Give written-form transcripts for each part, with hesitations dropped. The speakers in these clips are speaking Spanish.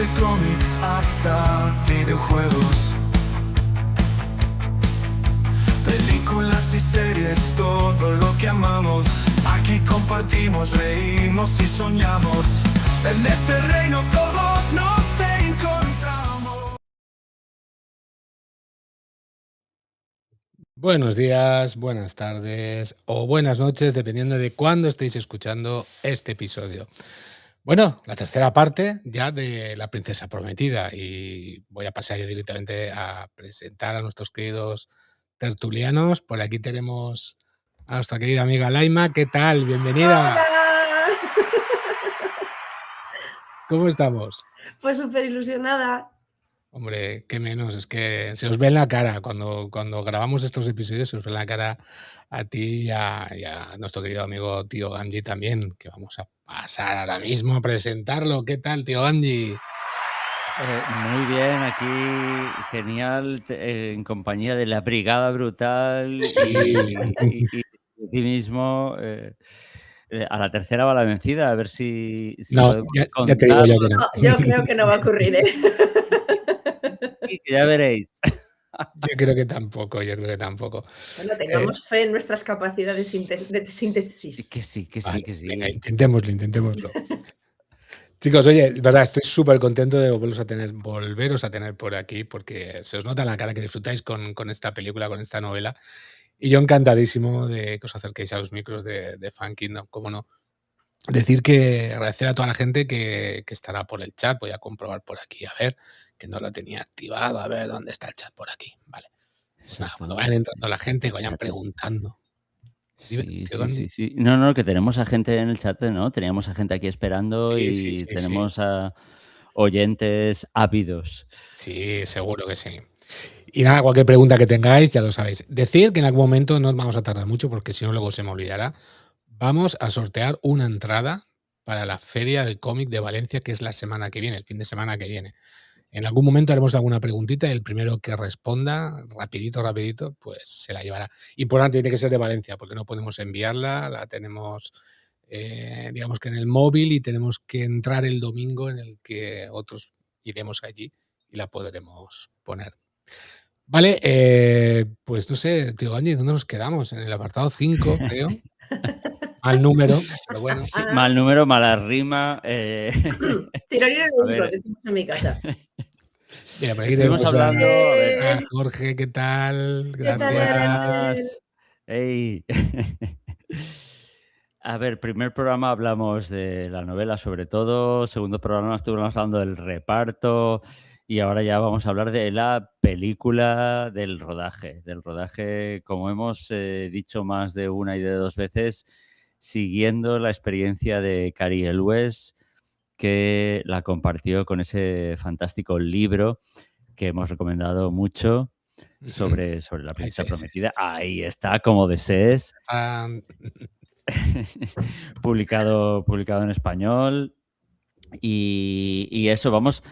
Desde cómics hasta videojuegos, películas y series, todo lo que amamos. Aquí compartimos, reímos y soñamos. En este reino todos nos encontramos. Buenos días, buenas tardes o buenas noches, dependiendo de cuándo estéis escuchando este episodio. Bueno, la tercera parte ya de La Princesa Prometida, y voy a pasar ya directamente a presentar a nuestros queridos tertulianos. Por aquí tenemos a nuestra querida amiga Laima. ¿Qué tal? Bienvenida. ¡Hola! ¿Cómo estamos? Pues súper ilusionada. Hombre, qué menos, es que se os ve en la cara, cuando grabamos estos episodios se os ve en la cara a ti y a nuestro querido amigo tío Ganji también, que vamos a pasar ahora mismo a presentarlo. ¿Qué tal, tío Ganji? Muy bien, aquí genial, en compañía de la Brigada Brutal y de ti mismo. A la tercera va la vencida, a ver si No, podemos ya te digo yo que no. No, yo creo que no va a ocurrir, ¿eh? Sí, ya veréis. Yo creo que tampoco. Bueno, tengamos fe en nuestras capacidades de síntesis. Que sí. Venga, intentémoslo. Chicos, oye, de verdad, estoy súper contento de volveros a tener por aquí, porque se os nota en la cara que disfrutáis con esta película, con esta novela. Y yo encantadísimo de que os acerquéis a los micros de Fan Kingdom, cómo no. Agradecer a toda la gente que estará por el chat. Voy a comprobar por aquí, a ver, que no lo tenía activado. A ver, ¿dónde está el chat? Por aquí, vale. Pues nada, cuando vayan entrando la gente, que vayan preguntando. Sí. No, que tenemos a gente en el chat, ¿no? Teníamos a gente aquí esperando y tenemos a oyentes ávidos. Sí, seguro que sí. Y nada, cualquier pregunta que tengáis, ya lo sabéis. Decir que en algún momento no vamos a tardar mucho, porque si no luego se me olvidará. Vamos a sortear una entrada para la Feria del Cómic de Valencia, que es la semana que viene, el fin de semana que viene. En algún momento haremos alguna preguntita y el primero que responda, rapidito, pues se la llevará. Importante, tiene que ser de Valencia, porque no podemos enviarla, la tenemos, digamos que en el móvil, y tenemos que entrar el domingo en el que otros iremos allí y la podremos poner. Vale, pues no sé, tío Angie, ¿dónde nos quedamos? En el apartado 5, creo. Mal número, pero bueno. Sí, mal número, mala rima. Tironino de decimos en mi casa. Mira, por aquí tenemos hablando, a Jorge, ¿qué tal? Gracias. Hey. A ver, primer programa hablamos de la novela sobre todo, segundo programa estuvimos hablando del reparto y ahora ya vamos a hablar de la película, del rodaje, como hemos dicho más de una y de dos veces, siguiendo la experiencia de Cary Elwes, que la compartió con ese fantástico libro que hemos recomendado mucho sobre la Princesa Prometida. Sí. Ahí está, como desees. publicado en español. Y eso, vamos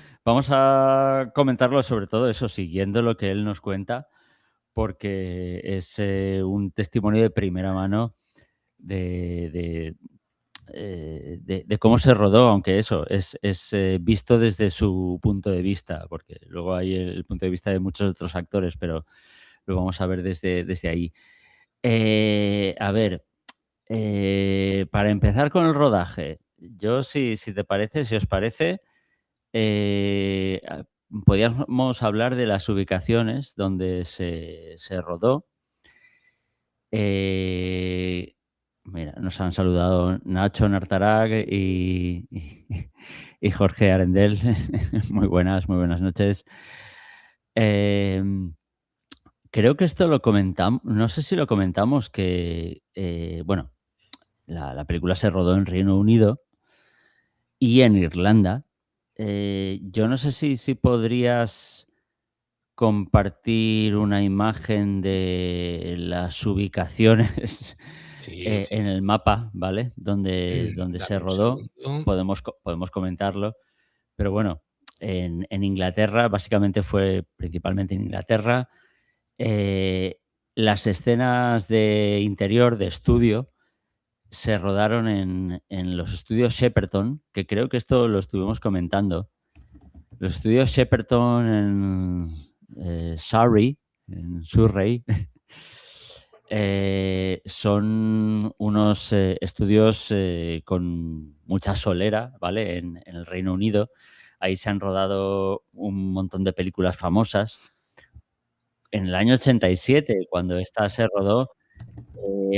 a comentarlo, sobre todo eso, siguiendo lo que él nos cuenta, porque es un testimonio de primera mano de cómo se rodó, aunque eso es visto desde su punto de vista, porque luego hay el punto de vista de muchos otros actores, pero lo vamos a ver desde ahí. A ver, para empezar con el rodaje, yo si os parece, podríamos hablar de las ubicaciones donde se rodó. Mira, nos han saludado Nacho Nartarag y Jorge Arendel. Muy buenas noches. Creo que esto lo comentamos, no sé si lo comentamos, que bueno, la película se rodó en Reino Unido y en Irlanda. Yo no sé si podrías compartir una imagen de las ubicaciones en el mapa, ¿vale? Donde se rodó. Podemos comentarlo. Pero bueno, en Inglaterra, básicamente fue principalmente en Inglaterra. Las escenas de interior, de estudio, se rodaron en los estudios Shepperton, que creo que esto lo estuvimos comentando. Los estudios Shepperton en Surrey, son unos estudios con mucha solera, ¿vale? En el Reino Unido. Ahí se han rodado un montón de películas famosas. En el año 87, cuando esta se rodó,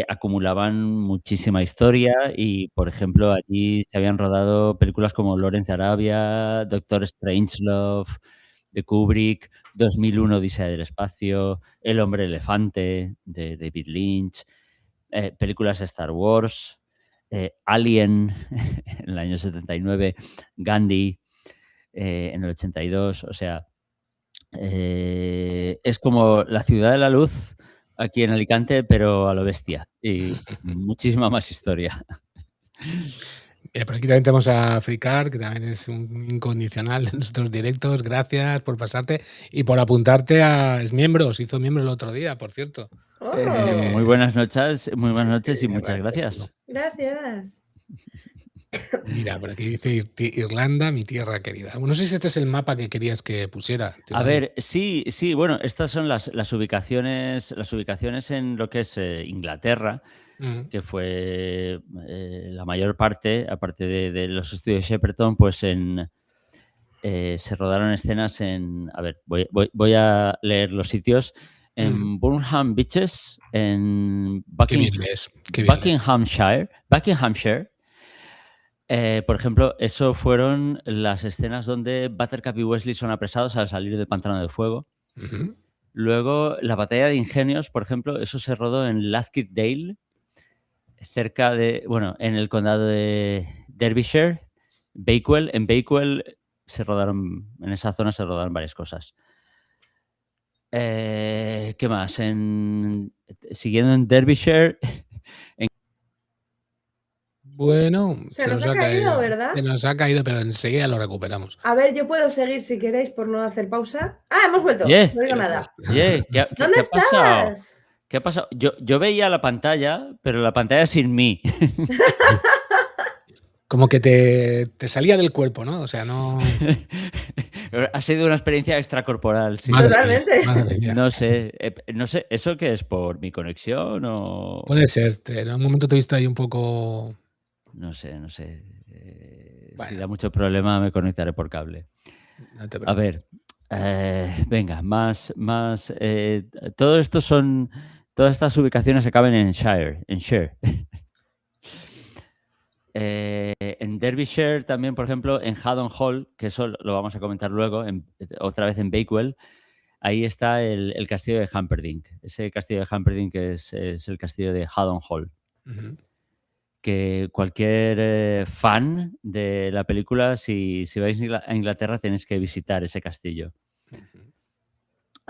acumulaban muchísima historia y, por ejemplo, allí se habían rodado películas como Lawrence de Arabia, Doctor Strangelove, de Kubrick, 2001 Odisea del espacio, El hombre elefante, de David Lynch, películas de Star Wars, Alien, en el año 79, Gandhi, en el 82, o sea, es como la ciudad de la luz aquí en Alicante, pero a lo bestia y muchísima más historia. Mira, por aquí también tenemos a Fricar, que también es un incondicional de nuestros directos. Gracias por pasarte y por apuntarte a es miembro. Se hizo miembro el otro día, por cierto. Oh, Muy buenas noches Sí, y muchas gracias. gracias. Mira, por aquí dice Irlanda, mi tierra querida. Bueno, no sé si este es el mapa que querías que pusiera. A ver, sí, bueno, estas son las ubicaciones en lo que es Inglaterra, que fue la mayor parte, aparte de los estudios Shepperton, pues se rodaron escenas en... A ver, voy a leer los sitios. En Burnham Beaches, en Qué bien lees, qué bien lees. Buckinghamshire. Por ejemplo, eso fueron las escenas donde Buttercup y Wesley son apresados al salir del pantano de fuego. Ujú. Luego, la batalla de ingenios, por ejemplo, eso se rodó en Lathkitdale, cerca de, bueno, en el condado de Derbyshire. Bakewell, en Bakewell en esa zona se rodaron varias cosas. ¿Qué más? Siguiendo en Derbyshire. Bueno, Se nos ha caído, ¿verdad? Se nos ha caído, pero enseguida lo recuperamos. A ver, yo puedo seguir si queréis por no hacer pausa. ¡Ah, hemos vuelto! Yeah. No digo nada. Oye, ¿Dónde ¿qué ha pasado? estás? ¿Qué ha pasado? Yo veía la pantalla, pero la pantalla sin mí. Como que te salía del cuerpo, ¿no? O sea, no. Ha sido una experiencia extracorporal, sí. Madre mía, Totalmente. madre mía. No sé, ¿eso qué es? ¿Por mi conexión o...? Puede ser. En un momento te he visto ahí un poco. No sé. Si Bueno. da mucho problema, me conectaré por cable. No te A ver, venga, más. Todas estas ubicaciones acaban en Shire. En Derbyshire también, por ejemplo, en Haddon Hall, que eso lo vamos a comentar luego, otra vez en Bakewell, ahí está el castillo de Humperdinck. Ese castillo de Humperdinck es el castillo de Haddon Hall. Ujú. Que cualquier fan de la película, si vais a Inglaterra, tenéis que visitar ese castillo.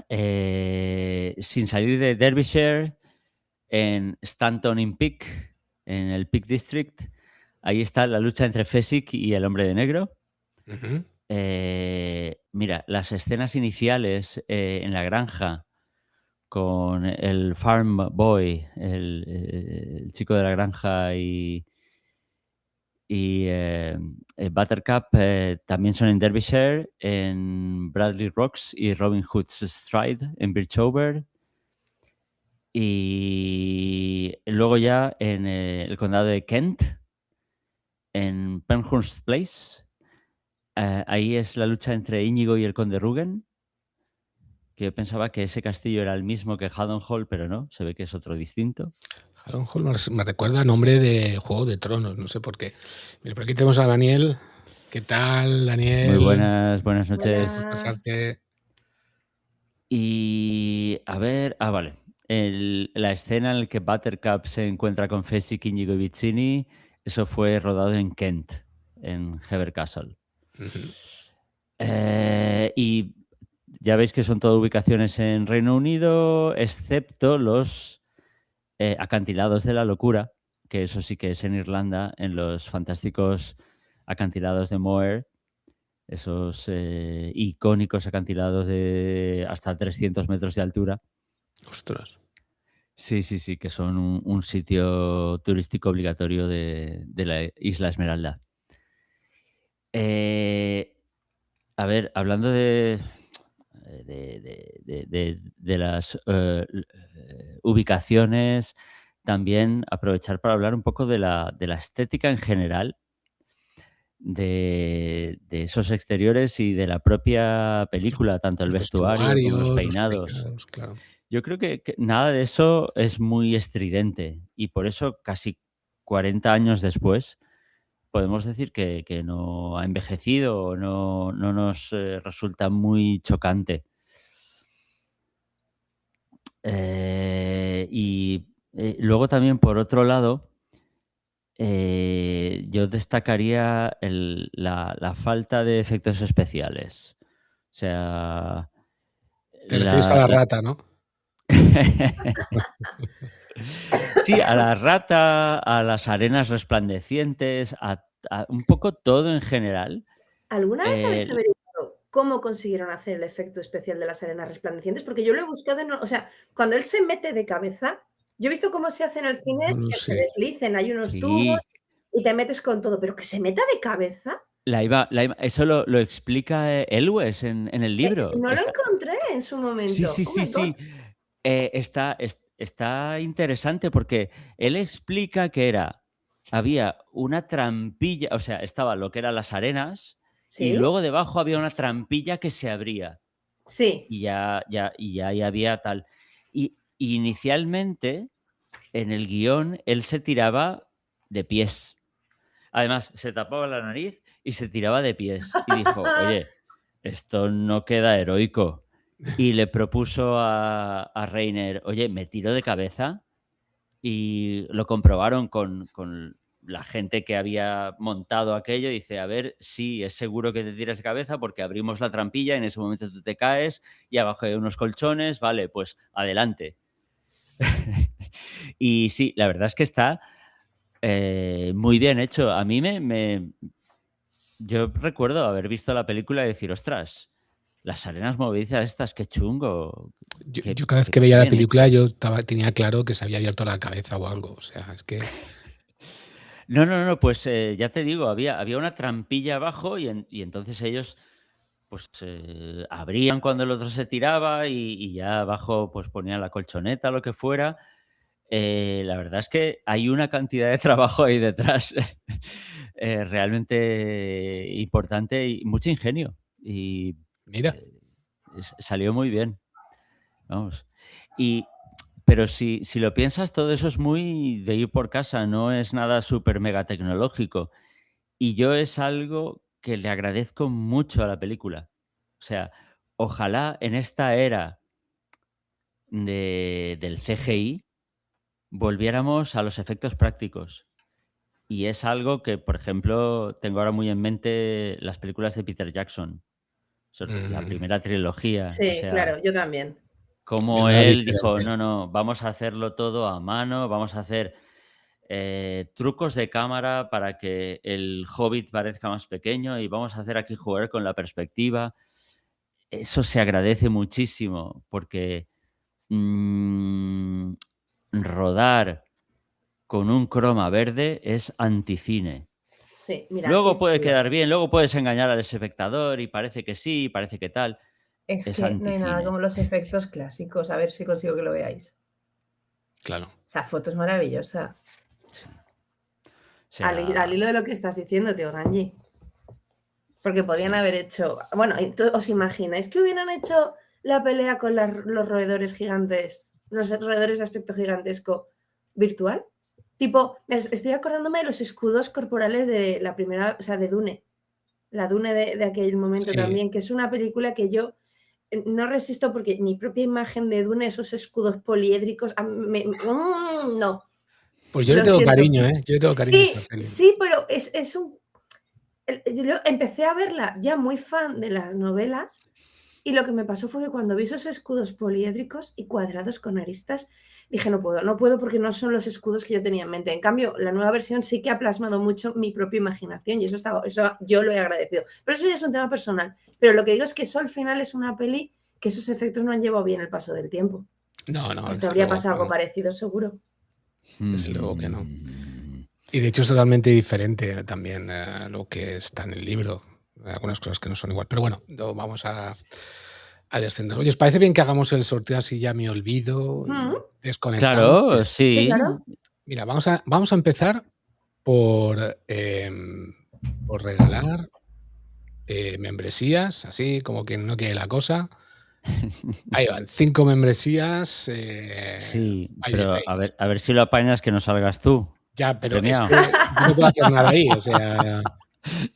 Sin salir de Derbyshire, en Stanton-in-Peak, en el Peak District, ahí está la lucha entre Fezzik y el Hombre de Negro. Ujú. Mira, las escenas iniciales en la granja con el farm boy, el chico de la granja y Buttercup también son en Derbyshire, en Bradley Rocks y Robin Hood's Stride en Birchover. Y luego ya en el condado de Kent, en Penhurst Place. Ahí es la lucha entre Íñigo y el conde Rugen, que yo pensaba que ese castillo era el mismo que Haddon Hall, pero no, se ve que es otro distinto. Haddon Hall me recuerda a nombre de Juego de Tronos, no sé por qué. Mira, por aquí tenemos a Daniel. ¿Qué tal, Daniel? Muy buenas noches. Hola. Pasarte. Y a ver, vale. La escena en la que Buttercup se encuentra con Fezzik, Íñigo y Vizzini, eso fue rodado en Kent, en Hever Castle. Ujú. Y ya veis que son todas ubicaciones en Reino Unido, excepto los acantilados de la locura, que eso sí que es en Irlanda, en los fantásticos acantilados de Moher, esos icónicos acantilados de hasta 300 metros de altura. Ostras. Sí, que son un sitio turístico obligatorio de la Isla Esmeralda. a ver, hablando de las ubicaciones, también aprovechar para hablar un poco de la estética en general, de esos exteriores y de la propia película, tanto el Los vestuario como los vestuarios, los peinados. peinados, claro. Yo creo que nada de eso es muy estridente y por eso casi 40 años después podemos decir que no ha envejecido o no nos resulta muy chocante. Luego también, por otro lado, yo destacaría la falta de efectos especiales. O sea, Te refieres a la rata, ¿no? Sí, a la rata, a las arenas resplandecientes, a un poco todo en general. ¿Alguna vez habéis Eh, averiguado cómo consiguieron hacer el efecto especial de las arenas resplandecientes? Porque yo lo he buscado o sea, cuando él se mete de cabeza, yo he visto cómo se hace en el cine No lo que se sé. deslicen, hay unos tubos sí, y te metes con todo, pero que se meta de cabeza, eso lo explica Elwes en el libro. no lo encontré en su Sí, momento. sí, Oh sí, my God. sí. Está interesante porque él explica que había una trampilla, o sea, estaba lo que eran las arenas y ¿Sí? luego debajo había una trampilla que se abría Sí. y ahí había tal. Y inicialmente en el guión él se tiraba de pies. Además, se tapaba la nariz y se tiraba de pies. Y dijo, oye, esto no queda heroico. Y le propuso a Reiner, oye, me tiro de cabeza. Y lo comprobaron con la gente que había montado aquello. Y dice, a ver, sí, es seguro que te tiras de cabeza porque abrimos la trampilla, en ese momento tú te caes y abajo hay unos colchones, vale, pues adelante. Y sí, la verdad es que está muy bien hecho. A mí yo recuerdo haber visto la película y decir, ostras, las arenas movedizas estas, qué chungo. Yo cada vez Qué que veía la bien película hecho. tenía claro que se había abierto la cabeza o algo. O sea, es que No, pues ya te digo, había una trampilla abajo y entonces ellos pues abrían cuando el otro se tiraba y ya abajo pues ponían la colchoneta, lo que fuera. La verdad es que hay una cantidad de trabajo ahí detrás realmente importante y mucho ingenio. Y mira, eh, salió muy bien, vamos. Y, pero si lo piensas, todo eso es muy de ir por casa, no es nada súper mega tecnológico. Y yo es algo que le agradezco mucho a la película. O sea, ojalá en esta era del CGI volviéramos a los efectos prácticos. Y es algo que, por ejemplo, tengo ahora muy en mente las películas de Peter Jackson, la mm, primera trilogía. O Sí, sea, claro, yo también. como menuda él dijo, diferencia. no, vamos a hacerlo todo a mano, vamos a hacer trucos de cámara para que el Hobbit parezca más pequeño y vamos a hacer aquí jugar con la perspectiva. Eso se agradece muchísimo porque mm, rodar con un croma verde es anticine. Sí, mira, aquí Luego puede estoy. quedar bien, luego puedes engañar al espectador y parece que sí, parece que tal. Es Es que no hay nada anticine. como los efectos clásicos. A ver si consigo que lo veáis. Claro. Esa foto es maravillosa. Sí. O Al sea, hilo de lo que estás diciendo, tío Ganji. Porque podían sí. haber hecho. Bueno, ¿os imagináis que hubieran hecho la pelea con los roedores gigantes, los roedores de aspecto gigantesco virtual? Tipo, estoy acordándome de los escudos corporales de la primera, o sea, de Dune. La Dune de aquel momento Sí. también, que es una película que yo no resisto porque mi propia imagen de Dune, esos escudos poliédricos, no, Pues yo le lo tengo siento. cariño, ¿eh? Yo le tengo cariño a esa Sí, peli. sí, pero es un yo empecé a verla ya muy fan de las novelas y lo que me pasó fue que cuando vi esos escudos poliédricos y cuadrados con aristas, dije: no puedo porque no son los escudos que yo tenía en mente". En cambio, la nueva versión sí que ha plasmado mucho mi propia imaginación y eso yo lo he agradecido. Pero eso ya es un tema personal. Pero lo que digo es que eso al final es una peli que esos efectos no han llevado bien el paso del tiempo. No, Esto desde habría luego pasado que algo no. parecido seguro. Desde luego que no. Mm, Y de hecho es totalmente diferente también lo que está en el libro. algunas cosas que no son igual. Pero bueno, vamos a descender. Oye, ¿os parece bien que hagamos el sorteo así ya me olvido y desconectamos? Claro, Sí, sí. claro. Mira, vamos a empezar por regalar membresías, así como quien no quiere la cosa. Ahí van, 5 membresías. Sí, by pero the Face. a ver si lo apañas que no salgas tú. Ya, pero Premiado. es que yo no puedo hacer nada ahí, o sea.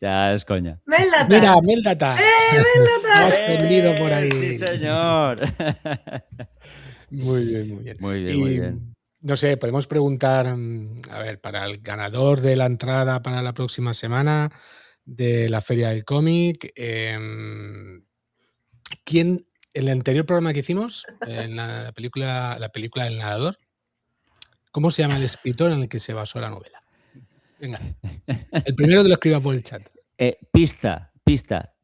Ya es coña. Meldatar. Mira, Meldatar. Meldatar. Has perdido por ahí. Sí, señor. Muy bien, muy bien. Muy bien, Y, muy bien. no sé, podemos preguntar, a ver, para el ganador de la entrada para la próxima semana de la Feria del Cómic, ¿quién, en el anterior programa que hicimos, en la película del nadador, cómo se llama el escritor en el que se basó la novela? Venga, el primero que lo escriba por el chat. Pista.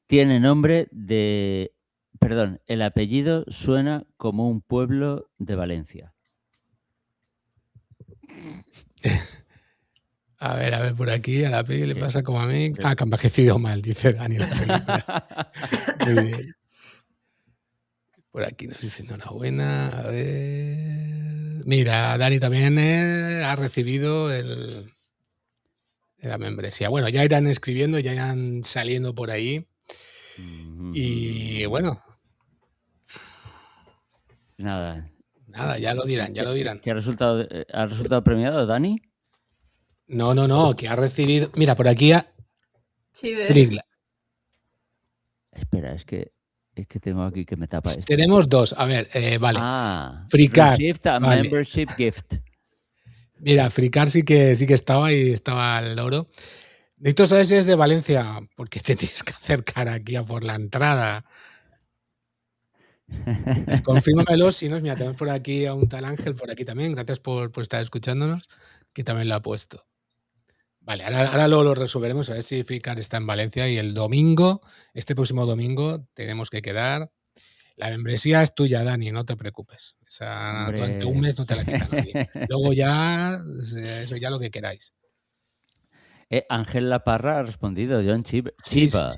Tiene nombre de... Perdón, el apellido suena como un pueblo de Valencia. A ver, por aquí a la peli le pasa como a mí. Ah, que ha envejecido mal, dice Dani la película. Muy bien. Por aquí nos dicen enhorabuena. A ver. Mira, Dani también ha recibido la membresía. Bueno, ya irán escribiendo, ya irán saliendo por ahí. Y bueno. Nada, ya lo dirán, ¿Qué ha resultado premiado, Dani? No, que ha recibido. Mira, por aquí Frigla. Espera, es que tengo aquí que me tapa esto. Tenemos dos. A ver, vale. Fricar. Received a vale. membership gift. Mira, Fricar sí que estaba y estaba el loro. Necesito saber si es de Valencia, porque te tienes que acercar aquí a por la entrada. Pues confírmamelo, si no, mira, tenemos por aquí a un tal Ángel, por aquí también. Gracias por estar escuchándonos, que también lo ha puesto. Vale, ahora lo resolveremos, a ver si Fricar está en Valencia. Y el domingo, este próximo domingo, tenemos que quedar. La membresía es tuya, Dani, no te preocupes. Esa, durante un mes no te la quita nadie. Luego ya, eso ya lo que queráis. Ángel La Parra ha respondido, John Chiva. Chiva.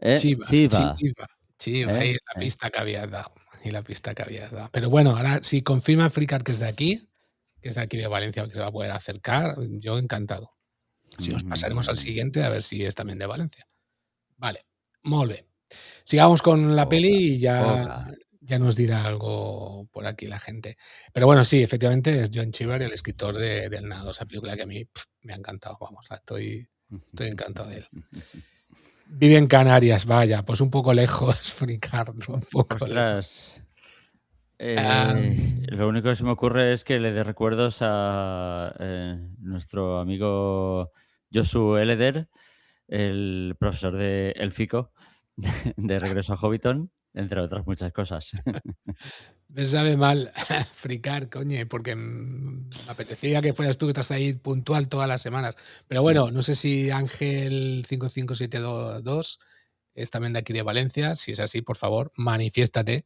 Ahí es la pista que había dado. Pero bueno, ahora si confirma Fricar que es de aquí de Valencia, que se va a poder acercar, yo encantado. Si nos pasaremos al siguiente a ver si es también de Valencia. Vale, muy bien. Sigamos con la peli y ya nos dirá algo por aquí la gente. Pero bueno, sí, efectivamente es John Cheever, el escritor del Nadador, esa película que a mí me ha encantado. Vamos, estoy encantado de él. Vive en Canarias, vaya, pues un poco lejos, Fricardo, un poco lejos. Lo único que se me ocurre es que le dé recuerdos a nuestro amigo Josu Eleder, el profesor de Élfico, de Regreso a Hobbiton, entre otras muchas cosas. Me sabe mal, Fricar, coño, porque me apetecía que fueras tú que estás ahí puntual todas las semanas. Pero bueno, no sé si Ángel 5572 es también de aquí de Valencia. Si es así, por favor, manifiéstate.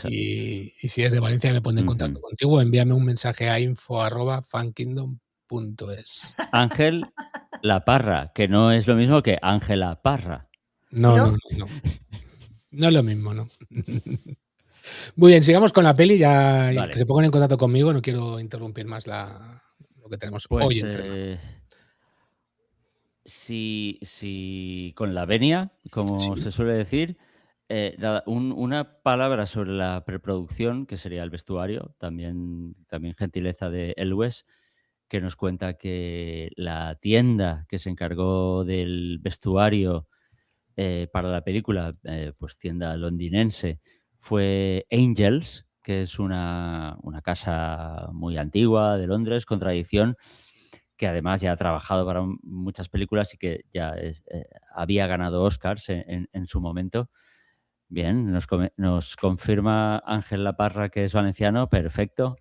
Y si es de Valencia, me pondré en contacto contigo. Envíame un mensaje a info@fankingdom.es. Ángel La Parra, que no es lo mismo que Ángela Parra. No. No es lo mismo, ¿no? Muy bien, sigamos con la peli. Ya vale. Que se pongan en contacto conmigo. No quiero interrumpir más lo que tenemos hoy entre si con la venia, como se suele decir, una palabra sobre la preproducción, que sería el vestuario, también gentileza de Elwes, que nos cuenta que la tienda que se encargó del vestuario para la película, pues tienda londinense, fue Angels, que es una casa muy antigua de Londres, con tradición, que además ya ha trabajado para muchas películas y que ya había ganado Oscars en su momento. Bien, nos confirma Ángel La Parra que es valenciano, perfecto.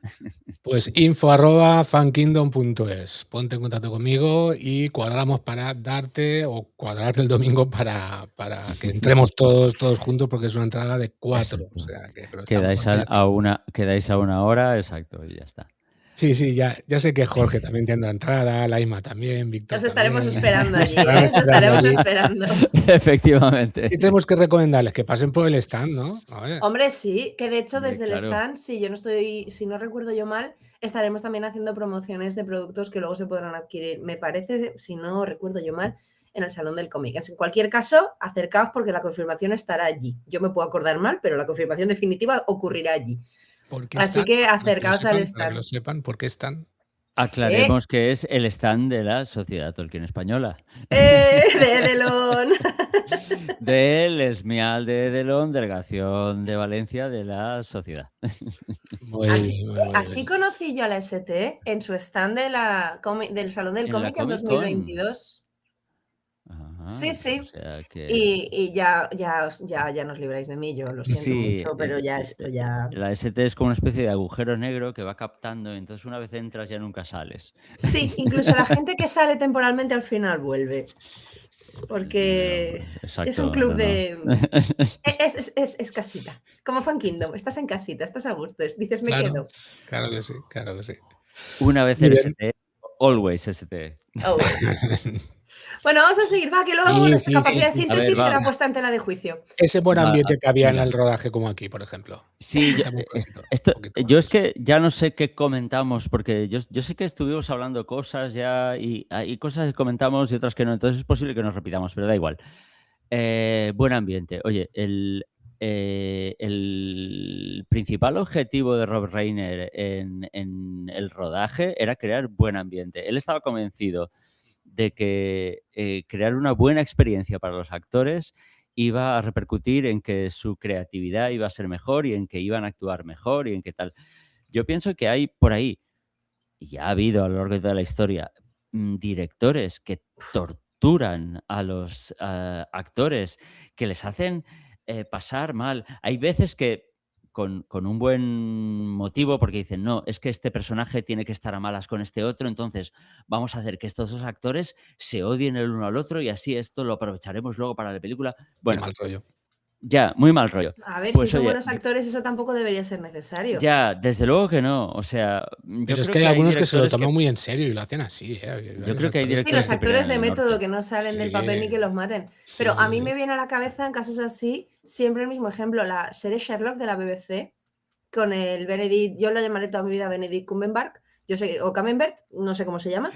Pues info@fankingdom.es. Ponte en contacto conmigo y cuadramos para darte o cuadrarte el domingo para que entremos todos juntos, porque es una entrada de 4. O sea, quedáis a una hora, exacto, y ya está. Sí, sí, ya sé que Jorge también tendrá entrada, Laima también, Víctor Os estaremos también. esperando Os allí, estarán os esperando estaremos allí. esperando. Efectivamente. Y tenemos que recomendarles que pasen por el stand, ¿no? A ver. Hombre, sí, que de hecho Hombre, desde el claro. stand, si no recuerdo yo mal, estaremos también haciendo promociones de productos que luego se podrán adquirir. Me parece, si no recuerdo yo mal, en el Salón del Cómic. En cualquier caso, acercaos porque la confirmación estará allí. Yo me puedo acordar mal, pero la confirmación definitiva ocurrirá allí. ¿Por qué Así están? que Para que lo acercaos al sepan, para que lo stand. sepan, ¿por qué están? Aclaremos que es el stand de la Sociedad Tolkien Española. De Edelon. Del Esmial de Edelon, Delegación de Valencia de la Sociedad. Muy Así, bien, muy así bien. conocí yo a la ST en su stand del Salón del En la Cómic en Comic Con. 2022. Sí, O sí. sea que... Y ya nos libráis de mí, yo lo siento Sí, mucho, pero ya esto ya... la ST es como una especie de agujero negro que va captando, entonces una vez entras ya nunca sales. Sí, incluso la gente que sale temporalmente al final vuelve, porque es un Exacto, club no. de... Es casita, como Fan Kingdom, estás en casita, estás a gusto, dices me Claro, quedo. claro que sí, claro que sí. Una vez Muy en bien. ST, always ST. Oh, bueno, vamos a seguir, va, que luego Sí, nuestra sí, capacidad de sí, sí, síntesis sí. A ver, será va. puesta en tela de juicio. Ese buen Va, ambiente que había en venga. el rodaje como aquí, por ejemplo. Sí, Cuéntame un poquito, esto, un poquito yo más. es que ya no sé qué comentamos, porque yo sé que estuvimos hablando cosas ya y hay cosas que comentamos y otras que no, entonces es posible que nos repitamos, pero da igual. Buen ambiente. Oye, el principal objetivo de Rob Reiner en el rodaje era crear buen ambiente. Él estaba convencido de que crear una buena experiencia para los actores iba a repercutir en que su creatividad iba a ser mejor y en que iban a actuar mejor y en qué tal. Yo pienso que hay por ahí, y ya ha habido a lo largo de toda la historia, directores que torturan a los actores, que les hacen pasar mal. Hay veces que con un buen motivo, porque dicen, no, es que este personaje tiene que estar a malas con este otro, entonces vamos a hacer que estos dos actores se odien el uno al otro y así esto lo aprovecharemos luego para la película. Qué Bueno, mal rollo. ya, muy mal rollo. A ver, si Pues son oye, buenos actores, eso tampoco debería ser necesario. ya, desde luego que no. O sea, yo Pero es creo que hay que hay algunos que se lo directores toman muy en serio y lo hacen así, ¿eh? Hay Yo varios creo que hay actores Sí, directores los que actores pelean de en el método norte. que no salen del Sí, papel ni que los maten. sí, Pero sí, a mí sí. me viene a la cabeza en casos así siempre el mismo ejemplo, la serie Sherlock de la BBC con el Benedict, yo lo llamaré toda mi vida Benedict Cumberbatch, yo sé, o Camembert, no sé cómo se llama.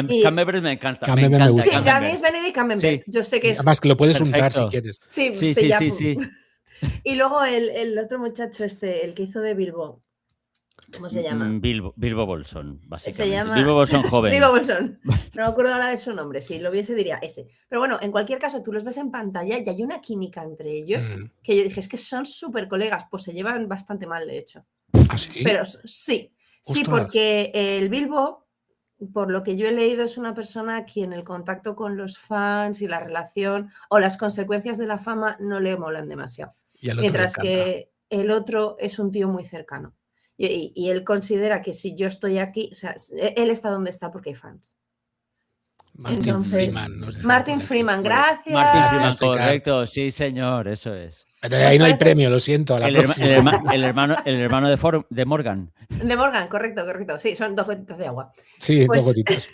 Y Camembert me encanta, me Camembert me encanta gusta. sí, ya a mí Camembert. es Benedict Cumberbatch, Sí, yo sé que Sí, es... además que lo puedes untar si perfecto. quieres. Sí, Sí, se sí, llama... sí, sí. Y luego el otro muchacho el que hizo de Bilbo, ¿cómo se llama? Bilbo Bolsón, Se básicamente. llama Bilbo Bolsón joven. Bilbo Bolsón. No me acuerdo ahora de su nombre. Si lo viese diría ese. Pero bueno, en cualquier caso, tú los ves en pantalla y hay una química entre ellos Mm. que yo dije, es que son súper colegas. Pues se llevan bastante mal, de hecho. ¿Ah, sí? Pero sí, sí, Ostras. porque el Bilbo, por lo que yo he leído, es una persona a quien el contacto con los fans y la relación o las consecuencias de la fama no le molan demasiado. Y al otro le Mientras encanta. que el otro es un tío muy cercano. Y él considera que si yo estoy aquí, o sea, él está donde está porque hay fans. Martin Entonces, Freeman. Nos dicen Martin por aquí. Freeman, Bueno, gracias. Martin Freeman, Gracias, Ricard. correcto. Sí, señor, eso es. Pero ahí no hay Parece- premio, lo siento. A la El próxima. hermano de Morgan. De Morgan, correcto, correcto. Sí, son 2 gotitas de agua. Sí, Pues- dos gotitas.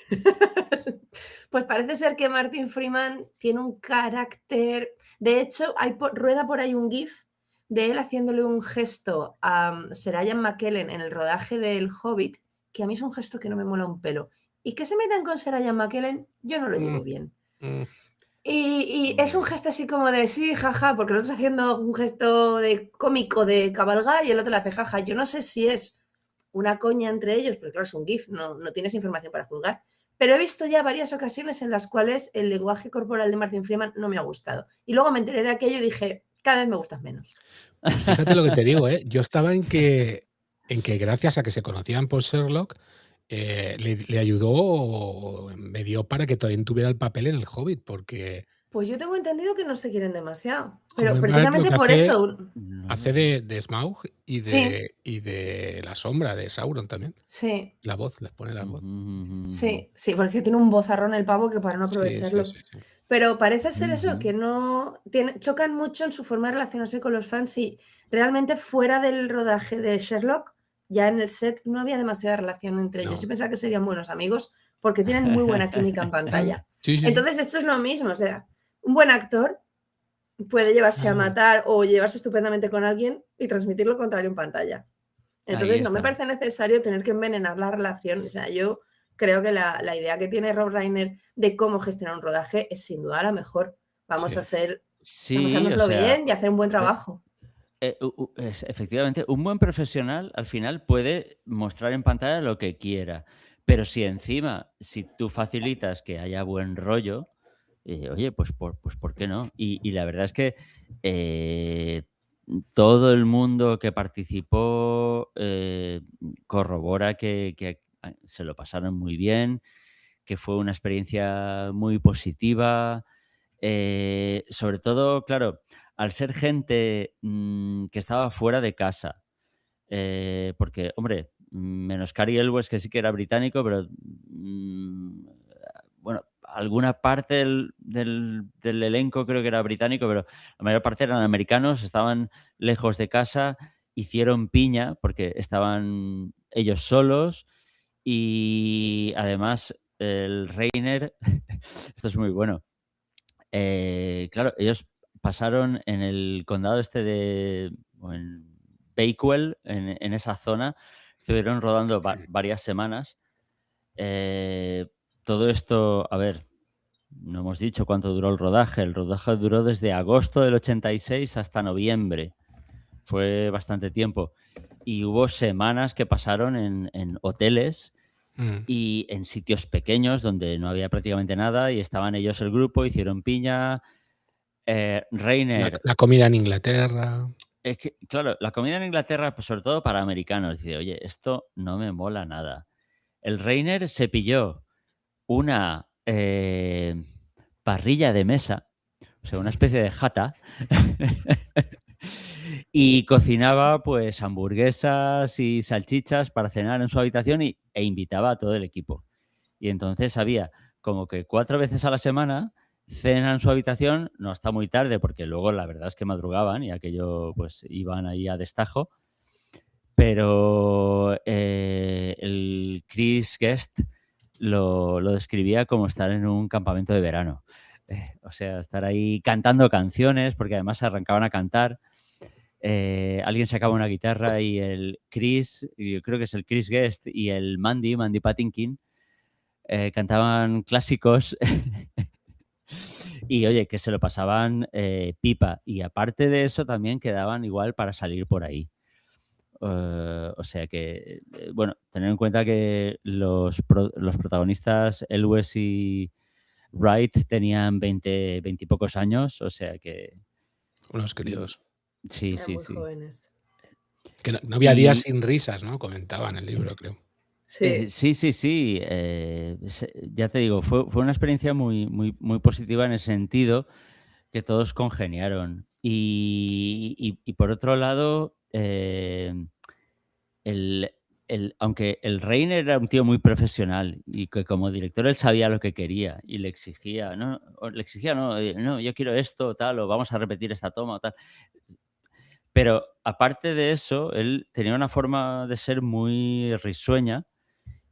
Pues parece ser que Martin Freeman tiene un carácter. De hecho, rueda por ahí un GIF de él haciéndole un gesto a Sir Ian McKellen en el rodaje del Hobbit, que a mí es un gesto que no me mola un pelo. Y que se metan con Sir Ian McKellen, yo no lo llevo bien. Mm. Y es un gesto así como de sí, jaja, porque el otro está haciendo un gesto de cómico de cabalgar y el otro le hace jaja. Yo no sé si es una coña entre ellos, porque claro, es un GIF, no tienes información para juzgar. Pero he visto ya varias ocasiones en las cuales el lenguaje corporal de Martin Freeman no me ha gustado. Y luego me enteré de aquello y dije, cada vez me gustas menos. Pues fíjate lo que te digo, ¿eh? Yo estaba en que gracias a que se conocían por Sherlock, le ayudó, me dio para que también tuviera el papel en el Hobbit, porque Pues yo tengo entendido que no se quieren demasiado. Pero Cumberbatch precisamente lo que por hace- eso. hace de Smaug y Sí. de la sombra de Sauron también. Sí, La voz, les pone la voz. sí, porque tiene un vozarrón el pavo que para no Sí, aprovecharlo. sí, sí, sí. Pero parece ser eso, Ujú. que no chocan mucho en su forma de relacionarse con los fans y realmente fuera del rodaje de Sherlock ya en el set no había demasiada relación entre ellos. No. Yo pensaba que serían buenos amigos porque tienen muy buena química en pantalla. Sí, sí, sí. Entonces esto es lo mismo, o sea, un buen actor puede llevarse a Ah. matar o llevarse estupendamente con alguien y transmitir lo contrario en pantalla. Entonces no me está. parece necesario tener que envenenar la relación. O sea, yo creo que la idea que tiene Rob Reiner de cómo gestionar un rodaje es sin duda la mejor. Vamos Sí. a ser, a Sí, o pasárnoslo sea, bien y hacer un buen trabajo. efectivamente, un buen profesional al final puede mostrar en pantalla lo que quiera, pero si tú facilitas que haya buen rollo, oye, pues ¿por qué no? Y la verdad es que todo el mundo que participó corrobora que se lo pasaron muy bien, que fue una experiencia muy positiva. Sobre todo, claro, al ser gente que estaba fuera de casa, porque, hombre, menos Cary Elwes, que sí que era británico, pero bueno, alguna parte del elenco creo que era británico, pero la mayor parte eran americanos, estaban lejos de casa, hicieron piña porque estaban ellos solos y además el Reiner, esto es muy bueno, claro, ellos pasaron en el condado o en Bakewell, en esa zona, estuvieron rodando varias semanas. Todo esto, a ver, no hemos dicho cuánto duró el rodaje. El rodaje duró desde agosto del 86 hasta noviembre. Fue bastante tiempo. Y hubo semanas que pasaron en hoteles y en sitios pequeños donde no había prácticamente nada y estaban ellos el grupo, hicieron piña. Reiner, La comida en Inglaterra. es que, claro, la comida en Inglaterra, pues sobre todo para americanos, dice, oye, esto no me mola nada. El Reiner se pilló una parrilla de mesa, o sea, una especie de jata, y cocinaba pues hamburguesas y salchichas para cenar en su habitación e invitaba a todo el equipo. Y entonces había como que 4 veces a la semana cena en su habitación, no hasta muy tarde, porque luego la verdad es que madrugaban y aquello pues iban ahí a destajo. Pero el Chris Guest lo describía como estar en un campamento de verano. O sea, estar ahí cantando canciones, porque además se arrancaban a cantar. Alguien sacaba una guitarra y el Chris, yo creo que es el Chris Guest, y el Mandy Patinkin, cantaban clásicos y oye, que se lo pasaban pipa. Y aparte de eso, también quedaban igual para salir por ahí. O sea que, bueno, tener en cuenta que los protagonistas, Elwes y Wright, tenían 20 y pocos años, o sea que... Unos críos. Sí, Eran sí, muy sí. jóvenes. Que no había días Y sin risas, ¿no? Comentaba en el libro, creo. Sí. sí. Ya te digo, fue una experiencia muy, muy, muy positiva en el sentido que todos congeniaron. Y por otro lado, aunque el Reiner era un tío muy profesional y que como director él sabía lo que quería y le exigía, no, no, yo quiero esto, tal, o vamos a repetir esta toma, o tal. Pero aparte de eso, él tenía una forma de ser muy risueña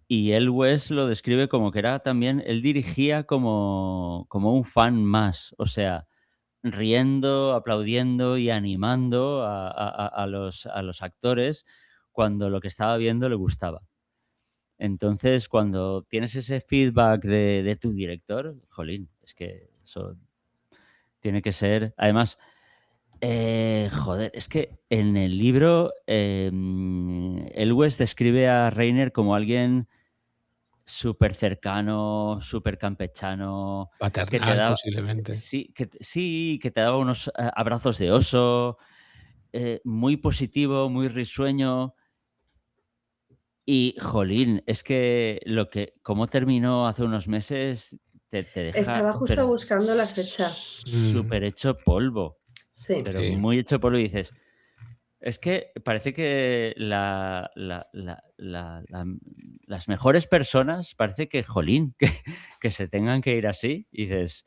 y Elwes lo describe como que era también, él dirigía como un fan más, o sea, riendo, aplaudiendo y animando a los actores cuando lo que estaba viendo le gustaba. Entonces, cuando tienes ese feedback de tu director, jolín, es que eso tiene que ser... Además, joder, es que en el libro Elwes describe a Reiner como alguien súper cercano, súper campechano, que te Paternal, daba, posiblemente. sí, que te daba unos abrazos de oso, muy positivo, muy risueño. Y, jolín, es que cómo terminó hace unos meses, te deja Estaba justo buscando la fecha. súper hecho polvo, Sí. pero Sí. muy hecho polvo. Y dices, es que parece que las mejores personas, parece que, jolín, que se tengan que ir así. Y dices,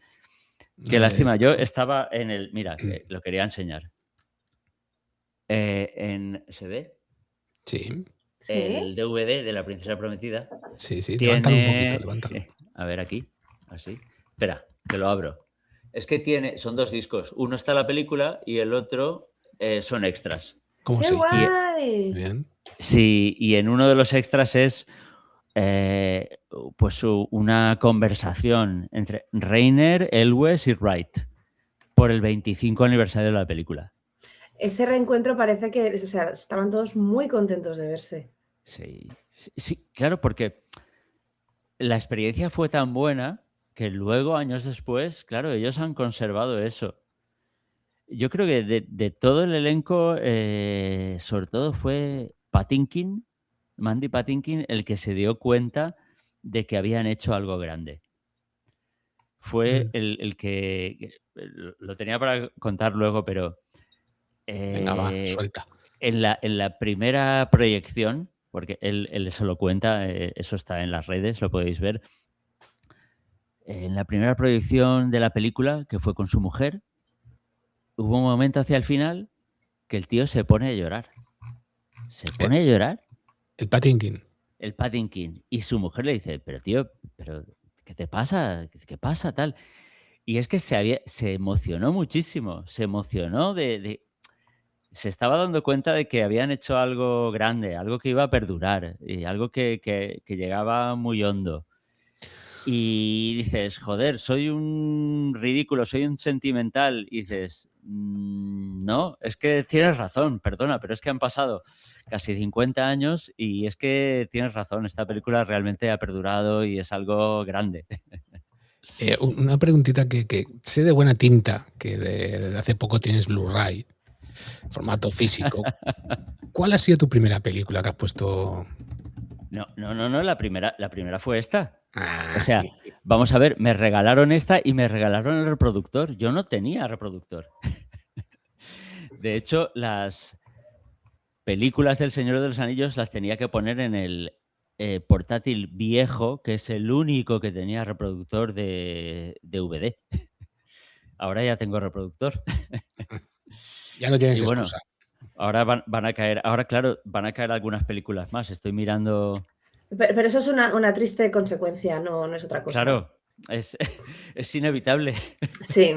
qué lástima. Yo estaba mira, lo quería enseñar. ¿Se ve? Sí. Sí. el DVD de La Princesa Prometida Sí, sí, levántalo un poquito, tiene... levántalo. A ver, aquí, así. Espera, que lo abro. Es que son 2 discos. Uno está la película y el otro son extras. ¿Cómo ¡Qué se dice? guay! Bien. Sí, y en uno de los extras es pues una conversación entre Reiner, Elwes y Wright por el 25 aniversario de la película. Ese reencuentro parece que, o sea, estaban todos muy contentos de verse. Sí, sí, claro, porque la experiencia fue tan buena que luego, años después, claro, ellos han conservado eso. Yo creo que de todo el elenco, sobre todo fue Mandy Patinkin, el que se dio cuenta de que habían hecho algo grande. Fue Mm. el que lo tenía para contar luego, pero Venga, va, suelta. en la primera proyección, porque él eso lo cuenta, eso está en las redes, lo podéis ver. En la primera proyección de la película, que fue con su mujer, hubo un momento hacia el final que el tío se pone a llorar. Se pone a llorar, El Patinkin. el Patinkin, y su mujer le dice, pero tío, ¿qué te pasa? ¿Qué pasa? Tal. Y es que se emocionó muchísimo, se emocionó se estaba dando cuenta de que habían hecho algo grande, algo que iba a perdurar y algo que llegaba muy hondo. Y dices, joder, soy un ridículo, soy un sentimental. Y dices, no, es que tienes razón, perdona, pero es que han pasado casi 50 años y es que tienes razón, esta película realmente ha perdurado y es algo grande. Una preguntita que sé de buena tinta, que de hace poco tienes Blu-ray, formato físico. ¿Cuál ha sido tu primera película que has puesto? No, la primera fue esta. Ah, O sea, vamos a ver, me regalaron esta y me regalaron el reproductor. Yo no tenía reproductor. De hecho, las películas del Señor de los Anillos las tenía que poner en el portátil viejo, que es el único que tenía reproductor de DVD. Ahora ya tengo reproductor. ya no tienes Y bueno, excusa. ahora van a caer, ahora claro, van a caer algunas películas más. Estoy mirando... Pero eso es una triste consecuencia, no es otra cosa. Claro, es inevitable. Sí.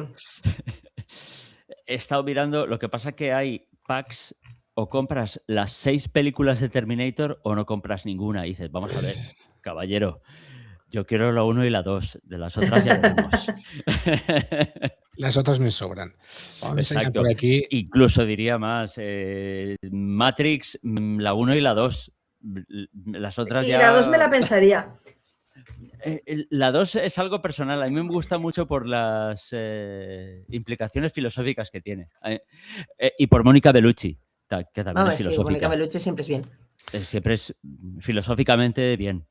He estado mirando, lo que pasa que hay packs, o compras las 6 películas de Terminator o no compras ninguna. Y dices, vamos a ver, caballero, yo quiero la 1 y la 2, de las otras ya veremos. Las otras me sobran. Vamos a enseñar Exacto. por aquí. Incluso diría más, Matrix, la 1 y la 2. Las otras Y ya... la 2 me la pensaría. La 2 es algo personal. A mí me gusta mucho por las implicaciones filosóficas que tiene. Y por Mónica Bellucci, que también es Sí, filosófica. Mónica Bellucci siempre es bien. Siempre es filosóficamente bien.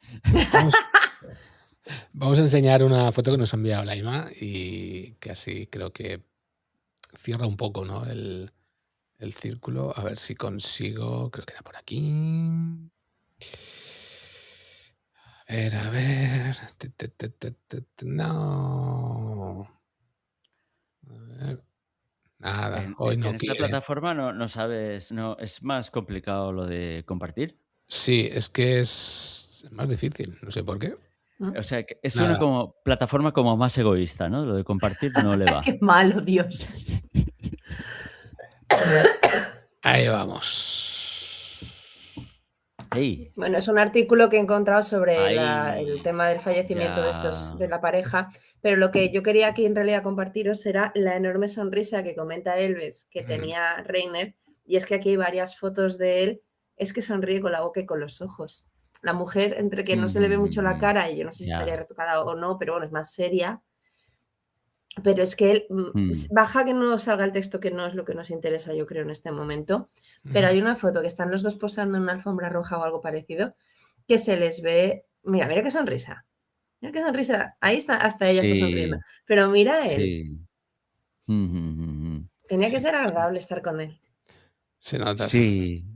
Vamos a enseñar una foto que nos ha enviado Laima y que así creo que cierra un poco, ¿no? el círculo. A ver si consigo. Creo que era por aquí. A ver. No. A ver. Nada, hoy no en esta quiere. plataforma no sabes, no, es más complicado lo de compartir. Sí, es que es más difícil, no sé por qué. O sea, que es Nada. una como plataforma como más egoísta, ¿no? Lo de compartir no le va. Qué malo, Dios. Ahí vamos. Hey, Bueno, es un artículo que he encontrado sobre Ahí, el tema del fallecimiento ya. de la pareja, pero lo que yo quería aquí en realidad compartiros era la enorme sonrisa que comenta Elves que tenía Reiner, y es que aquí hay varias fotos de él, es que sonríe con la boca y con los ojos. La mujer, entre que no se le ve mucho la cara, y yo no sé si Ya. estaría retocada o no, pero bueno, es más seria. Pero es que él baja que no salga el texto, que no es lo que nos interesa, yo creo, en este momento. Pero hay una foto que están los dos posando en una alfombra roja o algo parecido, que se les ve. Mira qué sonrisa. Mira qué sonrisa. Ahí está, hasta ella está sonriendo. Pero mira a él. Sí. Tenía que ser agradable estar con él. Se nota. Sí,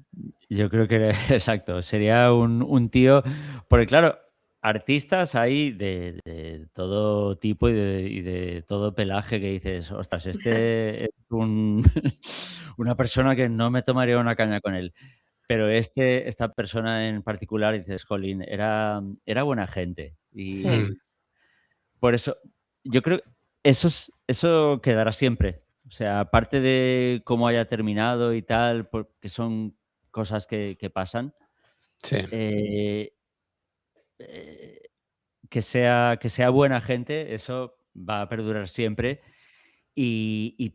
yo creo que exacto. Sería un tío. Porque, claro, artistas hay de todo tipo y de todo pelaje que dices, ostras, este es una persona que no me tomaría una caña con él. Pero esta persona en particular, dices, jolín, era buena gente. Sí. Y por eso, yo creo que eso quedará siempre. O sea, aparte de cómo haya terminado y tal, porque son cosas que pasan, Sí. eh, eh, que sea buena gente, eso va a perdurar siempre. Y,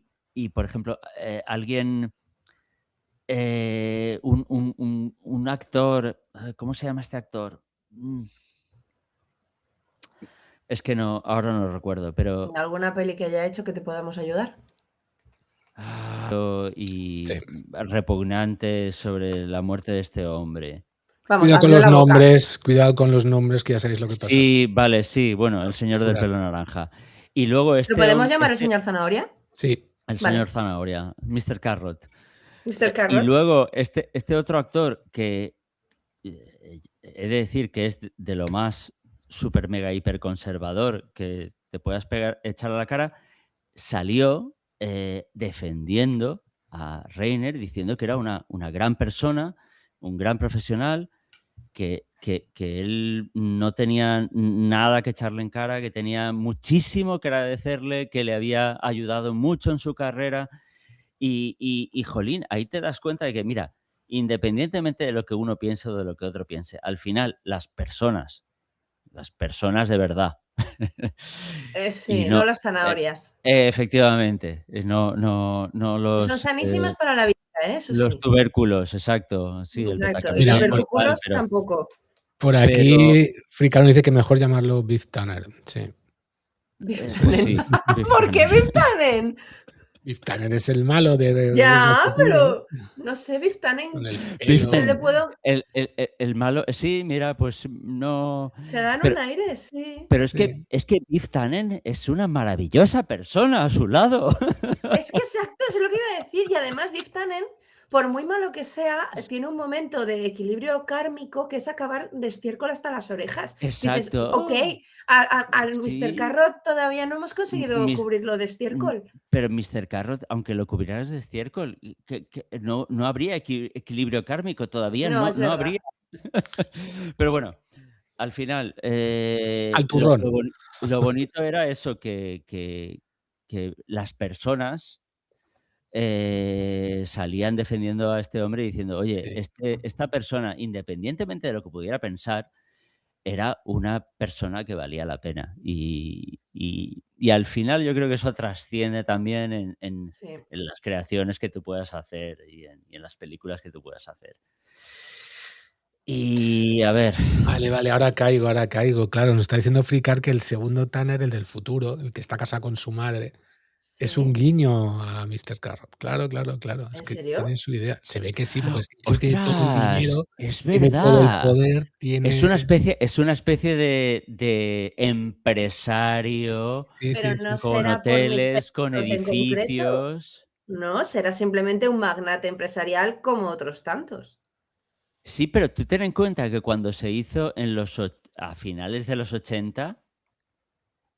por ejemplo, alguien, un actor, ¿cómo se llama este actor? Es que no, ahora no lo recuerdo, pero ¿Alguna peli que haya hecho que te podamos ayudar? Sí. repugnante sobre la muerte de este hombre. Vamos, abrió la boca. Cuidado con los nombres, que ya sabéis lo que pasa. Sí, vale, sí, bueno, el señor del Censurar. pelo naranja. Y luego ¿Lo podemos llamar el señor Zanahoria? Sí. el Vale. señor Zanahoria, Mr. Carrot. Mr. Y Carrot. luego este otro actor que he de decir que es de lo más super mega hiper conservador que te puedas echar a la cara, salió defendiendo a Reiner, diciendo que era una gran persona, un gran profesional, que él no tenía nada que echarle en cara, que tenía muchísimo que agradecerle, que le había ayudado mucho en su carrera. Y jolín, ahí te das cuenta de que, mira, independientemente de lo que uno piense o de lo que otro piense, al final las personas de verdad, y Sí, no no, las zanahorias. efectivamente, no Son sanísimas para la vida, eso los sí. tubérculos, exacto, sí, el Exacto. Y Mira, los betacarotín igual, vertúculos tampoco. Por pero aquí, Fricano dice que mejor llamarlo Beef Tanner. Sí. Beef Sí, Tannen. sí, ¿Por qué Beef Tannen? Beef Tanner es el malo de Regreso Ya, al Futuro, pero no sé, Beef con Tannen. el Beef pelo. Le puedo. el malo, sí, mira, pues no, Se dan pero un aire, sí. pero Sí. es que Biff Tannen es una maravillosa persona a su lado. Es que exacto, eso es lo que iba a decir. Y además, Biff Tannen, por muy malo que sea, tiene un momento de equilibrio kármico que es acabar de estiércol hasta las orejas. Dices, ok, Exacto. al Mr. Sí. Carrot todavía no hemos conseguido Mis cubrirlo de estiércol. Pero Mr. Carrot, aunque lo cubrieras de estiércol, que no habría equilibrio kármico todavía, No, es no verdad. habría. Pero bueno, al final, Al turrón. lo bonito era eso, que las personas salían defendiendo a este hombre diciendo, oye, Sí. esta persona, independientemente de lo que pudiera pensar, era una persona que valía la pena. Y al final yo creo que eso trasciende también en Sí. las creaciones que tú puedas hacer y en las películas que tú puedas hacer. Y a ver, Vale, ahora caigo. Claro, nos está diciendo Fricar que el segundo Tanner, el del futuro, el que está casado con su madre, es un Sí. guiño a Mr. Carrot. Claro. Es ¿En que serio? tiene su idea. Se ve que sí, porque este tío tiene todo el ¡ostras! dinero, Es tiene todo el verdad. poder, Es una especie de empresario Sí, Pero sí, no sí. con será por Mr. hoteles, con Carrot en concreto. edificios. No, será simplemente un magnate empresarial como otros tantos. Sí, pero tú ten en cuenta que cuando se hizo a finales de los 80,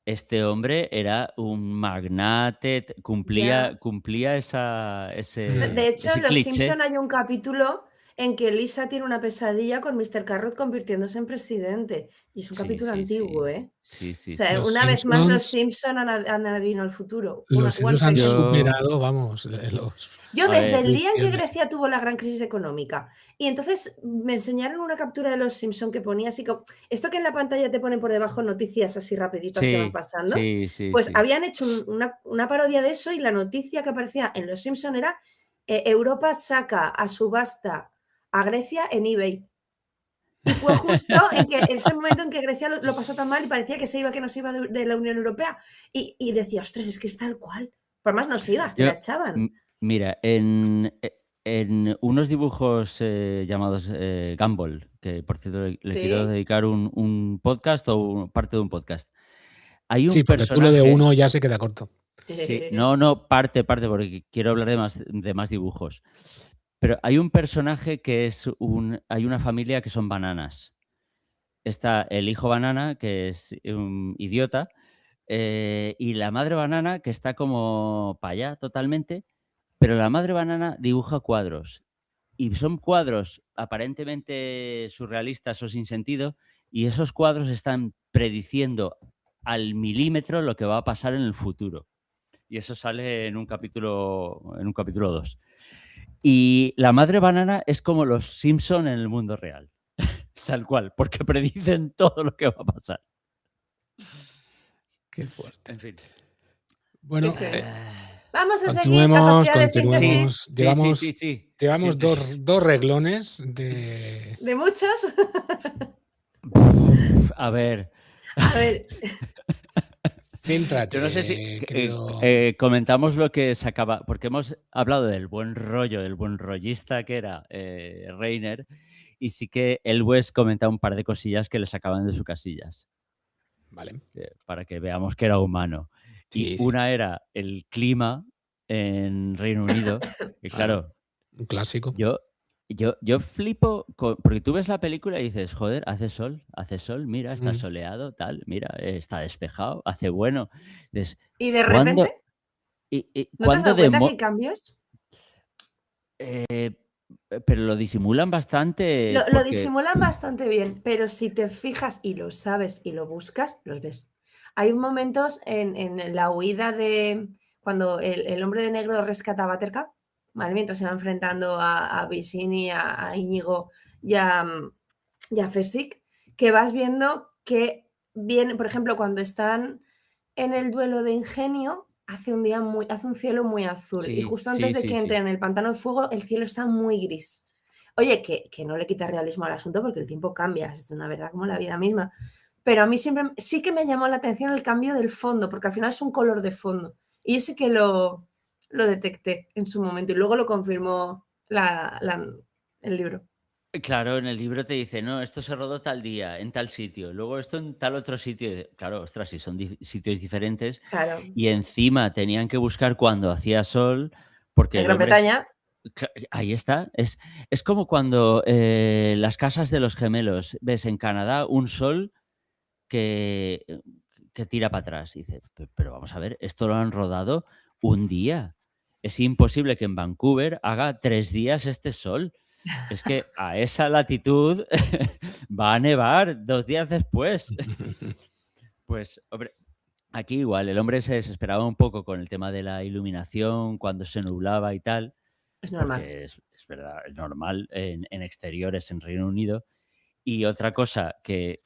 este hombre era un magnate, Ya. cumplía De hecho, en ese Los cliché. Simpson hay un capítulo en que Lisa tiene una pesadilla con Mr. Carrot convirtiéndose en presidente. Y es un Sí, capítulo sí, antiguo, sí. ¿eh? Sí, O sí, sea, sí. Los una vez más Los Simpsons, Simpson han adivinado al futuro. los Simpsons Once han again. Yo superado, vamos, Yo a desde ver, el día en que predicciones. Grecia tuvo la gran crisis económica y entonces me enseñaron una captura de Los Simpson que ponía así como esto que en la pantalla te ponen por debajo noticias así rapiditas que van sí, pasando, sí, sí, pues sí. habían hecho una parodia de eso y la noticia que aparecía en Los Simpson era Europa saca a subasta a Grecia en eBay. Y fue justo en que ese momento en que Grecia lo pasó tan mal y parecía que se iba, que no se iba de la Unión Europea. Y decía, ostras, es que es tal cual. Por más no se iba, que Yo, la echaban. mira, en unos dibujos llamados Gumball, que por cierto le quiero Sí. dedicar un podcast o parte de un podcast. Hay un Sí, porque tú lo de personaje. uno ya se queda corto. Sí, no, parte, porque quiero hablar de más dibujos. Pero hay un personaje que hay una familia que son bananas. Está el hijo banana, que es un idiota, y la madre banana, que está como para allá totalmente, pero la madre banana dibuja cuadros. y son cuadros aparentemente surrealistas o sin sentido, y esos cuadros están prediciendo al milímetro lo que va a pasar en el futuro. Y eso sale en un capítulo 2. Y la madre banana es como los Simpson en el mundo real. Tal cual, porque predicen todo lo que va a pasar. Qué fuerte. En fin. Bueno, Qué Vamos a seguir, continuemos, capacidad de síntesis llevamos Sí. dos reglones de... de muchos. A ver, A ver, Céntrate, yo no sé si querido... comentamos lo que sacaba, porque hemos hablado del buen rollo, del buen rollista que era Reiner, y sí que el West comenta un par de cosillas que le sacaban de sus casillas, Vale, para que veamos que era humano. Y sí, sí, una era el clima en Reino Unido, que claro, un clásico. yo flipo, porque tú ves la película y dices, joder, hace sol, mira, está Mm. soleado, tal, mira, está despejado, hace bueno. Entonces, y de ¿cuándo, repente, ¿no te has ¿cuándo dado cuenta que hay cambios? pero lo disimulan bastante Lo porque... disimulan bastante bien, pero si te fijas y lo sabes y lo buscas, los ves. Hay momentos en la huida de cuando el hombre de negro rescata a Buttercup, ¿vale? Mientras se va enfrentando a Vicini, a Íñigo y a Fesic, que vas viendo que viene, por ejemplo, cuando están en el duelo de Ingenio, hace un cielo muy azul. Y justo antes de que entre en el pantano de fuego, el cielo está muy gris. Oye, que no le quita realismo al asunto porque el tiempo cambia, es una verdad como la vida misma. Pero a mí siempre sí que me llamó la atención el cambio del fondo, porque al final es un color de fondo. Y yo sí que lo detecté en su momento y luego lo confirmó el libro. Claro, en el libro te dice, no, esto se rodó tal día, en tal sitio, luego esto en tal otro sitio. Claro, ostras, si son sitios diferentes. Claro. Y encima tenían que buscar cuando hacía sol, porque En el Gran hombre... Bretaña. Ahí está. Es como cuando las casas de los gemelos, ves en Canadá un sol que, que tira para atrás. Y dices, pero vamos a ver, esto lo han rodado un día. Es imposible que en Vancouver haga 3 días este sol. Es que a esa latitud va a nevar 2 días después. Pues, hombre, aquí igual, el hombre se desesperaba un poco con el tema de la iluminación, cuando se nublaba y tal, Es normal. porque es verdad, es normal en exteriores en Reino Unido. Y otra cosa que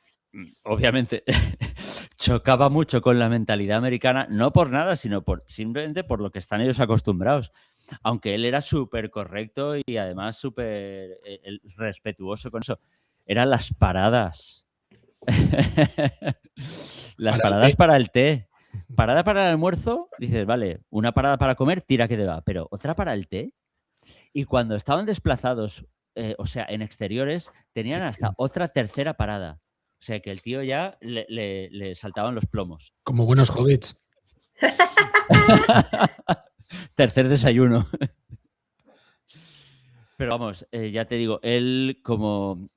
obviamente chocaba mucho con la mentalidad americana, no por nada, sino simplemente por lo que están ellos acostumbrados. Aunque él era súper correcto y además súper respetuoso con eso. Eran las paradas. Las paradas para el té. Parada para el almuerzo, dices, vale, una parada para comer, tira que te va, pero otra para el té. Y cuando estaban desplazados, o sea, en exteriores, tenían hasta otra tercera parada. O sea, que el tío ya le saltaban los plomos. Como buenos hobbits. Tercer desayuno. Pero vamos, ya te digo, él como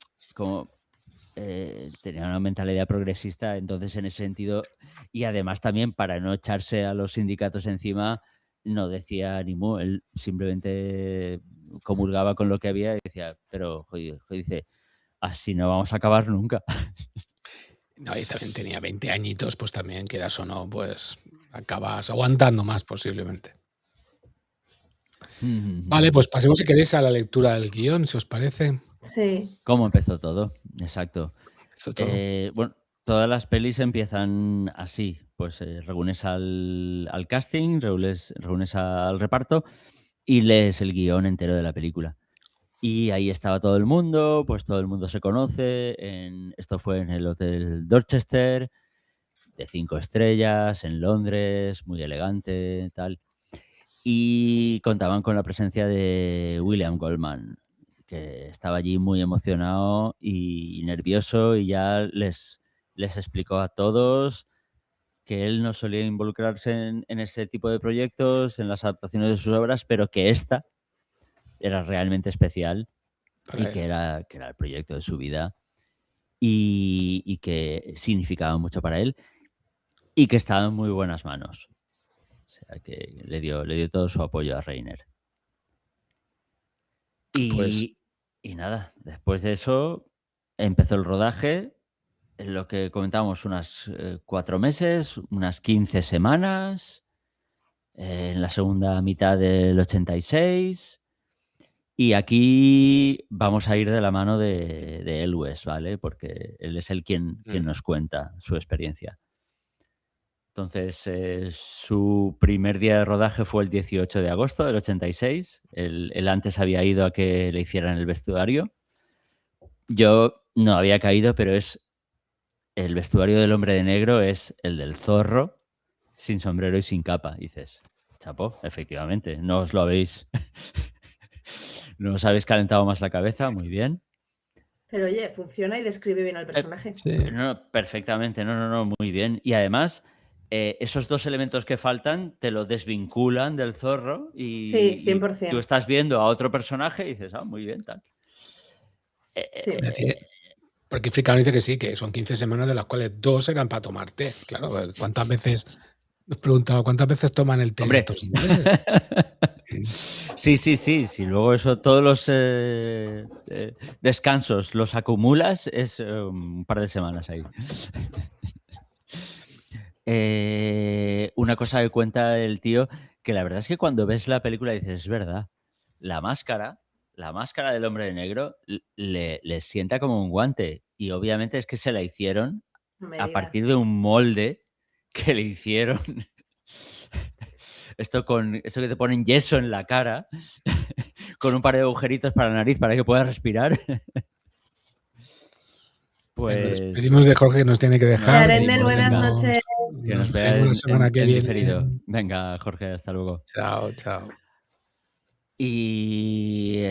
tenía una mentalidad progresista, entonces en ese sentido, y además también para no echarse a los sindicatos encima, no decía ni mu, él simplemente comulgaba con lo que había y decía, pero joder, dice, así no vamos a acabar nunca. No, y también tenía 20 añitos, pues también, quieras o no, pues acabas aguantando más posiblemente. Vale, pues pasemos si queréis a la lectura del guión, si os parece. Sí. ¿Cómo empezó todo? Exacto. Empezó todo. Bueno, todas las pelis empiezan así, pues reúnes al casting, reúnes al reparto y lees el guión entero de la película. Y ahí estaba todo el mundo, pues todo el mundo se conoce. Esto fue en el Hotel Dorchester, de 5 estrellas, en Londres, muy elegante, tal. Y contaban con la presencia de William Goldman, que estaba allí muy emocionado y nervioso, y ya les explicó a todos que él no solía involucrarse en ese tipo de proyectos, en las adaptaciones de sus obras, pero que esta era realmente especial y que era el proyecto de su vida y que significaba mucho para él y que estaba en muy buenas manos. O sea, que le dio todo su apoyo a Reiner. Pues Y nada, después de eso empezó el rodaje, en lo que comentábamos, unas 4 meses, unas 15 semanas, en la segunda mitad del 86. Y aquí vamos a ir de la mano de Elwes, ¿vale? Porque él es el quien nos cuenta su experiencia. Entonces, su primer día de rodaje fue el 18 de agosto del 86. Él antes había ido a que le hicieran el vestuario. Yo no había caído, pero el vestuario del hombre de negro es el del zorro, sin sombrero y sin capa. Y dices, chapo, efectivamente, no os lo habéis... no os habéis calentado más la cabeza, muy bien. Pero oye, funciona y describe bien al personaje. sí. No, perfectamente, no, muy bien. Y además, esos dos elementos que faltan te lo desvinculan del zorro y, Sí, y 100%. tú estás viendo a otro personaje y dices, muy bien, tal. Sí. Porque Fricano dice que sí, que son 15 semanas de las cuales 2 eran para tomar té. Claro, ¿cuántas veces? Nos preguntaba, ¿cuántas veces toman el té Hombre. estos ingleses? Sí. Luego eso, todos los descansos los acumulas, es un par de semanas ahí. Una cosa que cuenta el tío, que la verdad es que cuando ves la película dices, es verdad, la máscara del hombre de negro le sienta como un guante. Y obviamente es que se la hicieron No me a digas. partir de un molde que le hicieron. Esto que te ponen yeso en la cara, con un par de agujeritos para la nariz para que puedas respirar. Nos Pues despedimos de Jorge, que nos tiene que dejar. Arendel, buenas noches. que nos vea vemos la semana que en viene. diferido. Venga, Jorge, hasta luego. Chao, chao. Y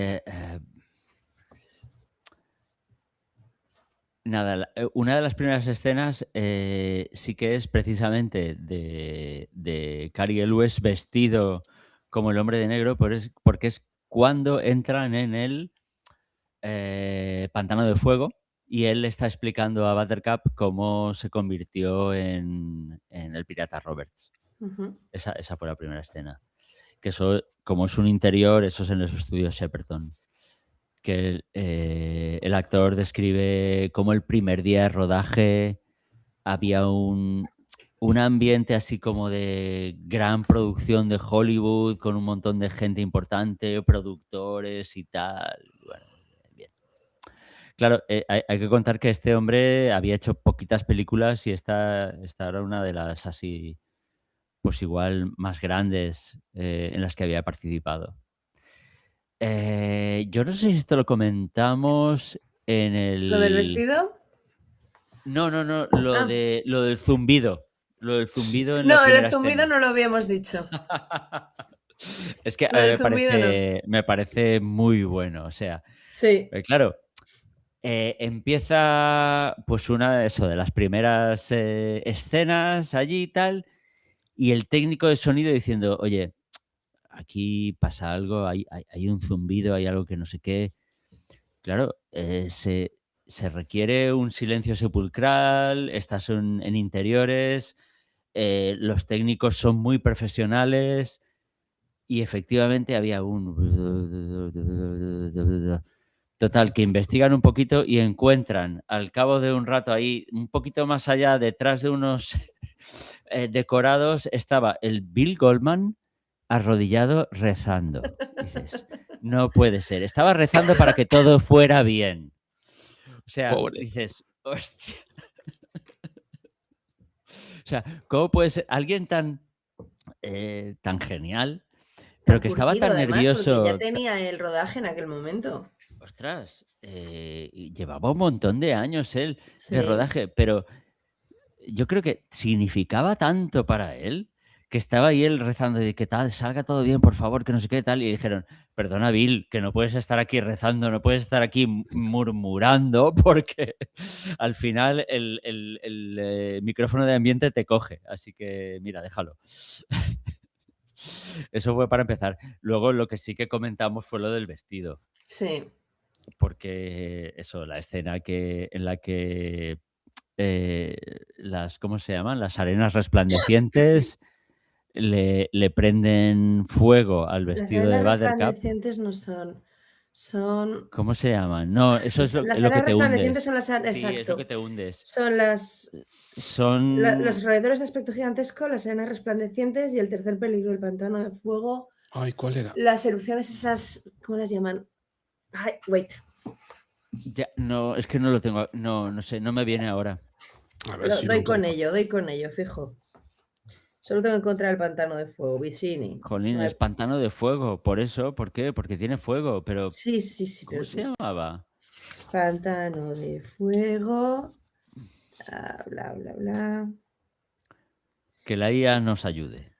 nada, una de las primeras escenas sí que es precisamente de Cary Elwes vestido como el hombre de negro, porque es cuando entran en el Pantano de Fuego y él está explicando a Buttercup cómo se convirtió en el pirata Roberts. Ujú. Esa fue la primera escena. Que eso, como es un interior, eso es en los estudios Shepperton. Que el actor describe cómo el primer día de rodaje había un ambiente así como de gran producción de Hollywood, con un montón de gente importante, productores y tal. Bueno, bien. Claro, hay que contar que este hombre había hecho poquitas películas y esta era una de las así, pues igual más grandes en las que había participado. Yo no sé si esto lo comentamos en el... ¿Lo del vestido? No, lo del zumbido. Lo del zumbido en la No, primera el zumbido escena. no lo habíamos dicho. Es que a Lo mí del zumbido me parece muy bueno. O sea, Sí. claro, empieza pues una de las primeras escenas allí y tal, y el técnico de sonido diciendo, oye, aquí pasa algo, hay un zumbido, hay algo que no sé qué. Claro, se requiere un silencio sepulcral, estás en interiores, los técnicos son muy profesionales y efectivamente había un... Total, que investigan un poquito y encuentran al cabo de un rato ahí, un poquito más allá, detrás de unos decorados, estaba el Bill Goldman arrodillado rezando. Dices, no puede ser. Estaba rezando para que todo fuera bien. O sea, Pobre. dices, hostia. O sea, ¿cómo puede ser alguien tan genial, pero Tan que estaba curtido, tan además, nervioso? porque ya tenía el rodaje en aquel momento. Ostras, y llevaba un montón de años él Sí. de rodaje, pero yo creo que significaba tanto para él que estaba ahí él rezando de que tal, salga todo bien, por favor, que no sé qué tal. Y dijeron, perdona, Bill, que no puedes estar aquí rezando, no puedes estar aquí murmurando, porque al final el micrófono de ambiente te coge. Así que, mira, déjalo. Eso fue para empezar. Luego lo que sí que comentamos fue lo del vestido. Sí. Porque eso, la escena en la que ¿cómo se llaman? Las arenas resplandecientes le prenden fuego al Las vestido de arenas Buttercup. resplandecientes no son. Son ¿Cómo se llaman? No, eso es las lo que arenas te resplandecientes hundes. son las Sí, es lo que exacto. te hundes. Son los Son... roedores de aspecto gigantesco, las arenas resplandecientes y el tercer peligro, el pantano de fuego, Ay, ¿cuál era? las erupciones esas, ¿cómo las llaman? Ay, wait, Ya, no, es que no lo tengo. No sé, no me viene ahora. A ver si lo doy con encuentro. ello, fijo. Solo tengo que encontrar el pantano de fuego, Vicini. Jolín, No es hay- pantano de fuego. Por eso, ¿por qué? Porque tiene fuego. Pero, Sí, ¿cómo se llamaba? pantano de fuego, bla, bla, bla. Que la IA nos ayude.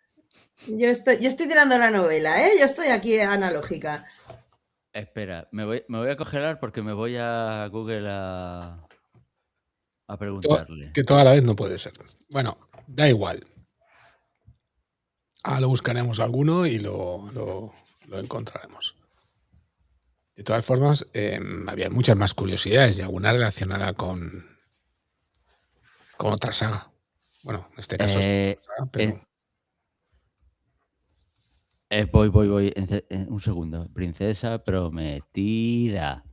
Yo estoy tirando la novela, ¿eh? Yo estoy aquí analógica. Espera, me voy a congelar porque me voy a Google a preguntarle. Que toda la vez no puede ser. Bueno, da igual. Ahora lo buscaremos alguno y lo encontraremos. De todas formas, había muchas más curiosidades y alguna relacionada con otra saga. Bueno, en este caso es otra saga, pero... Voy. Un segundo. Princesa prometida.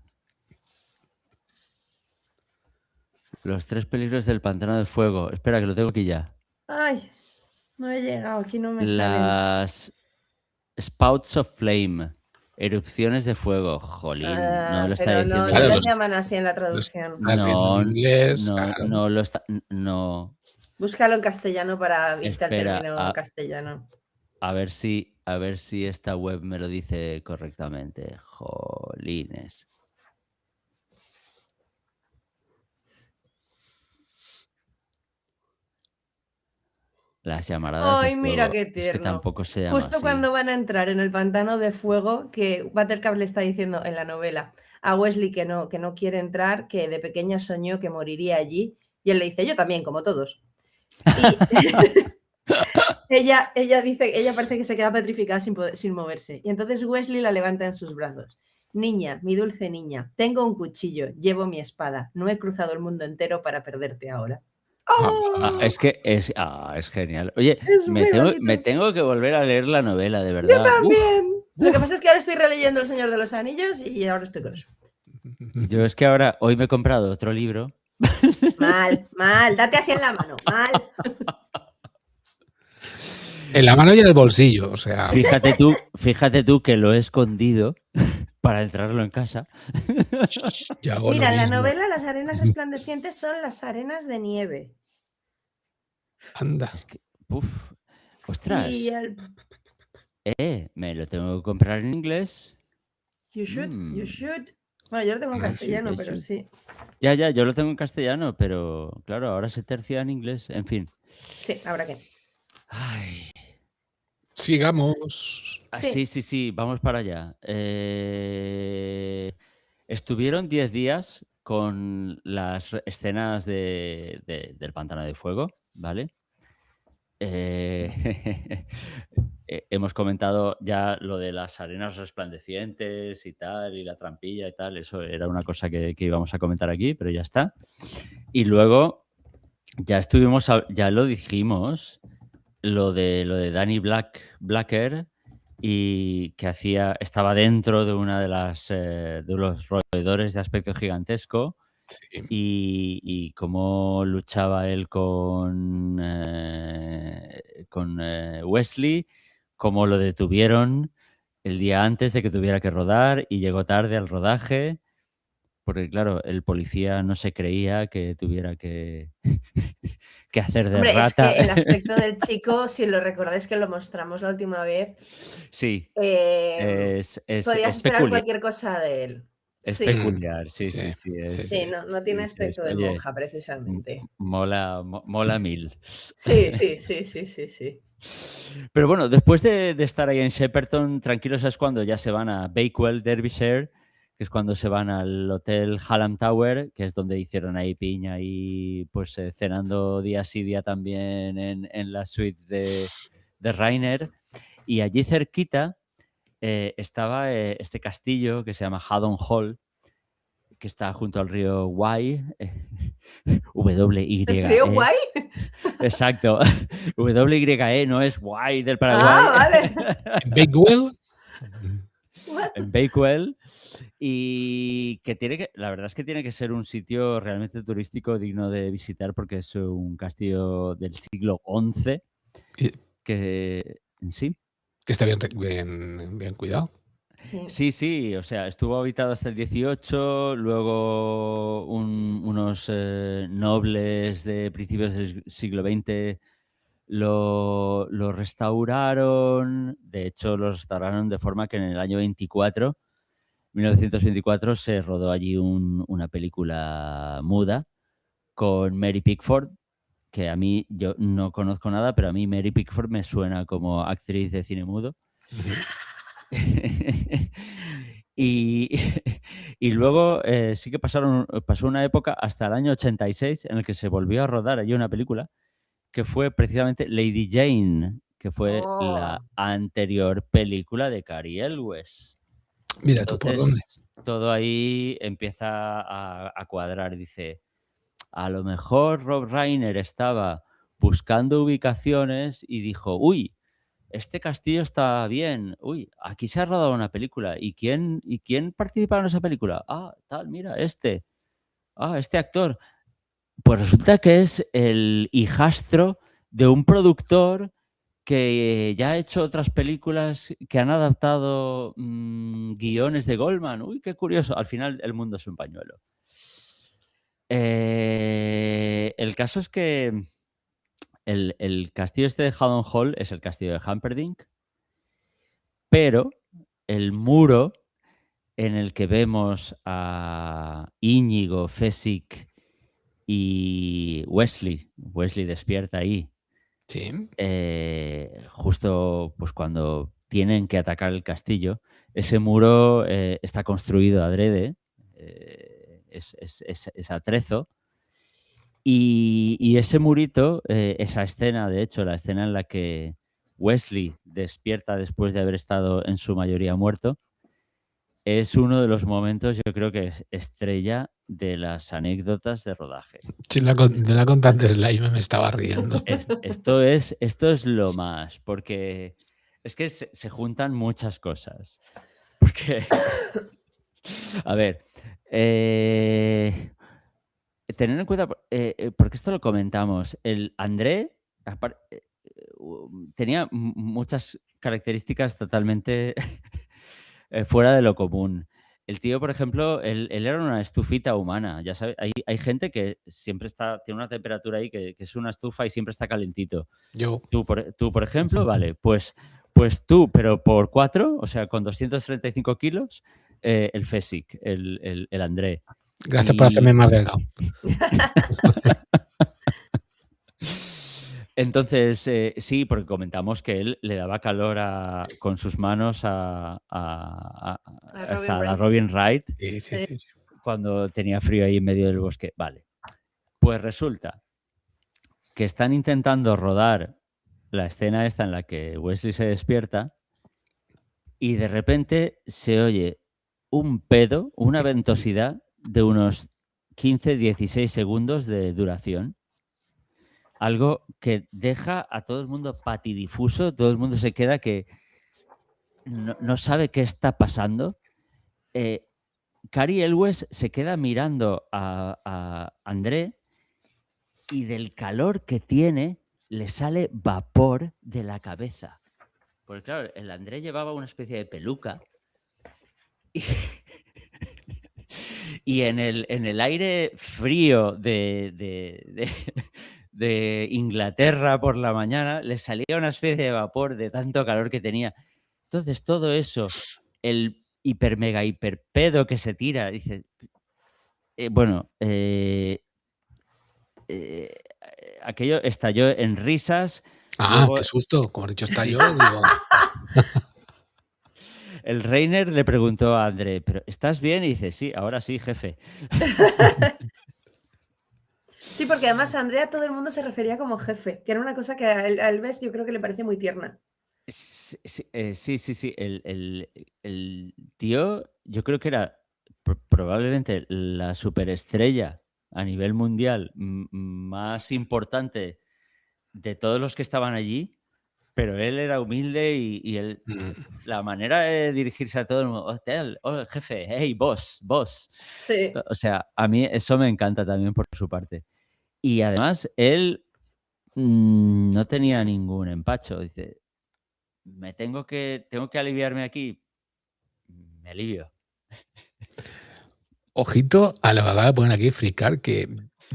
Los 3 peligros del pantano de fuego. Espera, que lo tengo aquí ya. Ay, no he llegado, aquí no me salen. Las Spouts of Flame. Erupciones de fuego. Jolín, no me lo está Pero diciendo no Claro, bien. las llaman así en la traducción. estás viendo en inglés, No, claro. no lo está. No. Búscalo en castellano para irte al Espera, término castellano. a ver si esta web me lo dice correctamente. Jolines. Las llamaradas de Ay, mira fuego. qué Es que tierno. tampoco se llama Justo así. cuando van a entrar en el pantano de fuego, que Buttercup le está diciendo en la novela a Wesley que no quiere entrar, que de pequeña soñó que moriría allí, y él le dice, yo también, como todos. Y ella dice, ella parece que se queda petrificada sin moverse. Y entonces Wesley la levanta en sus brazos. Niña, mi dulce niña, tengo un cuchillo, llevo mi espada, no he cruzado el mundo entero para perderte ahora. ¡Oh! Es que es genial. Oye, Es muy bonito. me tengo que volver a leer la novela, de Yo verdad. también. Lo que pasa es que ahora estoy releyendo El Señor de los Anillos y ahora estoy con eso. Yo es que hoy me he comprado otro libro. Mal, date así en la mano, mal. En la mano y en el bolsillo, o sea... Fíjate tú que lo he escondido para entrarlo en casa. Yo hago Mira, lo en la mismo. novela las arenas resplandecientes son las arenas de nieve. Anda. Uf, ostras. Y Me lo tengo que comprar en inglés. You should. Bueno, yo lo tengo en castellano, I pero should. sí. Ya, yo lo tengo en castellano, pero claro, ahora se tercia en inglés. En fin. Sí, ¿ahora qué? Ay. Sigamos. Sí, vamos para allá. Estuvieron 10 días con las escenas del pantano de fuego, ¿vale? Hemos comentado ya lo de las arenas resplandecientes y tal, y la trampilla y tal. Eso era una cosa que íbamos a comentar aquí, pero ya está. Y luego ya lo dijimos, lo de Danny Blacker, y que estaba dentro de una de los roedores de aspecto gigantesco. Sí. Y cómo luchaba él con Wesley, cómo lo detuvieron el día antes de que tuviera que rodar y llegó tarde al rodaje, porque claro, el policía no se creía que tuviera que hacer de Hombre, rata. es que el aspecto del chico, si lo recordáis que lo mostramos la última vez, Sí, podías esperar peculiar. Cualquier cosa de él. Es Sí. peculiar, sí. Sí, no tiene aspecto de oye, monja, precisamente. mola mil. Sí. Pero bueno, después de estar ahí en Shepperton, tranquilos, es cuando ya se van a Bakewell, Derbyshire, que es cuando se van al hotel Hallam Tower, que es donde hicieron ahí piña y pues cenando día sí día también en la suite de Rainer. Y allí cerquita estaba este castillo que se llama Haddon Hall, que está junto al río Wye, W-Y. ¿El río Guay? Exacto. W-Y-E no es Wye del Paraguay. Ah, vale. Bakewell. What? en Bakewell, y que la verdad es que tiene que ser un sitio realmente turístico digno de visitar porque es un castillo del siglo XI Y- que sí. Que está bien cuidado. Sí. Sí, o sea, estuvo habitado hasta el 18, luego unos nobles de principios del siglo XX lo restauraron. De hecho, lo restauraron de forma que en el año 1924, se rodó allí una película muda con Mary Pickford, que yo no conozco nada, pero a mí Mary Pickford me suena como actriz de cine mudo. Y, y luego sí que pasó una época hasta el año 86 en el que se volvió a rodar allí una película que fue precisamente Lady Jane, que fue la Oh, anterior película de Cary Elwes. Mira tú por dónde. Entonces, todo ahí empieza a cuadrar. Dice, a lo mejor Rob Reiner estaba buscando ubicaciones y dijo, uy, este castillo está bien. Uy, aquí se ha rodado una película. ¿Y quién participaba en esa película? Ah, tal, mira, este. Ah, este actor. Pues resulta que es el hijastro de un productor que ya ha hecho otras películas que han adaptado guiones de Goldman. Uy, qué curioso. Al final el mundo es un pañuelo. El caso es que el castillo este de Haddon Hall es el castillo de Humperdinck, pero el muro en el que vemos a Íñigo, Fezzik y Wesley despierta ahí, Sí. justo pues cuando tienen que atacar el castillo. Ese muro está construido adrede, es atrezo, y ese murito, esa escena, de hecho, la escena en la que Wesley despierta después de haber estado en su mayoría muerto, es uno de los momentos, yo creo que estrella de las anécdotas de rodaje. Sí, de la contante Slime me estaba riendo. Esto es lo más, porque es que se juntan muchas cosas. Porque, a ver, tener en cuenta, porque esto lo comentamos, el André tenía muchas características totalmente fuera de lo común. El tío, por ejemplo, él era una estufita humana. Ya sabes, hay gente que siempre tiene una temperatura ahí que es una estufa y siempre está calentito. Yo. Tú, por ejemplo, vale, pues tú, pero por 4, o sea, con 235 kilos, el Fezzik, el André. Gracias por hacerme más delgado. Entonces, sí, porque comentamos que él le daba calor con sus manos hasta a Robin Wright Sí. cuando tenía frío ahí en medio del bosque. Vale. Pues resulta que están intentando rodar la escena esta en la que Wesley se despierta y de repente se oye un pedo, una ventosidad de unos 15-16 segundos de duración. Algo que deja a todo el mundo patidifuso, todo el mundo se queda que no sabe qué está pasando. Cary Elwes se queda mirando a André y del calor que tiene le sale vapor de la cabeza. Porque claro, el André llevaba una especie de peluca y en el aire frío de Inglaterra por la mañana le salía una especie de vapor de tanto calor que tenía. Entonces todo eso, el hiper pedo que se tira, dice, aquello estalló en risas. Luego, Qué susto. Como he dicho, está yo, digo. el Reiner le preguntó a André, ¿pero estás bien? Y dice, sí, ahora sí, jefe. Sí, porque además a Andrea todo el mundo se refería como jefe, que era una cosa que a Elves yo creo que le parece muy tierna. Sí. El tío, yo creo que era probablemente la superestrella a nivel mundial más importante de todos los que estaban allí, pero él era humilde y él, la manera de dirigirse a todo el mundo, hotel, oh, jefe, hey, boss. Sí. O sea, a mí eso me encanta también por su parte. Y además, él no tenía ningún empacho. Dice, tengo que aliviarme aquí. Me alivio. Ojito a lo que acaba de poner aquí Fricar, que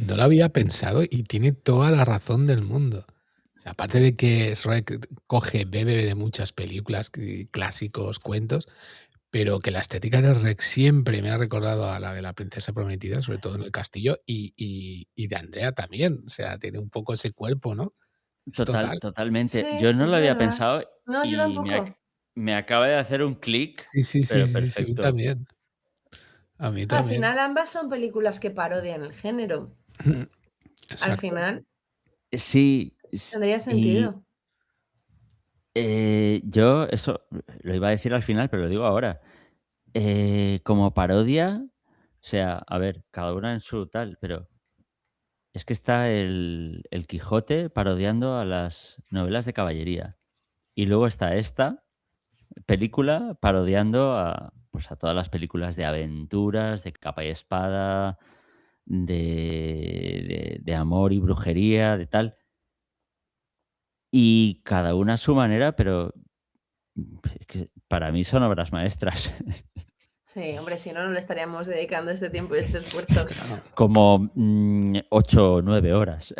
no lo había pensado y tiene toda la razón del mundo. O sea, aparte de que Shrek bebe de muchas películas, clásicos, cuentos, pero que la estética de Shrek siempre me ha recordado a la de la princesa prometida, sobre todo en el castillo, y de Andrea también. O sea, tiene un poco ese cuerpo, ¿no? Es total. Totalmente. Sí, Yo no es lo había verdad. pensado No, yo y tampoco. me acaba de hacer un clic, Sí, pero a mí perfecto. también. A mí Al también. final ambas son películas que parodian el género. Al Exacto. final Sí. tendría sentido. Yo eso lo iba a decir al final, pero lo digo ahora. Como parodia, o sea, a ver, cada una en su tal, pero es que está el Quijote parodiando a las novelas de caballería. Y luego está esta película parodiando pues a todas las películas de aventuras, de capa y espada, de amor y brujería, de tal. Y cada una a su manera, pero es que para mí son obras maestras. Sí, hombre, si no, no le estaríamos dedicando este tiempo y este esfuerzo. Claro. Como 8 o 9 horas.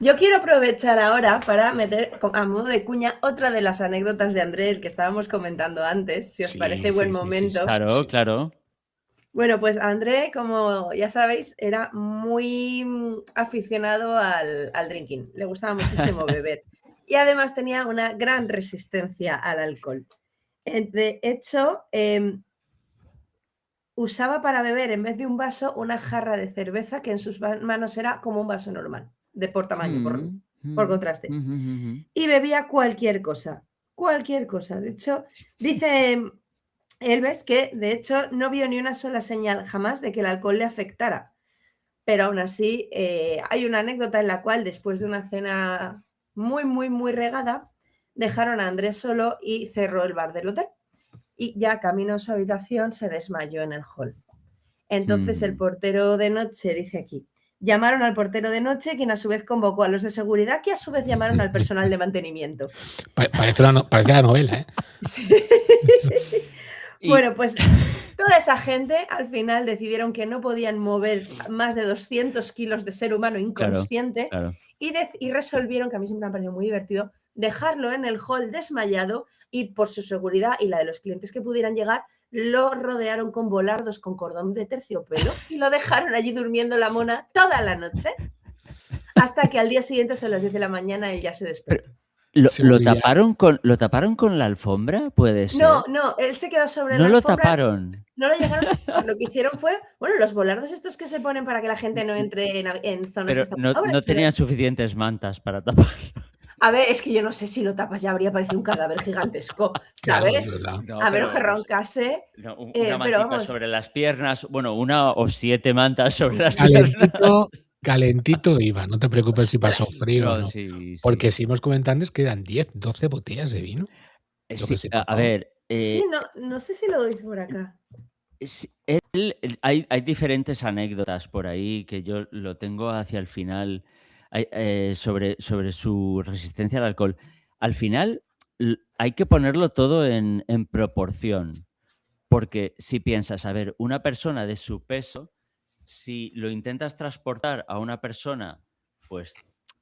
Yo quiero aprovechar ahora para meter a modo de cuña otra de las anécdotas de André, el que estábamos comentando antes, si os Sí, parece buen momento. Claro, claro. Bueno, pues André, como ya sabéis, era muy aficionado al drinking. Le gustaba muchísimo beber. Y además tenía una gran resistencia al alcohol. De hecho, usaba para beber, en vez de un vaso, una jarra de cerveza que en sus manos era como un vaso normal, de por tamaño, por contraste. Y bebía cualquier cosa. De hecho, dice Elves que, de hecho, no vio ni una sola señal jamás de que el alcohol le afectara. Pero aún así, hay una anécdota en la cual, después de una cena muy, muy, muy regada, dejaron a Andrés solo y cerró el bar del hotel. Y ya camino a su habitación se desmayó en el hall. Entonces el portero de noche, dice aquí, llamaron al portero de noche, quien a su vez convocó a los de seguridad, que a su vez llamaron al personal de mantenimiento. Parece la novela, ¿eh? Sí. Bueno, pues toda esa gente al final decidieron que no podían mover más de 200 kilos de ser humano inconsciente. Claro. Y resolvieron, que a mí siempre me ha parecido muy divertido, dejarlo en el hall desmayado y por su seguridad y la de los clientes que pudieran llegar, lo rodearon con volardos con cordón de terciopelo y lo dejaron allí durmiendo la mona toda la noche hasta que al día siguiente, a las 10 de la mañana, él ya se despertó. ¿Lo taparon con la alfombra? ¿Puede ser? No, él se quedó sobre la alfombra. No lo taparon. No lo llegaron a tapar. Lo que hicieron fue, bueno, los volardos estos que se ponen para que la gente no entre en zonas que Pero están no pobres, tenían suficientes mantas para taparlo. A ver, es que yo no sé si lo tapas ya habría parecido un cadáver gigantesco, ¿sabes? Claro, A menos que roncase. Una pero mantita vamos, sobre las piernas, bueno, 1 o 7 mantas sobre las piernas. Calentito iba, no te preocupes si pasó frío o no. Sí. Porque si hemos comentado antes que eran 10, 12 botellas de vino. Sí, a ver. sí, no sé si lo doy por acá. Hay diferentes anécdotas por ahí que yo lo tengo hacia el final sobre su resistencia al alcohol. Al final hay que ponerlo todo en proporción, porque si piensas, a ver, una persona de su peso, si lo intentas transportar a una persona, pues,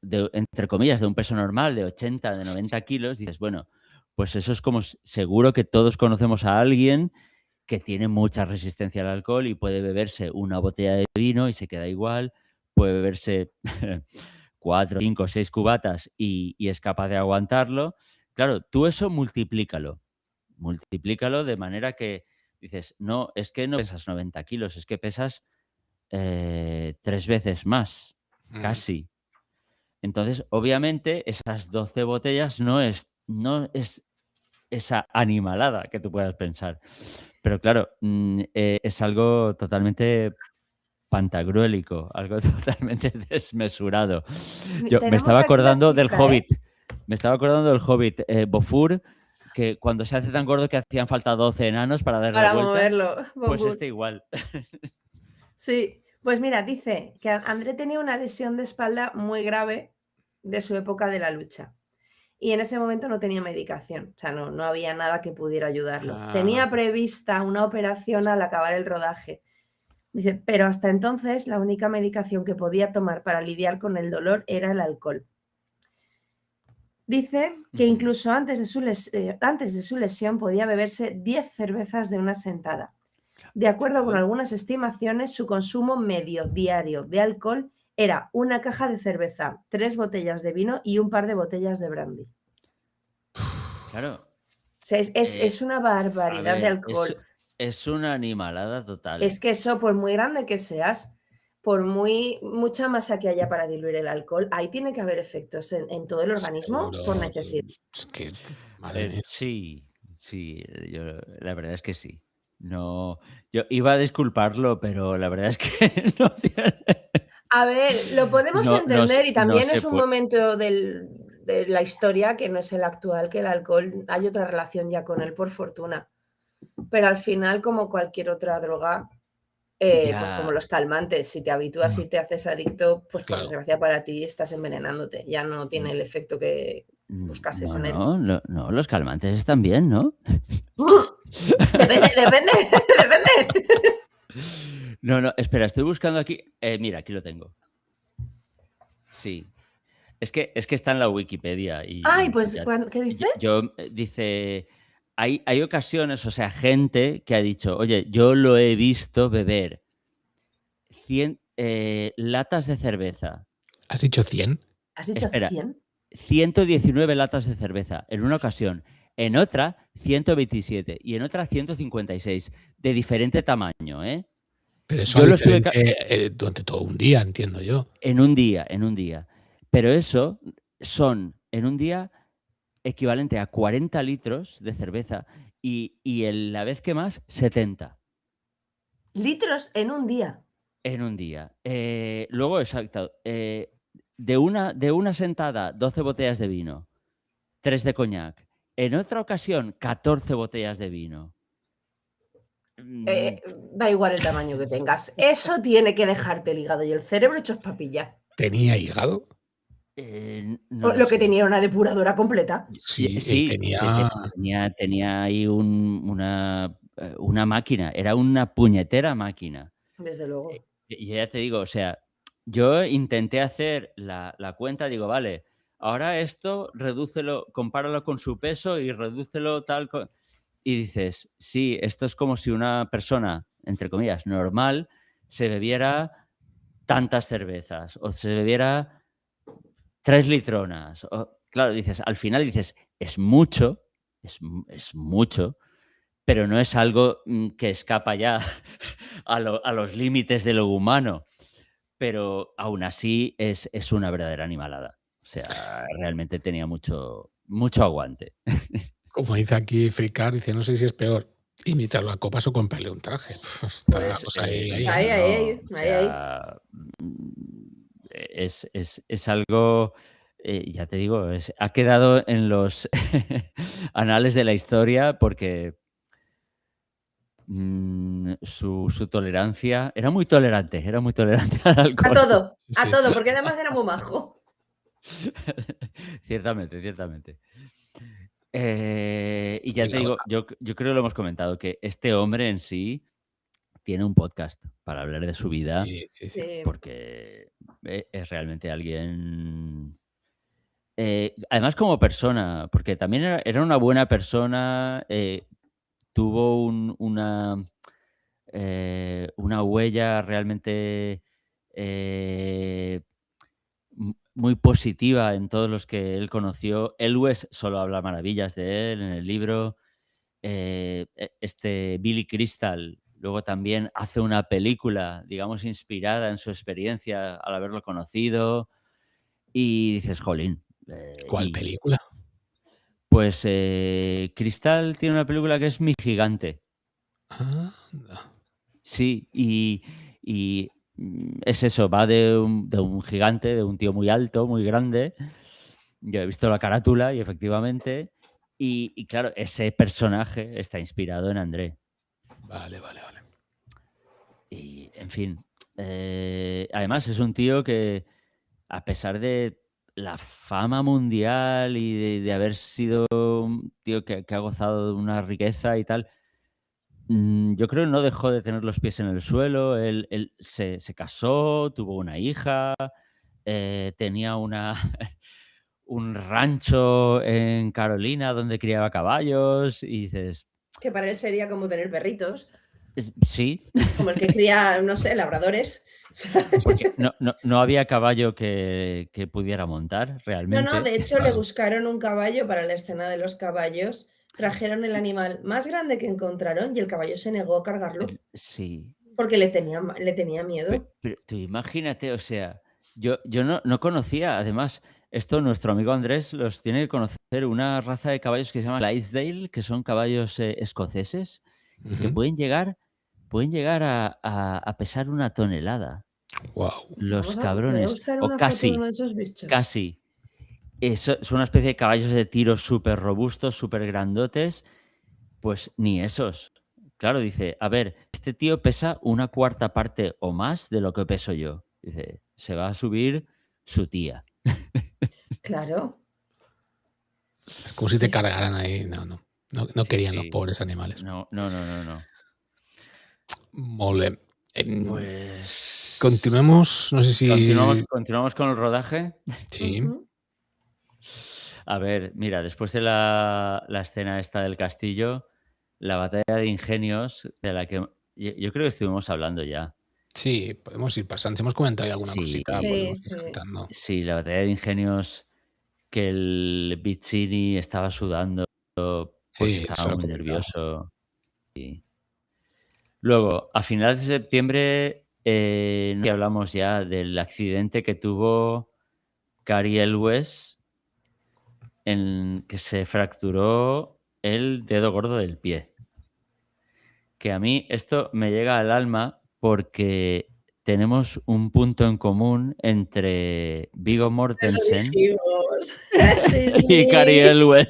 entre comillas, de un peso normal, de 80, de 90 kilos, dices, bueno, pues eso es como seguro que todos conocemos a alguien que tiene mucha resistencia al alcohol y puede beberse una botella de vino y se queda igual, puede beberse 4, 5, 6 cubatas y es capaz de aguantarlo. Claro, tú eso multiplícalo de manera que dices, no, es que no pesas 90 kilos, es que pesas 3 veces más, casi. Entonces, obviamente, esas 12 botellas no es esa animalada que tú puedas pensar. Pero claro, es algo totalmente pantagruélico, algo totalmente desmesurado. Yo me estaba acordando del Hobbit. Me estaba acordando del Hobbit, Bofur, que cuando se hace tan gordo que hacían falta 12 enanos para dar la Para vuelta, moverlo. pues Bofur. este igual. Sí, pues mira, dice que André tenía una lesión de espalda muy grave de su época de la lucha. Y en ese momento no tenía medicación, o sea, no había nada que pudiera ayudarlo. Ah, Tenía prevista una operación al acabar el rodaje. Dice, pero hasta entonces la única medicación que podía tomar para lidiar con el dolor era el alcohol. Dice que Ujú. incluso antes de su lesión podía beberse 10 cervezas de una sentada. De acuerdo con algunas estimaciones, su consumo medio diario de alcohol era una caja de cerveza, 3 botellas de vino y un par de botellas de brandy. Claro. O sea, es una A barbaridad de ver, alcohol. es una animalada total. Es que eso, por muy grande que seas, por mucha masa que haya para diluir el alcohol, ahí tiene que haber efectos en todo el organismo por seguro. necesidad. Es que, madre mía. Sí, la verdad es que sí. No, yo iba a disculparlo, pero la verdad es que no tiene. A ver, lo podemos No entender y no también se es un puede. momento de la historia que no es el actual, que el alcohol hay otra relación ya con él, por fortuna. Pero al final, como cualquier otra droga, pues como Ya, los calmantes, si te habitúas y te haces adicto, pues por Claro. desgracia para ti estás envenenándote, ya no tiene el efecto que buscases en él. no, los calmantes están bien, ¿no? Depende, depende, depende. No, espera, estoy buscando aquí. Mira, aquí lo tengo. Sí. Es que está en la Wikipedia Ay, y pues, ya. ¿qué dice? Dice, hay ocasiones, o sea, gente que ha dicho, oye, yo lo he visto beber 100 latas de cerveza. ¿Has dicho 100? ¿Has dicho Espera, 100? 119 latas de cerveza en una ocasión, en otra 127 y en otra 156, de diferente tamaño, ¿eh? Pero eso Yo a lo estuve diferente durante todo un día, entiendo yo. en un día. Pero eso son, en un día, equivalente a 40 litros de cerveza y la vez que más, 70 Litros en un día. en un día. Luego, exacto, de una sentada, 12 botellas de vino, 3 de coñac. En otra ocasión, 14 botellas de vino. Mm, Da igual el tamaño que tengas. Eso tiene que dejarte el hígado y el cerebro hechos papilla. ¿Tenía hígado? no lo Lo que sé. tenía era una depuradora completa. Sí, Sí, tenía. tenía ahí una máquina, era una puñetera máquina. Desde luego. Y ya te digo, o sea, yo intenté hacer la cuenta, digo, vale, ahora esto redúcelo, compáralo con su peso y redúcelo tal. Y dices, sí, esto es como si una persona, entre comillas, normal, se bebiera tantas cervezas o se bebiera 3 litronas. Claro, dices, al final dices, es mucho, es mucho, pero no es algo que escapa ya a los límites de lo humano. Pero aún así es una verdadera animalada. O sea, realmente tenía mucho aguante. Como dice aquí Fricar, dice, no sé si es peor imitarlo a copas o comprarle un traje. Está la Pues, cosa ahí, ahí. Ahí, ahí, o ahí, ahí. sea, es algo, ya te digo, ha quedado en los anales de la historia porque su tolerancia, era muy tolerante al A alcohol. todo, Sí, sí. porque además era muy majo. Ciertamente. Y ya Y te la- digo, yo creo que lo hemos comentado, que este hombre en sí tiene un podcast para hablar de su vida, sí, sí, sí. Sí. porque es realmente alguien. Además, como persona, porque también era una buena persona, tuvo una huella realmente muy positiva en todos los que él conoció. Elwes solo habla maravillas de él en el libro. Billy Crystal luego también hace una película, digamos, inspirada en su experiencia al haberlo conocido. Y dices, jolín. ¿Cuál película? Pues Crystal tiene una película que es Mi Gigante. Anda. Sí, es eso, va de un gigante, de un tío muy alto, muy grande, Yo he visto la carátula y efectivamente, y claro, ese personaje está inspirado en André. Vale. Y, en fin, además es un tío que, a pesar de la fama mundial y de haber sido un tío que ha gozado de una riqueza y tal, yo creo que no dejó de tener los pies en el suelo. Él se casó, tuvo una hija, tenía un rancho en Carolina donde criaba caballos y dices, Que para él sería como tener perritos, sí, como el que cría, no sé, labradores. porque no había caballo que pudiera montar No, realmente. de hecho le Claro. buscaron un caballo para la escena de los caballos, trajeron el animal más grande que encontraron y el caballo se negó a cargarlo Sí, porque le tenía miedo. pero tú imagínate, o sea, yo no conocía, además, esto nuestro amigo Andrés los tiene que conocer, una raza de caballos que se llama Clydesdale, que son caballos escoceses, que Ujú. pueden llegar a pesar 1 tonelada, Wow. los Voy a cabrones, buscar o una foto de uno casi, de esos bichos. casi. Son una especie de caballos de tiro súper robustos, súper grandotes, pues ni esos. Claro, dice, a ver, este tío pesa 1/4 parte o más de lo que peso yo. Dice, se va a subir su tía. Claro. Es como si te Sí, sí. cargaran ahí. No Sí, querían los sí. pobres animales. No. Molt bé. Pues Continuemos, no sé si... continuamos con el rodaje. Sí. Ujú. A ver, mira, después de la escena esta del castillo, la batalla de ingenios, de la que yo creo que estuvimos hablando ya. Sí, podemos ir pasando. Si hemos comentado alguna Sí, cosita, Sí, podemos ir sí. comentando. sí, la batalla de ingenios, que el Vizzini estaba sudando porque Sí, estaba eso lo muy comentamos. nervioso. Luego, a finales de septiembre, no sé si hablamos ya del accidente que tuvo Cary Elwes, en que se fracturó el dedo gordo del pie. Que a mí esto me llega al alma porque tenemos un punto en común entre Viggo Ya lo Mortensen dijimos. Sí, y Cary sí. Elwes.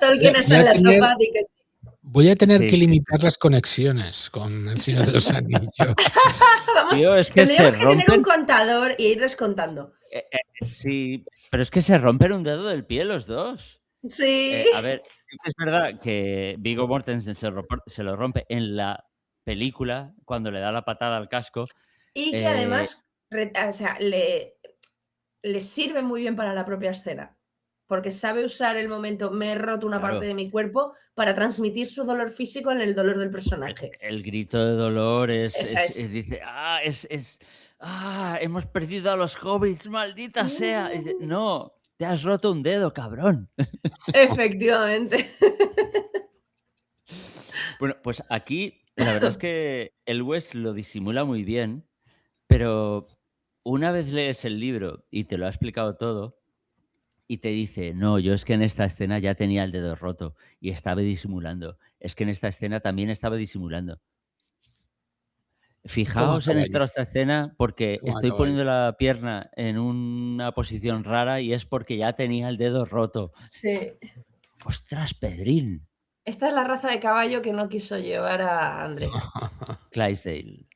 Tolkien Voy está a en la tener, sopa, di que sí. voy a tener que Sí, sí. limitar las conexiones con El Señor de los Anillos. Vamos, Tío, es que se tendríamos que tener un rompen. contador y ir descontando. Sí, pero es que se rompen un dedo del pie los dos. Sí. A ver, sí que es verdad que Viggo Mortensen se lo rompe en la película cuando le da la patada al casco. Y que además, o sea, le sirve muy bien para la propia escena. Porque sabe usar el momento, me he roto una parte Claro, de mi cuerpo, para transmitir su dolor físico en el dolor del personaje. el grito de dolor Esa es. dice, hemos perdido a los hobbits, maldita sea. Y dice, no, te has roto un dedo, cabrón. Efectivamente. Bueno, pues aquí la verdad es que el West lo disimula muy bien, pero una vez lees el libro y te lo ha explicado todo y te dice, no, yo es que en esta escena ya tenía el dedo roto y estaba disimulando. Es que en esta escena también estaba disimulando. Toma Fijaos en caballo. esta escena porque Toma estoy caballo. poniendo la pierna en una posición rara y es porque ya tenía el dedo roto. Sí. ¡Ostras, Pedrín! Esta es la raza de caballo que no quiso llevar a André. Clydesdale.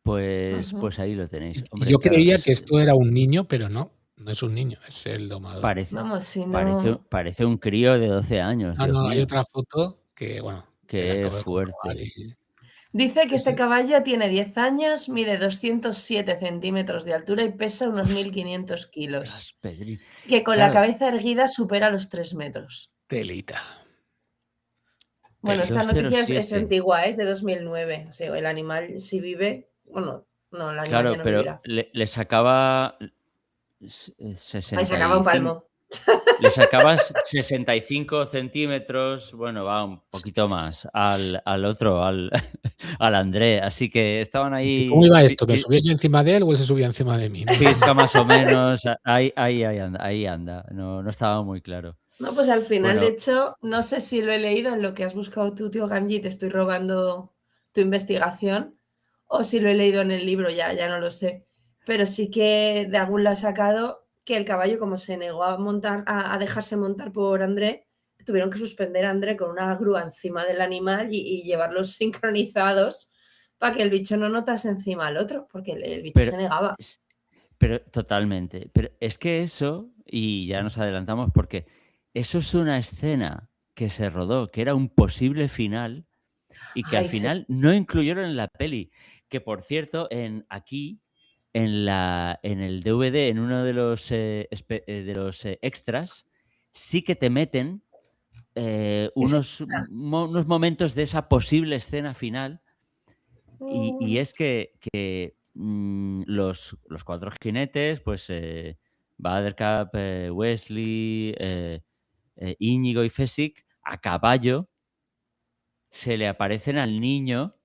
Pues Ujú. ahí lo tenéis. Y Hombre, yo claro, creía que esto era un niño, pero no es un niño, es el domador. Vamos, si no. parece un crío de 12 años, Dios No, hay mío. otra foto que, bueno, que la Qué acabo de comprobar fuerte. y Dice que es este caballo tiene 10 años, mide 207 centímetros de altura y pesa unos 1.500 kilos. Ostras, Pedrín. Que con la Claro, cabeza erguida supera los 3 metros. telita. Bueno, esta noticia es 207. antigua, es de 2009. O sea, el animal, si vive, bueno, no, el animal ya Claro, no pero vivirá. le sacaba Ahí se acaba un 60 palmo. le sacabas 65 centímetros, bueno, va un poquito más, al otro, al André. Así que estaban ¿Y cómo ahí iba esto? ¿Me subía yo encima de él o él se subía encima de mí? No pizca más o menos, ahí anda. No estaba muy claro. No, pues al final, de Bueno, hecho, no sé si lo he leído en lo que has buscado tú, tío Ganji, te estoy robando tu investigación, o si lo he leído en el libro, ya no lo sé. Pero sí que de algún lado he sacado que el caballo, como se negó a montar, a dejarse montar por André, tuvieron que suspender a André con una grúa encima del animal y llevarlos sincronizados para que el bicho no notase encima al otro, porque el bicho Pero, se negaba. pero totalmente. Pero es que eso, y ya nos adelantamos porque eso es una escena que se rodó, que era un posible final y que al Ay, sí. final no incluyeron en la peli. Que por cierto, aquí, en el DVD, en uno de los, extras, sí que te meten Ese- unos momentos de esa posible escena final. Y es que los cuatro jinetes, pues Buttercup, Wesley, Íñigo y Fesic, a caballo, se le aparecen al niño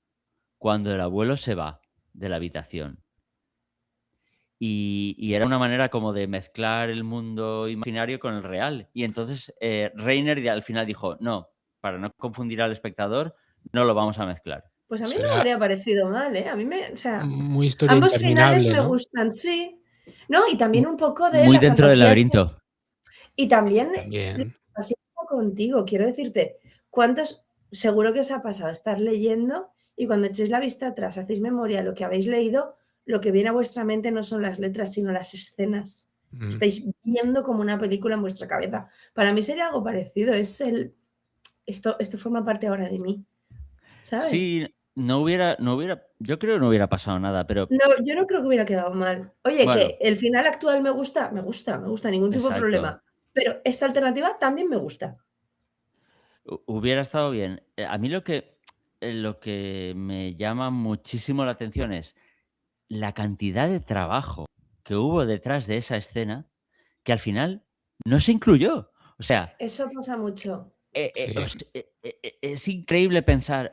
cuando el abuelo se va de la habitación. Y era una manera como de mezclar el mundo imaginario con el real. Y entonces Reiner al final dijo, no, para no confundir al espectador, no lo vamos a mezclar. Pues a mí no me Será habría parecido mal, ¿eh? A mí o sea, muy historia ambos finales interminable, me ¿no? gustan, sí. No, y también un poco de Muy la dentro del fantasía. laberinto. Y también También. así como contigo, quiero decirte, seguro que os ha pasado estar leyendo y cuando echéis la vista atrás, hacéis memoria de lo que habéis leído, lo que viene a vuestra mente no son las letras, sino las escenas. Mm. Estáis viendo como una película en vuestra cabeza. Para mí sería algo parecido, esto forma parte ahora de mí, ¿sabes? Sí, yo creo que no hubiera pasado nada, pero No, yo no creo que hubiera quedado mal. Oye, bueno, que el final actual me gusta, ningún tipo de exacto. problema. Pero esta alternativa también me gusta. Hubiera estado bien. A mí lo que me llama muchísimo la atención es la cantidad de trabajo que hubo detrás de esa escena que al final no se incluyó. O sea, Eso pasa mucho. Sí. es increíble pensar,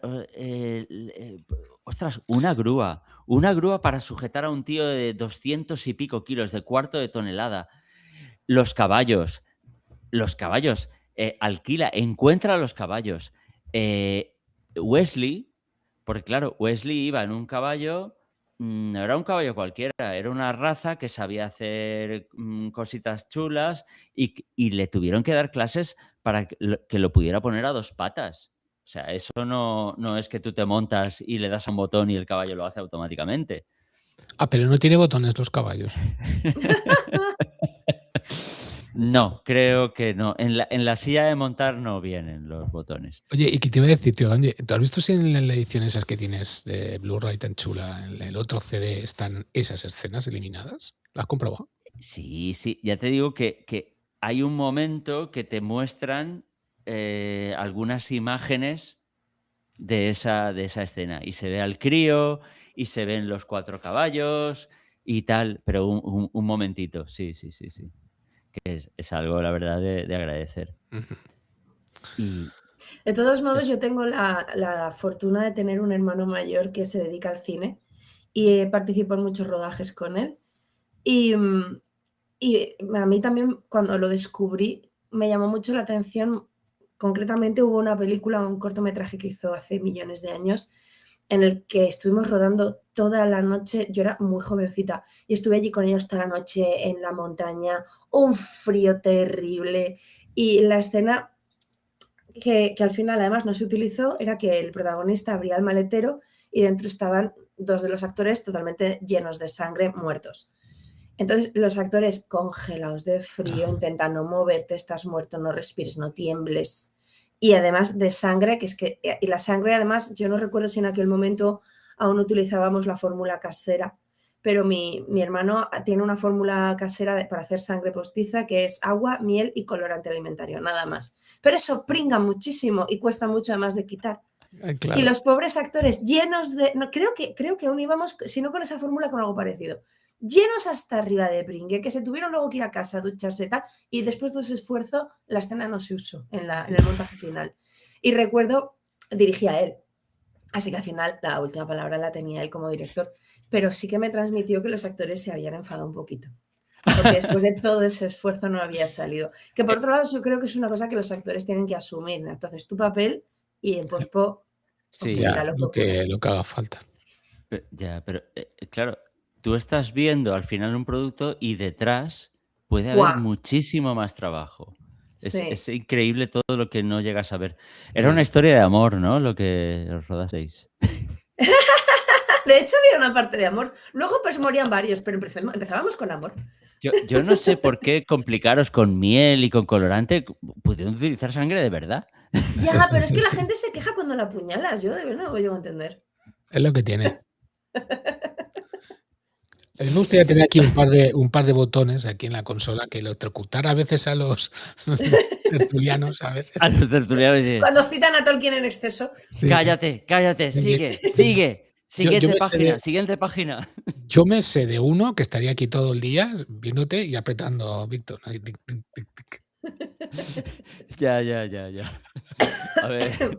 ostras, una grúa para sujetar a un tío de 200 y pico kilos, de cuarto de tonelada. Los caballos, encuentra los caballos. Wesley, porque claro, Wesley iba en un caballo, no era un caballo cualquiera, era una raza que sabía hacer cositas chulas y le tuvieron que dar clases para que lo pudiera poner a dos patas. O sea, eso no es que tú te montas y le das a un botón y el caballo lo hace automáticamente. Ah, pero no tiene botones los caballos. No, creo que no. En la silla de montar no vienen los botones. Oye, ¿y qué te iba a decir, tío? Oye, ¿tú has visto si en la edición esas que tienes de Blu-ray tan chula, en el otro CD, están esas escenas eliminadas? ¿Las has comprobado? Sí, ya te digo que hay un momento que te muestran algunas imágenes de esa escena y se ve al crío y se ven los cuatro caballos y tal, pero un momentito, sí. Que es algo, la verdad, de agradecer. Ujú. Y De todos modos, es- yo tengo la fortuna de tener un hermano mayor que se dedica al cine y participo en muchos rodajes con él. Y a mí también, cuando lo descubrí, me llamó mucho la atención. Concretamente, hubo una película, un cortometraje que hizo hace millones de años, en el que estuvimos rodando toda la noche. Yo era muy jovencita y estuve allí con ellos toda la noche en la montaña, un frío terrible. Y la escena que al final además no se utilizó era que el protagonista abría el maletero y dentro estaban dos de los actores totalmente llenos de sangre, muertos. Entonces los actores congelados de frío, intentan no moverte, estás muerto, no respires, no tiembles. Y además de sangre, y la sangre además, yo no recuerdo si en aquel momento aún utilizábamos la fórmula casera, pero mi hermano tiene una fórmula casera para hacer sangre postiza que es agua, miel y colorante alimentario, nada más. Pero eso pringa muchísimo y cuesta mucho además de quitar. Claro. Y los pobres actores llenos de... No, creo que aún íbamos, si no con esa fórmula, con algo parecido. Llenos hasta arriba de pringue, que se tuvieron luego que ir a casa, ducharse y tal, y después de ese esfuerzo, la escena no se usó en el montaje final. Y recuerdo, dirigía él, así que al final la última palabra la tenía él como director, pero sí que me transmitió que los actores se habían enfadado un poquito, porque después de todo ese esfuerzo no había salido. Que por otro lado yo creo que es una cosa que los actores tienen que asumir. Entonces tu papel y en pospo sí, Ya, lo que lo ocurre. que haga falta. pero claro, tú estás viendo al final un producto y detrás puede haber ¡Buah! muchísimo más trabajo. Sí. Es increíble todo lo que no llegas a ver. Era una Mm. historia de amor, ¿no? Lo que rodasteis. De hecho, había una parte de amor. Luego, pues morían varios, pero empezábamos con amor. Yo no sé por qué complicaros con miel y con colorante. Pudieron utilizar sangre de verdad. Ya, pero es que la gente se queja cuando la apuñalas. Yo de verdad no lo llego a entender. Es lo que tiene. A mí me gustaría tener aquí un par de botones aquí en la consola que electrocutar a veces a los tertulianos, ¿sabes? A los tertulianos dicen, Cuando citan a Tolkien en exceso. Sí. cállate, cállate, Oye, sigue. yo Siguiente me sé página, de- siguiente página. Yo me sé de uno que estaría aquí todo el día viéndote y apretando Víctor. Ahí, tic, tic, tic, tic. Ya. A ver,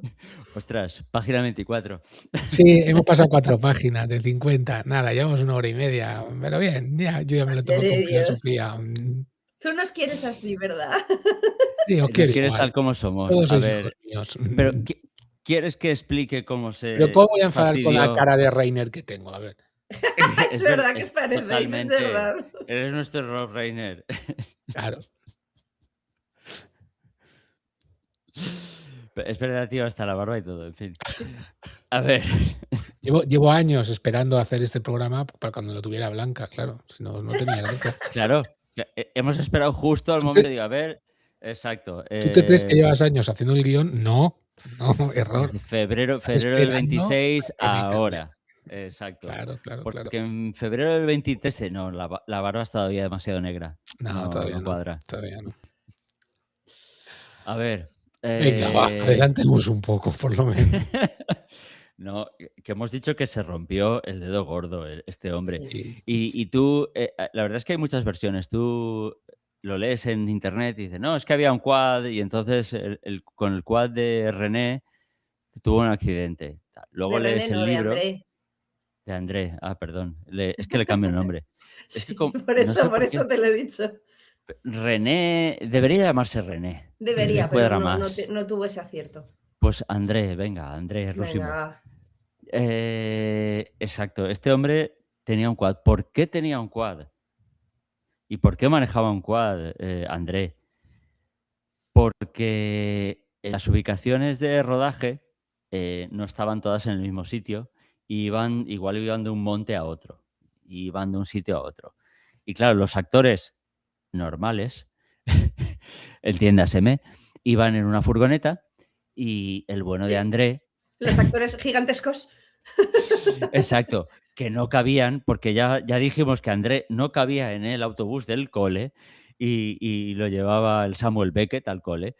ostras, página 24. Sí, hemos pasado 4 páginas de 50. Nada, llevamos 1 hora y media. Pero bien, ya, yo ya me lo tomo Madre con de Dios. filosofía. Tú nos quieres así, ¿verdad? Sí, os Nos quiero quieres igual. tal como somos. Todos A sois ver, hijos míos. pero ¿quieres que explique cómo se Pero ¿cómo voy a enfadar con la fastidió? cara de Reiner que tengo? A ver. Es verdad que os parecéis, es verdad. Eres nuestro Rob Reiner. Claro. Es verdad, tío, hasta la barba y todo, en fin. A ver. Llevo años esperando hacer este programa para cuando lo tuviera Blanca, claro. Si no, no tenía gracia. Claro, hemos esperado justo al momento. Digo, a ver, exacto. ¿Tú te crees que llevas años haciendo el guión? No, error. Desde febrero del Esperando 26 que me cambie. ahora. Exacto. Claro. Porque en febrero del 23, no, la barba es todavía demasiado negra. No, todavía no. Cuadra. Todavía no. A ver. Venga, va, adelantemos un poco, por lo menos. No, que hemos dicho que se rompió el dedo gordo este hombre. Sí. Y tú, la verdad es que hay muchas versiones. Tú lo lees en internet y dices, no, es que había un quad y entonces con el quad de René tuvo un accidente. Luego De lees René, no, el de libro André. de André. Perdón. Es que le cambio el nombre. Es que Sí, por no sé eso qué. te lo he dicho. René, debería llamarse René. Debería, Me cuadra pero más. no tuvo ese acierto. Pues André, venga, André Rússimo. Venga. Exacto, este hombre tenía un quad. ¿Por qué tenía un quad? ¿Y por qué manejaba un quad, André? Porque las ubicaciones de rodaje no estaban todas en el mismo sitio, igual iban de un monte a otro, iban de un sitio a otro. Y claro, los actores normales, entiéndaseme, iban en una furgoneta y el bueno de André... Los actores gigantescos. Exacto, que no cabían, porque ya dijimos que André no cabía en el autobús del cole y lo llevaba el Samuel Beckett al cole.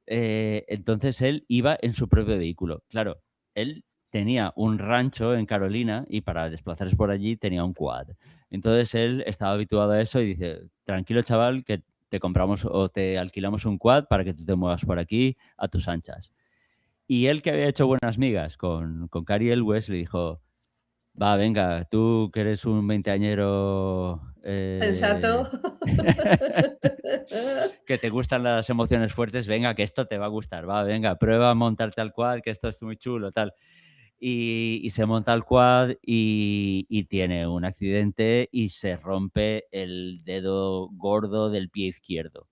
Entonces él iba en su propio vehículo. Claro, él tenía un rancho en Carolina y para desplazarse por allí tenía un quad. Entonces él estaba habituado a eso y dice, tranquilo chaval, que te compramos o te alquilamos un quad para que tú te muevas por aquí a tus anchas. Y él, que había hecho buenas migas con Cary Elwes, le dijo, va, venga, tú que eres un veinteañero Sensato. que te gustan las emociones fuertes, venga, que esto te va a gustar, va, venga, prueba a montarte al quad, que esto es muy chulo, tal. Y se monta al quad y tiene un accidente y se rompe el dedo gordo del pie izquierdo.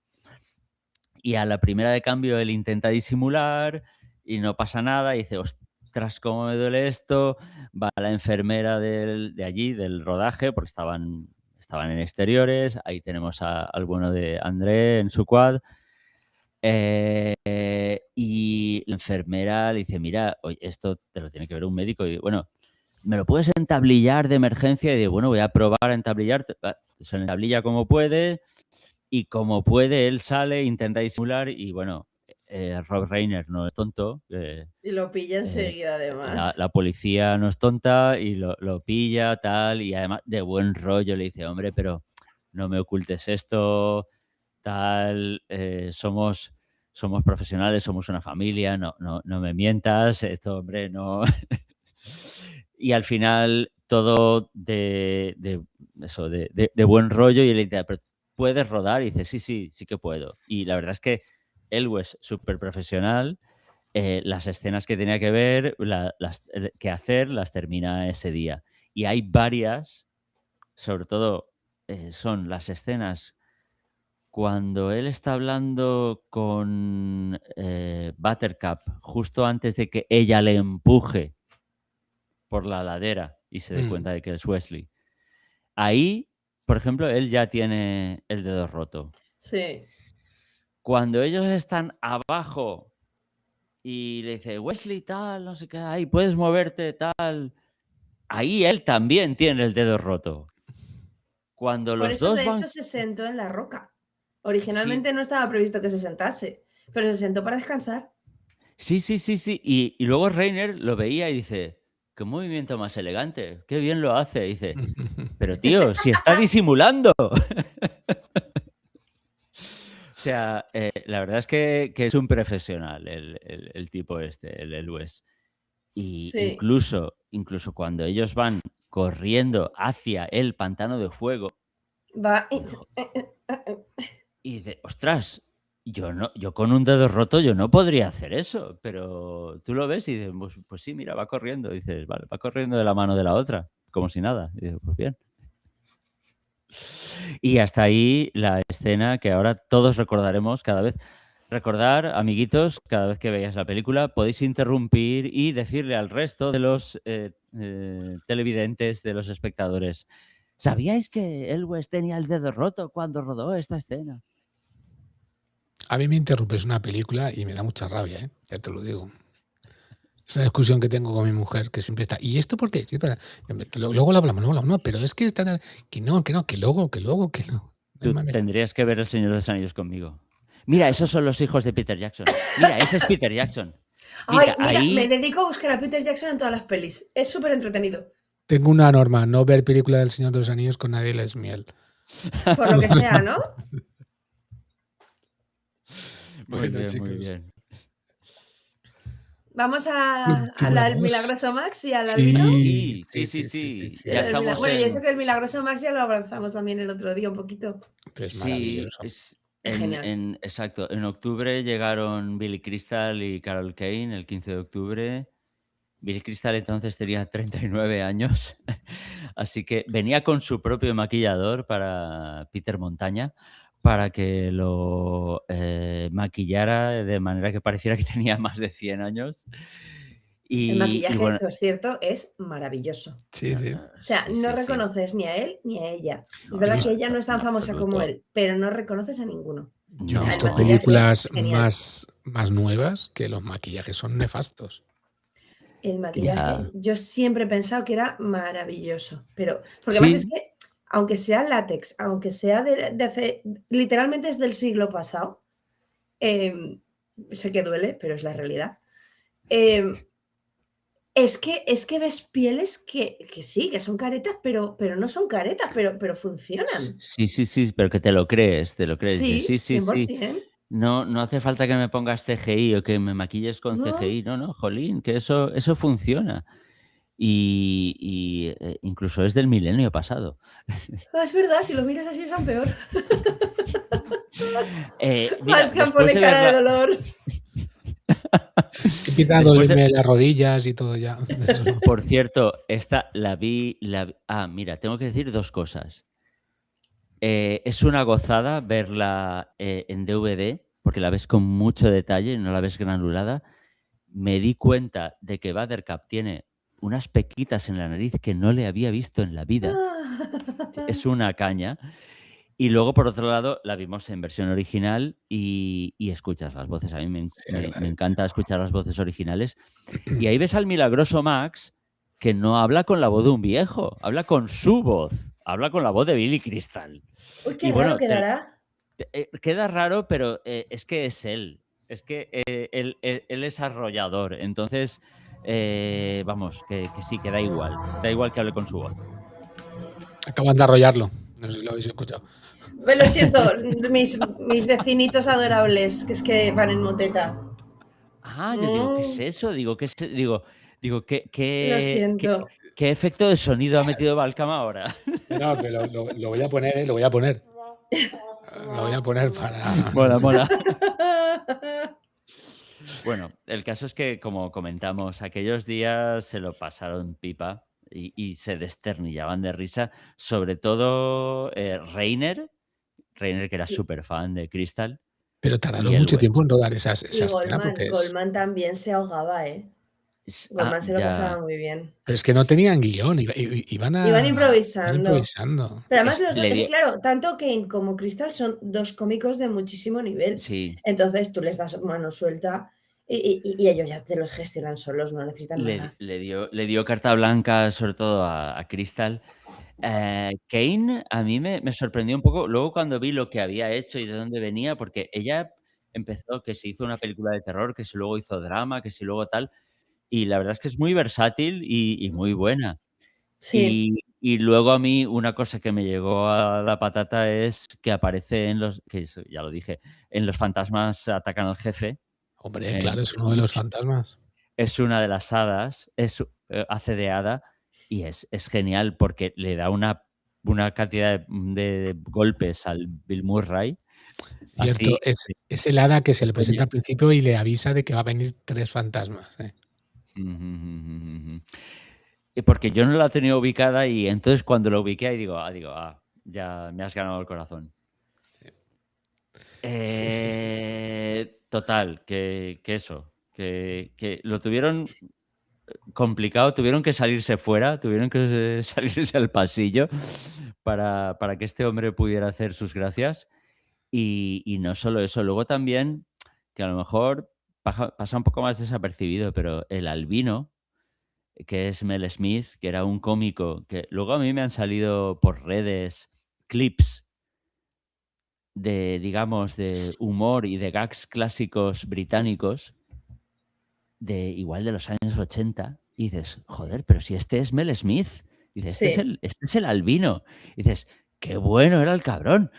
Y a la primera de cambio él intenta disimular y no pasa nada y dice, ostras, cómo me duele esto. Va la enfermera de allí, del rodaje, porque estaban en exteriores. Ahí tenemos al bueno de André en su quad. Y la enfermera le dice, mira, oye, esto te lo tiene que ver un médico. Y bueno, ¿me lo puedes entablillar de emergencia? Y digo, bueno, voy a probar a entablillar. Se entablilla como puede. Y como puede, él sale, intenta disimular y bueno, Rob Reiner no es tonto. Y lo pilla enseguida, además. La policía no es tonta y lo pilla, tal, y además de buen rollo le dice, hombre, pero no me ocultes esto, tal, somos profesionales, somos una familia, no me mientas, esto, hombre, no... Y al final todo de buen rollo y él dice, pero ¿puedes rodar? Y dice, sí que puedo. Y la verdad es que Elwes, súper profesional, las escenas que tenía que ver, que hacer, las termina ese día. Y hay varias, sobre todo son las escenas cuando él está hablando con Buttercup justo antes de que ella le empuje por la ladera y se dé cuenta de que es Wesley. Ahí, por ejemplo, él ya tiene el dedo roto. Sí. Cuando ellos están abajo y le dice, Wesley tal, no sé qué, ahí puedes moverte tal, ahí él también tiene el dedo roto. Cuando Por los eso, dos de van... hecho, se sentó en la roca. Originalmente no estaba previsto que se sentase, pero se sentó para descansar. Sí. Y luego Reiner lo veía y dice, qué movimiento más elegante, qué bien lo hace. Y dice, pero tío, si está disimulando. O sea, la verdad es que es un profesional el tipo este, el Wes. Y Sí. incluso cuando ellos van corriendo hacia el pantano de fuego, Va. y dice, ostras, yo con un dedo roto yo no podría hacer eso, pero tú lo ves y dices, pues sí, mira, va corriendo. Y dices, vale, va corriendo de la mano de la otra, como si nada. Y dices, pues bien. Y hasta ahí la escena que ahora todos recordaremos cada vez. Recordar, amiguitos, cada vez que veáis la película, podéis interrumpir y decirle al resto de los televidentes, de los espectadores, ¿sabíais que Elwes tenía el dedo roto cuando rodó esta escena? A mí me interrumpes una película y me da mucha rabia, ¿eh? Ya te lo digo. Es una discusión que tengo con mi mujer que siempre está. ¿Y esto por qué? Sí, luego lo hablamos, no, pero es que está. Que no, que luego. No hay Tú manera. tendrías que ver El Señor de los Anillos conmigo. Mira, esos son los hijos de Peter Jackson. Mira, ese es Peter Jackson. Ay, mira, ahí... me dedico a buscar a Peter Jackson en todas las pelis. Es súper entretenido. Tengo una norma, no ver película del Señor de los Anillos con nadie les miel. Por lo que sea, ¿no? Muy Bueno, bien, chicos. muy bien. Vamos a la del Milagroso Max y al albino. Sí. Ya estamos Bueno, y eso que el Milagroso Max ya lo avanzamos también el otro día un poquito. Pero es maravilloso. Genial. Exacto. En octubre llegaron Billy Crystal y Carol Kane, el 15 de octubre. Billy Crystal entonces tenía 39 años, así que venía con su propio maquillador para Peter Montaña, para que lo maquillara de manera que pareciera que tenía más de 100 años. El maquillaje, por cierto, es maravilloso. Sí. O sea, no reconoces ni a él ni a ella. Es verdad que ella no es tan famosa como él, pero no reconoces a ninguno. Yo he visto películas más nuevas que los maquillajes son nefastos. El maquillaje, yo siempre he pensado que era maravilloso, pero porque además es que, aunque sea látex, aunque sea de hace, literalmente es del siglo pasado, sé que duele, pero es la realidad. Es que ves pieles que sí, que son caretas, pero no son caretas, pero funcionan. Sí, pero que te lo crees. Sí, Sí. 100%. No hace falta que me pongas CGI o que me maquilles con CGI. No, jolín, que eso funciona. Y incluso es del milenio pasado. Es verdad, si lo miras así son peor. Mira, Al campo de cara de dolor. Empieza a dolerme las rodillas y todo ya. Por cierto, esta la vi. Mira, tengo que decir dos cosas. Es una gozada verla en DVD, porque la ves con mucho detalle, no la ves granulada. Me di cuenta de que Buttercup tiene unas pequitas en la nariz que no le había visto en la vida. Es una caña. Y luego, por otro lado, la vimos en versión original y escuchas las voces. A mí me encanta escuchar las voces originales. Y ahí ves al milagroso Max que no habla con la voz de un viejo, habla con su voz, habla con la voz de Billy Crystal. Uy, qué raro quedará. Queda raro, pero es que es él. Es que él es arrollador. Entonces, vamos, que sí, que da igual. Da igual que hable con su voz. Acaban de arrollarlo. No sé si lo habéis escuchado. Lo siento, mis vecinitos adorables, que es que van en moteta. Yo digo, ¿qué es eso? Digo, Lo siento. ¿qué efecto de sonido ha metido Balcam ahora? No, pero lo voy a poner, lo voy a poner. Lo voy a poner para... Mola. Bueno, el caso es que, como comentamos, aquellos días se lo pasaron pipa y se desternillaban de risa. Sobre todo Reiner, Reiner, que era Y, súper fan de Crystal, Pero y tardaron el mucho West. tiempo en rodar esa y escena porque es. Goldman también se ahogaba, ¿eh? Goldman se lo pasaba Ya. muy bien. Pero es que no tenían guión, iban Iban iban improvisando. improvisando. Pero además los dos, Le es que dio. claro, tanto Kane como Crystal son dos cómicos de muchísimo nivel. Sí, Entonces tú les das mano suelta y ellos ya te los gestionan solos, no necesitan nada. le dio carta blanca, sobre todo a Crystal. Kane a mí me sorprendió un poco, luego cuando vi lo que había hecho y de dónde venía, porque ella empezó, que se hizo una película de terror, que si luego hizo drama, que si luego tal, y la verdad es que es muy versátil y muy buena. Sí, Y luego a mí una cosa que me llegó a la patata es que aparece que eso ya lo dije, en Los fantasmas atacan al jefe, Hombre, en claro, es uno de los fantasmas. es una de las hadas, hace de hada y es genial porque le da una cantidad de golpes al Bill Murray, Cierto, así es el hada que se le coño. presenta al principio y le avisa de que va a venir 3 fantasmas. Ujú, ujú, ujú. Y porque yo no la tenía ubicada y entonces cuando la ubiqué ahí digo, ya me has ganado el corazón. Sí. Total, que eso, que lo tuvieron complicado, tuvieron que salirse fuera, tuvieron que salirse al pasillo para que este hombre pudiera hacer sus gracias. Y no solo eso, luego también, que a lo mejor pasa un poco más desapercibido, pero el albino, que es Mel Smith, que era un cómico, que luego a mí me han salido por redes clips de, digamos, de humor y de gags clásicos británicos, igual de los años 80, y dices, joder, pero si este es Mel Smith, y dices, sí. este es el albino, y dices, qué bueno era el cabrón.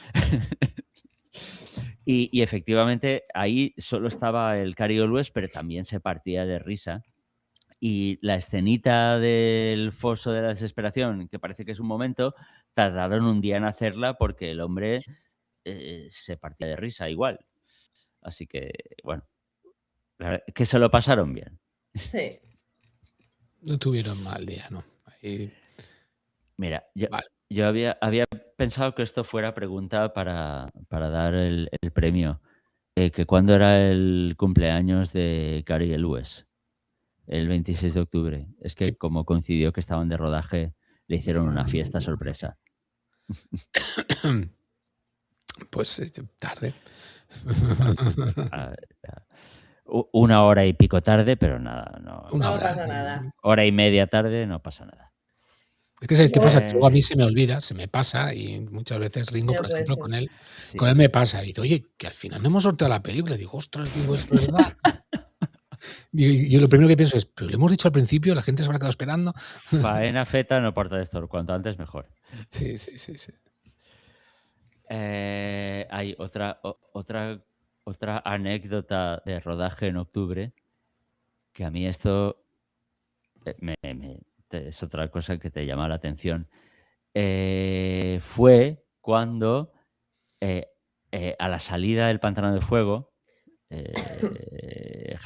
Y efectivamente ahí solo estaba el Cary Elwes, pero también se partía de risa. Y la escenita del foso de la desesperación, que parece que es un momento, tardaron un día en hacerla porque el hombre se partía de risa igual. Así que, bueno, la verdad que se lo pasaron bien. Sí. No tuvieron mal día, ¿no? Ahí, Mira, vale. yo había pensado que esto fuera pregunta para dar el premio. Que ¿cuándo era el cumpleaños de Cary Elwes? El 26 de octubre. Es que Que- como coincidió que estaban de rodaje, le hicieron una fiesta sorpresa. Pues tarde. Ah, una hora y pico tarde, pero nada, Una No hora. pasa nada. hora y media tarde, no pasa nada. Es que ¿sabes qué pasa? Que luego a Eh, mí se me olvida, se me pasa y muchas veces Ringo, No por puede ejemplo, ser. con él sí. me pasa. Y dice, oye, que al final no hemos sorteado la película. Y digo, ostras, digo, es verdad. Y yo lo primero que pienso es, pero lo hemos dicho al principio, la gente se habrá quedado esperando. Faena feta, no porta de esto. Cuanto antes, mejor. Sí. Hay otra anécdota de rodaje en octubre, que a mí esto es otra cosa que te llama la atención. Fue cuando a la salida del Pantano de Fuego,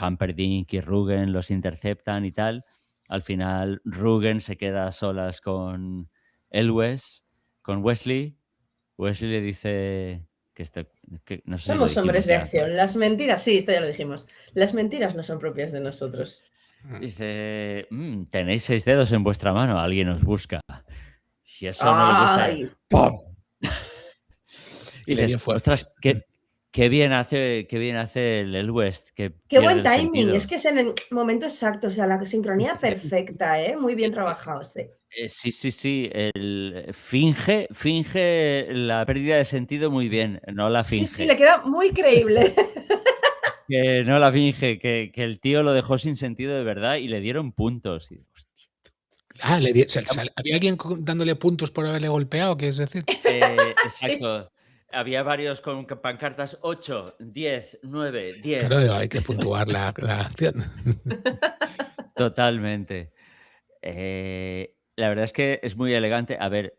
Humperdinck y Rugen los interceptan y tal. Al final Rugen se queda a solas con Elwes, con Wesley. Wesley le dice que no sé si lo Somos hombres dijimos de ya. acción. Las mentiras, sí, esto ya lo dijimos. Las mentiras no son propias de nosotros. Dice, tenéis 6 dedos en vuestra mano, alguien os busca. Si eso no le gusta, ¡Ay! ¡pum! Y Y le dio dices, fuerte. ostras, qué bien hace el Elwes, que Qué pierde buen el timing. Es sentido. que es en el momento exacto. O sea, la sincronía perfecta, ¿eh? Muy bien trabajado, sí. Sí, finge la pérdida de sentido muy bien, no la Sí, finge. le queda muy creíble. Que no la finge, que el tío lo dejó sin sentido de verdad y le dieron puntos. Y, hostia, Ah, ¿había alguien dándole puntos por haberle golpeado? ¿Quieres decir? Sí. exacto. Había varios con pancartas 8, 10, 9, 10. Claro, hay que puntuar la acción. Totalmente. La verdad es que es muy elegante. A ver,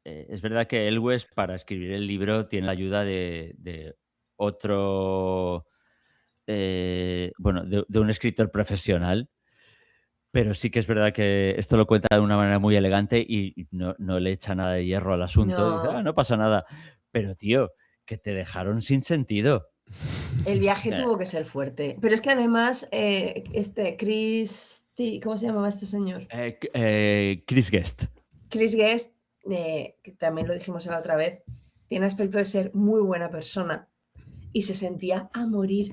es verdad que Elwes para escribir el libro tiene la ayuda de otro, bueno, de un escritor profesional, pero sí que es verdad que esto lo cuenta de una manera muy elegante y no le echa nada de hierro al asunto. Dice, No. no pasa nada. Pero, tío, que te dejaron sin sentido. El viaje Eh. tuvo que ser fuerte. Pero es que además, ¿cómo se llamaba este señor? Chris Guest. Chris Guest, que también lo dijimos la otra vez, tiene aspecto de ser muy buena persona y se sentía a morir.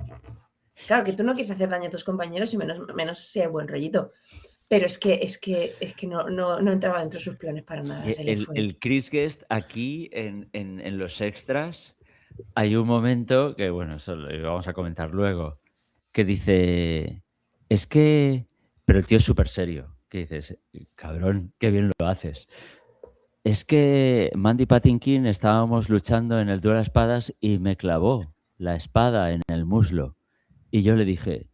Claro, que tú no quieres hacer daño a tus compañeros y menos si hay buen rollito. Pero es que no entraba dentro de sus planes para nada. Se le fue. El Chris Guest aquí en los extras hay un momento que, bueno, eso lo vamos a comentar luego, que dice, es que, pero el tío es súper serio, que dices, cabrón, qué bien lo haces. Es que Mandy Patinkin estábamos luchando en el duelo a espadas y me clavó la espada en el muslo. Y yo le dije,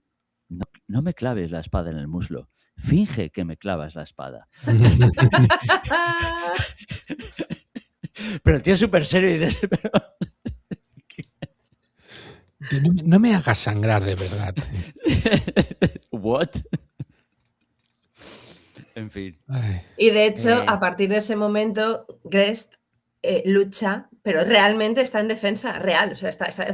no me claves la espada en el muslo, finge que me clavas la espada. Pero el tío es súper serio y dices, pero... No me hagas sangrar de verdad. ¿What? En fin. Ay. Y de hecho, a partir de ese momento, Guest lucha, pero realmente está en defensa real. O sea,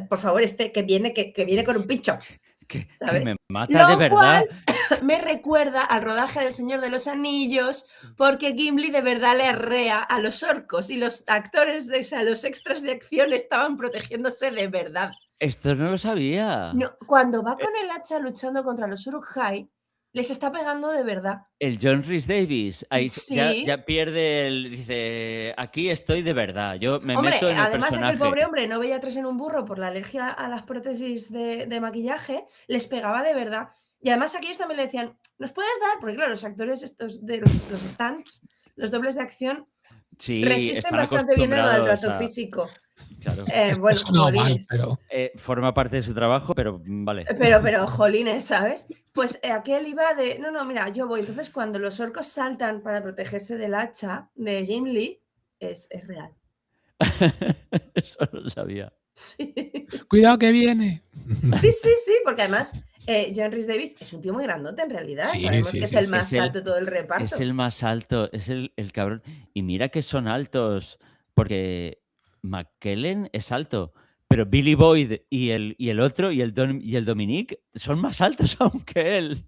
por favor, que viene con un pincho. Que ¿Sabes? me mata de verdad. Cual me recuerda al rodaje del Señor de los Anillos, porque Gimli de verdad le arrea a los orcos y los actores, los extras de acción estaban protegiéndose de verdad. Esto no lo sabía. No, cuando va con el hacha luchando contra los Uruk-hai, les está pegando de verdad. El John Rhys Davies, ahí Sí. ya pierde dice, aquí estoy de verdad, yo me Hombre, meto en el además personaje. de que el pobre hombre no veía 3 en un burro por la alergia a las prótesis de maquillaje, les pegaba de verdad. Y además aquellos también le decían, ¿nos puedes dar? Porque claro, los actores estos de los stunts, los dobles de acción, sí, resisten bastante bien el maltrato físico. Claro. Bueno, jolines. Pero... forma parte de su trabajo, pero vale. Pero jolines, ¿sabes? Pues aquel iba de, no, mira, yo voy. Entonces cuando los orcos saltan para protegerse del hacha de Gimli, es real. Eso no lo sabía. Sí. Cuidado que viene. Sí, porque además John Rhys Davies es un tío muy grandote en realidad. Sí, Sabemos sí, que es sí, el sí. más alto de todo el reparto. Es el más alto, es el cabrón. Y mira que son altos, porque McKellen es alto, pero Billy Boyd y el otro, y el Dominic, son más altos aún que él.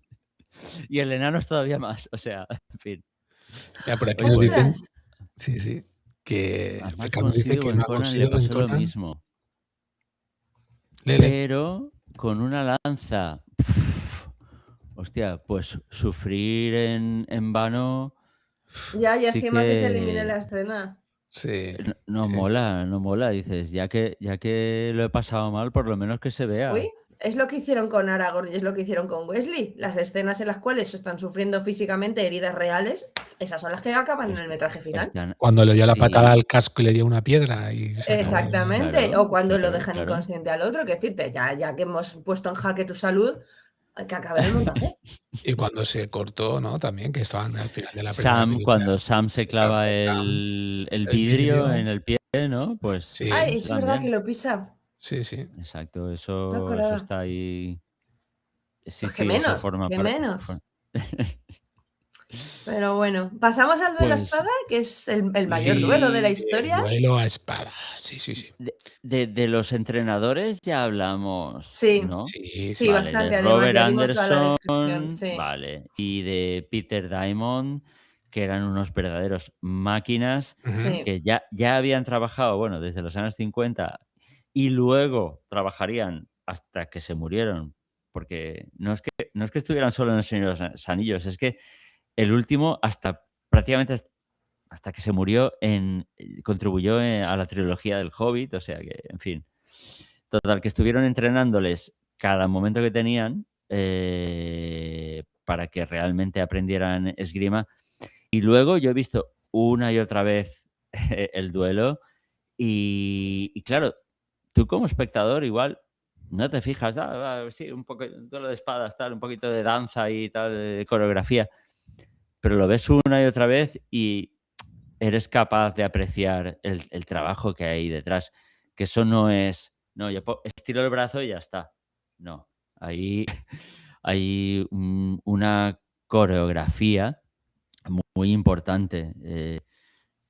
Y el enano es todavía más, o sea, en fin. Ya, por aquí nos dicen, ¡Ostras! sí, que Además, Fecano dice que en no ha Conan le conseguido en pasó lo Conan. mismo. Lele. Pero con una lanza, hostia, pues sufrir en vano. Ya, y sí encima que se elimine la escena. Sí. No sí. mola, dices, ya que lo he pasado mal, por lo menos que se vea. Uy, es lo que hicieron con Aragorn y es lo que hicieron con Wesley. Las escenas en las cuales están sufriendo físicamente heridas reales, esas son las que acaban en el metraje final. Cuando le dio la Sí. patada al casco y le dio una piedra. Y Exactamente. Claro, o cuando lo dejan claro. inconsciente al otro, que decirte, ya que hemos puesto en jaque tu salud, hay que acabar el montaje. Y cuando se cortó, ¿no? También, que estaban al final de la primera película. Cuando Sam se clava clava el vidrio en el pie, ¿no? Pues Sí. Ay, es también. verdad que lo pisa. Sí. Exacto, eso acordaba. está ahí. Sí, Pues que eso menos, forma que parte. menos. Pero bueno, pasamos al duelo a Pues- espada, que es el mayor duelo de la historia. Duelo a espada. Sí. De los entrenadores ya hablamos, Sí. ¿no? Sí, Sí, bastante, de además, Robert ya dimos toda la Anderson, descripción, sí. vale, y de Peter Diamond, que eran unos verdaderos máquinas, Ujú. Sí. que ya habían trabajado, bueno, desde los años 50 y luego trabajarían hasta que se murieron, porque no es que estuvieran solo en El Señor de los Anillos, es que el último prácticamente hasta que se murió contribuyó a la trilogía del Hobbit, o sea que, en fin. Total, que estuvieron entrenándoles cada momento que tenían para que realmente aprendieran esgrima. Y luego yo he visto una y otra vez el duelo y claro, tú como espectador igual no te fijas, sí, un poco duelo de espadas, tal, un poquito de danza y tal, de coreografía, pero lo ves una y otra vez y eres capaz de apreciar el trabajo que hay detrás, que eso no es, no, yo estiro el brazo y ya está. No, ahí hay una coreografía muy importante.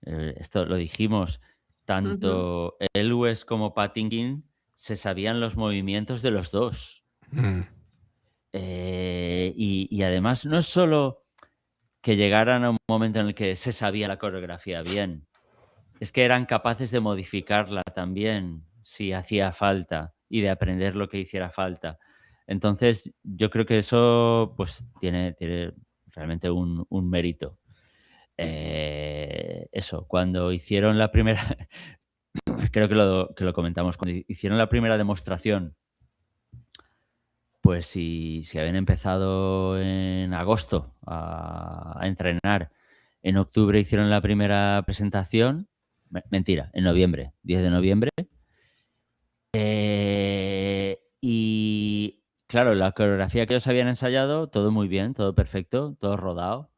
Esto lo dijimos, tanto Elwes como Patinkin se sabían los movimientos de los dos. Mm. Y además no es solo que llegaran a un momento en el que se sabía la coreografía bien, es que eran capaces de modificarla también si hacía falta y de aprender lo que hiciera falta. Entonces, yo creo que eso pues tiene realmente un mérito. Eso, cuando hicieron la primera, creo que lo comentamos, cuando hicieron la primera demostración, pues si habían empezado en agosto a entrenar, en octubre hicieron la primera presentación, mentira, en noviembre, 10 de noviembre. Y claro, la coreografía que ellos habían ensayado, todo muy bien, todo perfecto, todo rodado.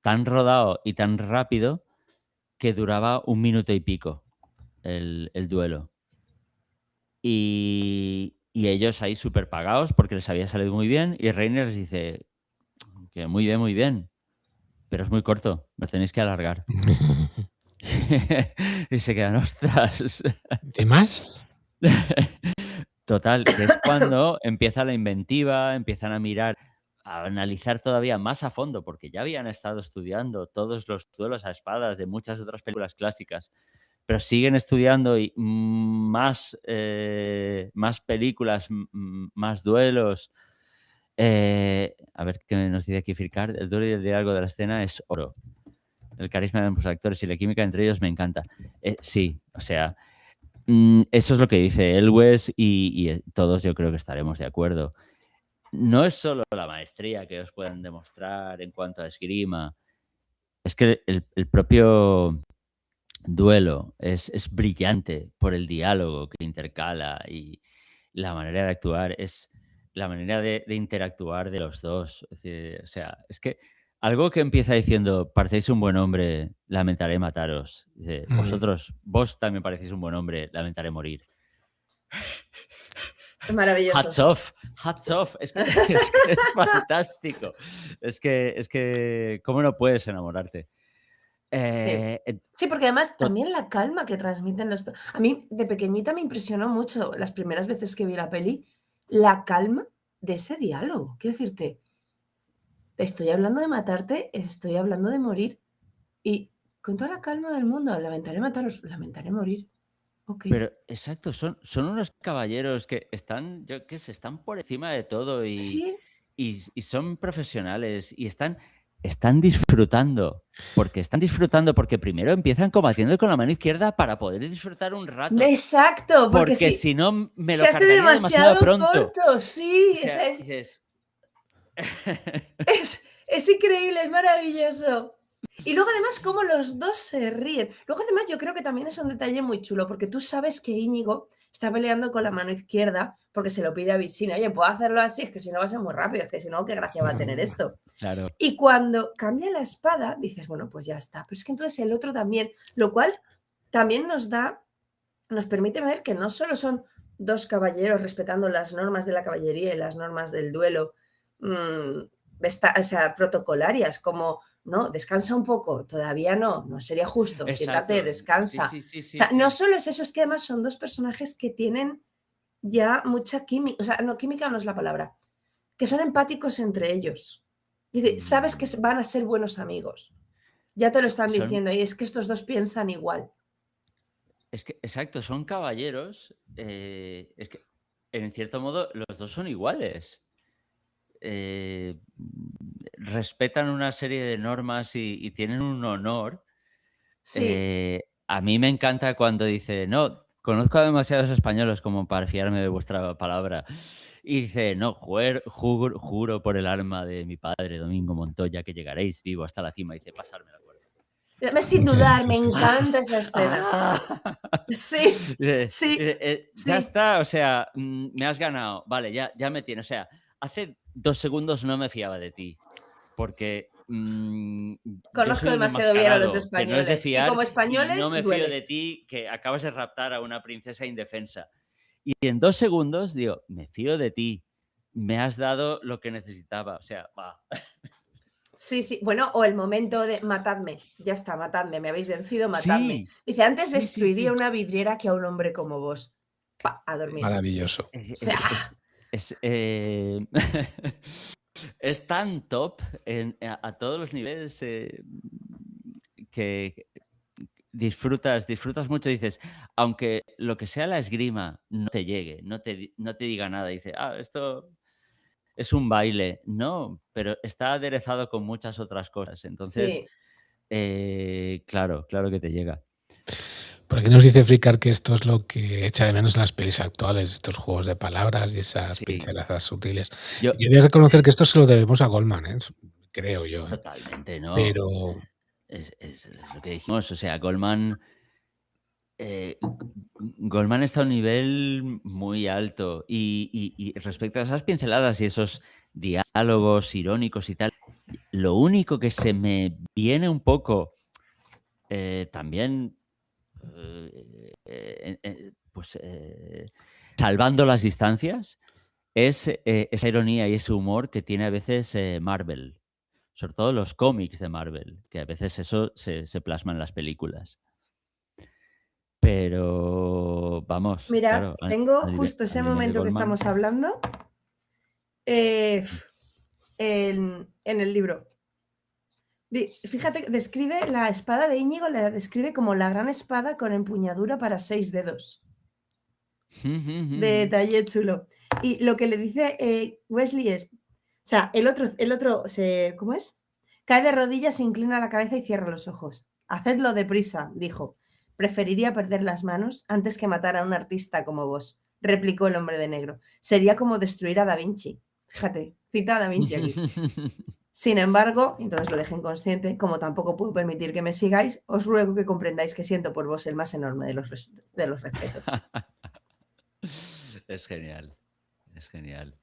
Tan rodado y tan rápido que duraba 1 minuto y pico el duelo. Y ellos ahí súper pagados porque les había salido muy bien. Y Reiner les dice que muy bien, pero es muy corto, lo tenéis que alargar. Y se quedan, ostras. ¿De más? Total, que es cuando empieza la inventiva, empiezan a mirar, a analizar todavía más a fondo, porque ya habían estado estudiando todos los duelos a espadas de muchas otras películas clásicas, pero siguen estudiando y más películas, más duelos. A ver qué nos dice aquí Fircar. El duelo y el diálogo de la escena es oro. El carisma de los actores y la química entre ellos me encanta. Sí, o sea, eso es lo que dice Elwes y todos yo creo que estaremos de acuerdo. No es solo la maestría que os puedan demostrar en cuanto a esgrima, es que el propio duelo es brillante por el diálogo que intercala y la manera de actuar, es la manera de interactuar de los dos. Es decir, o sea, es que algo que empieza diciendo, parecéis un buen hombre, lamentaré mataros. Dice, vos también parecéis un buen hombre, lamentaré morir. Es maravilloso. Hats off. Es que es fantástico. Es que, ¿cómo no puedes enamorarte? Sí, porque además también la calma que transmiten los... A mí de pequeñita me impresionó mucho las primeras veces que vi la peli, la calma de ese diálogo. Quiero decirte, estoy hablando de matarte, estoy hablando de morir y con toda la calma del mundo, lamentaré mataros, lamentaré morir. Ok. Pero exacto, son unos caballeros que están, yo qué sé, están por encima de todo y Sí, son profesionales y están disfrutando. Porque primero empiezan combatiendo con la mano izquierda para poder disfrutar un rato. exacto, porque si no me lo se hace cargaría demasiado pronto. corto, sí, O sea, es increíble, es maravilloso. Y luego además cómo los dos se ríen. Luego además yo creo que también es un detalle muy chulo, porque tú sabes que Íñigo está peleando con la mano izquierda porque se lo pide a Vicina. Oye, puedo hacerlo así, es que si no va a ser muy rápido, es que si no, ¿qué gracia va a tener esto? Claro. Y cuando cambia la espada, dices, bueno, pues ya está. Pero es que entonces el otro también, lo cual también nos permite ver que no solo son dos caballeros respetando las normas de la caballería y las normas del duelo, protocolarias, como, no, descansa un poco, todavía no sería justo, siéntate, descansa. Sí, o sea, no solo es eso, es que además son dos personajes que tienen ya mucha química, o sea, no, química no es la palabra, que son empáticos entre ellos. Dice, sabes que van a ser buenos amigos. Ya te lo están diciendo, y es que estos dos piensan igual. Es que, exacto, son caballeros. Es que, en cierto modo, los dos son iguales. Respetan una serie de normas y tienen un honor. Sí. A mí me encanta cuando dice, no, conozco a demasiados españoles como para fiarme de vuestra palabra. Y dice, no, juro por el alma de mi padre, Domingo Montoya, que llegaréis vivo hasta la cima. Y dice, pasarme la cuerda. Sin dudar, me encanta esa escena. Sí, sí. Ya está, o sea, me has ganado. Vale, ya me tienes. O sea, hace 2 segundos no me fiaba de ti. Porque conozco demasiado bien a los españoles. No es de fiar, y como españoles, no me duele. fío de ti, que acabas de raptar a una princesa indefensa. Y en 2 segundos digo, me fío de ti. Me has dado lo que necesitaba. O sea, va. Sí, sí. Bueno, o el momento de matadme. Ya está, matadme. Me habéis vencido, matadme. Sí, Dice, antes sí, sí, destruiría sí. una vidriera que a un hombre como vos. Pa, a dormir. Maravilloso. O Es, sea, es- es tan top a todos los niveles que disfrutas mucho. Dices, aunque lo que sea la esgrima no te llegue, no te diga nada, dice, esto es un baile. No, pero está aderezado con muchas otras cosas. Entonces, sí, claro que te llega. Por aquí nos dice Fricard que esto es lo que echa de menos en las pelis actuales, estos juegos de palabras y esas Sí. pinceladas sutiles. Yo, Yo he de reconocer que esto se lo debemos a Goldman, creo yo. totalmente, ¿no? Pero Es lo que dijimos, o sea, Goldman está a un nivel muy alto y respecto a esas pinceladas y esos diálogos irónicos y tal, lo único que se me viene un poco también, pues salvando las distancias, es esa ironía y ese humor que tiene a veces Marvel, sobre todo los cómics de Marvel, que a veces eso se plasma en las películas. Pero vamos, mira, claro, tengo al justo ese nivel de momento que Goldman. estamos hablando en el libro. Fíjate, describe la espada de Íñigo, la describe como la gran espada con empuñadura para 6 dedos. Detalle chulo. Y lo que le dice Wesley es, o sea, el otro ¿cómo es? Cae de rodillas, se inclina la cabeza y cierra los ojos. Hacedlo deprisa, dijo. Preferiría perder las manos antes que matar a un artista como vos, replicó el hombre de negro. Sería como destruir a Da Vinci. Fíjate, cita a Da Vinci aquí. Sin embargo, entonces lo dejo inconsciente, como tampoco puedo permitir que me sigáis, os ruego que comprendáis que siento por vos el más enorme de los respetos. Es genial, es genial.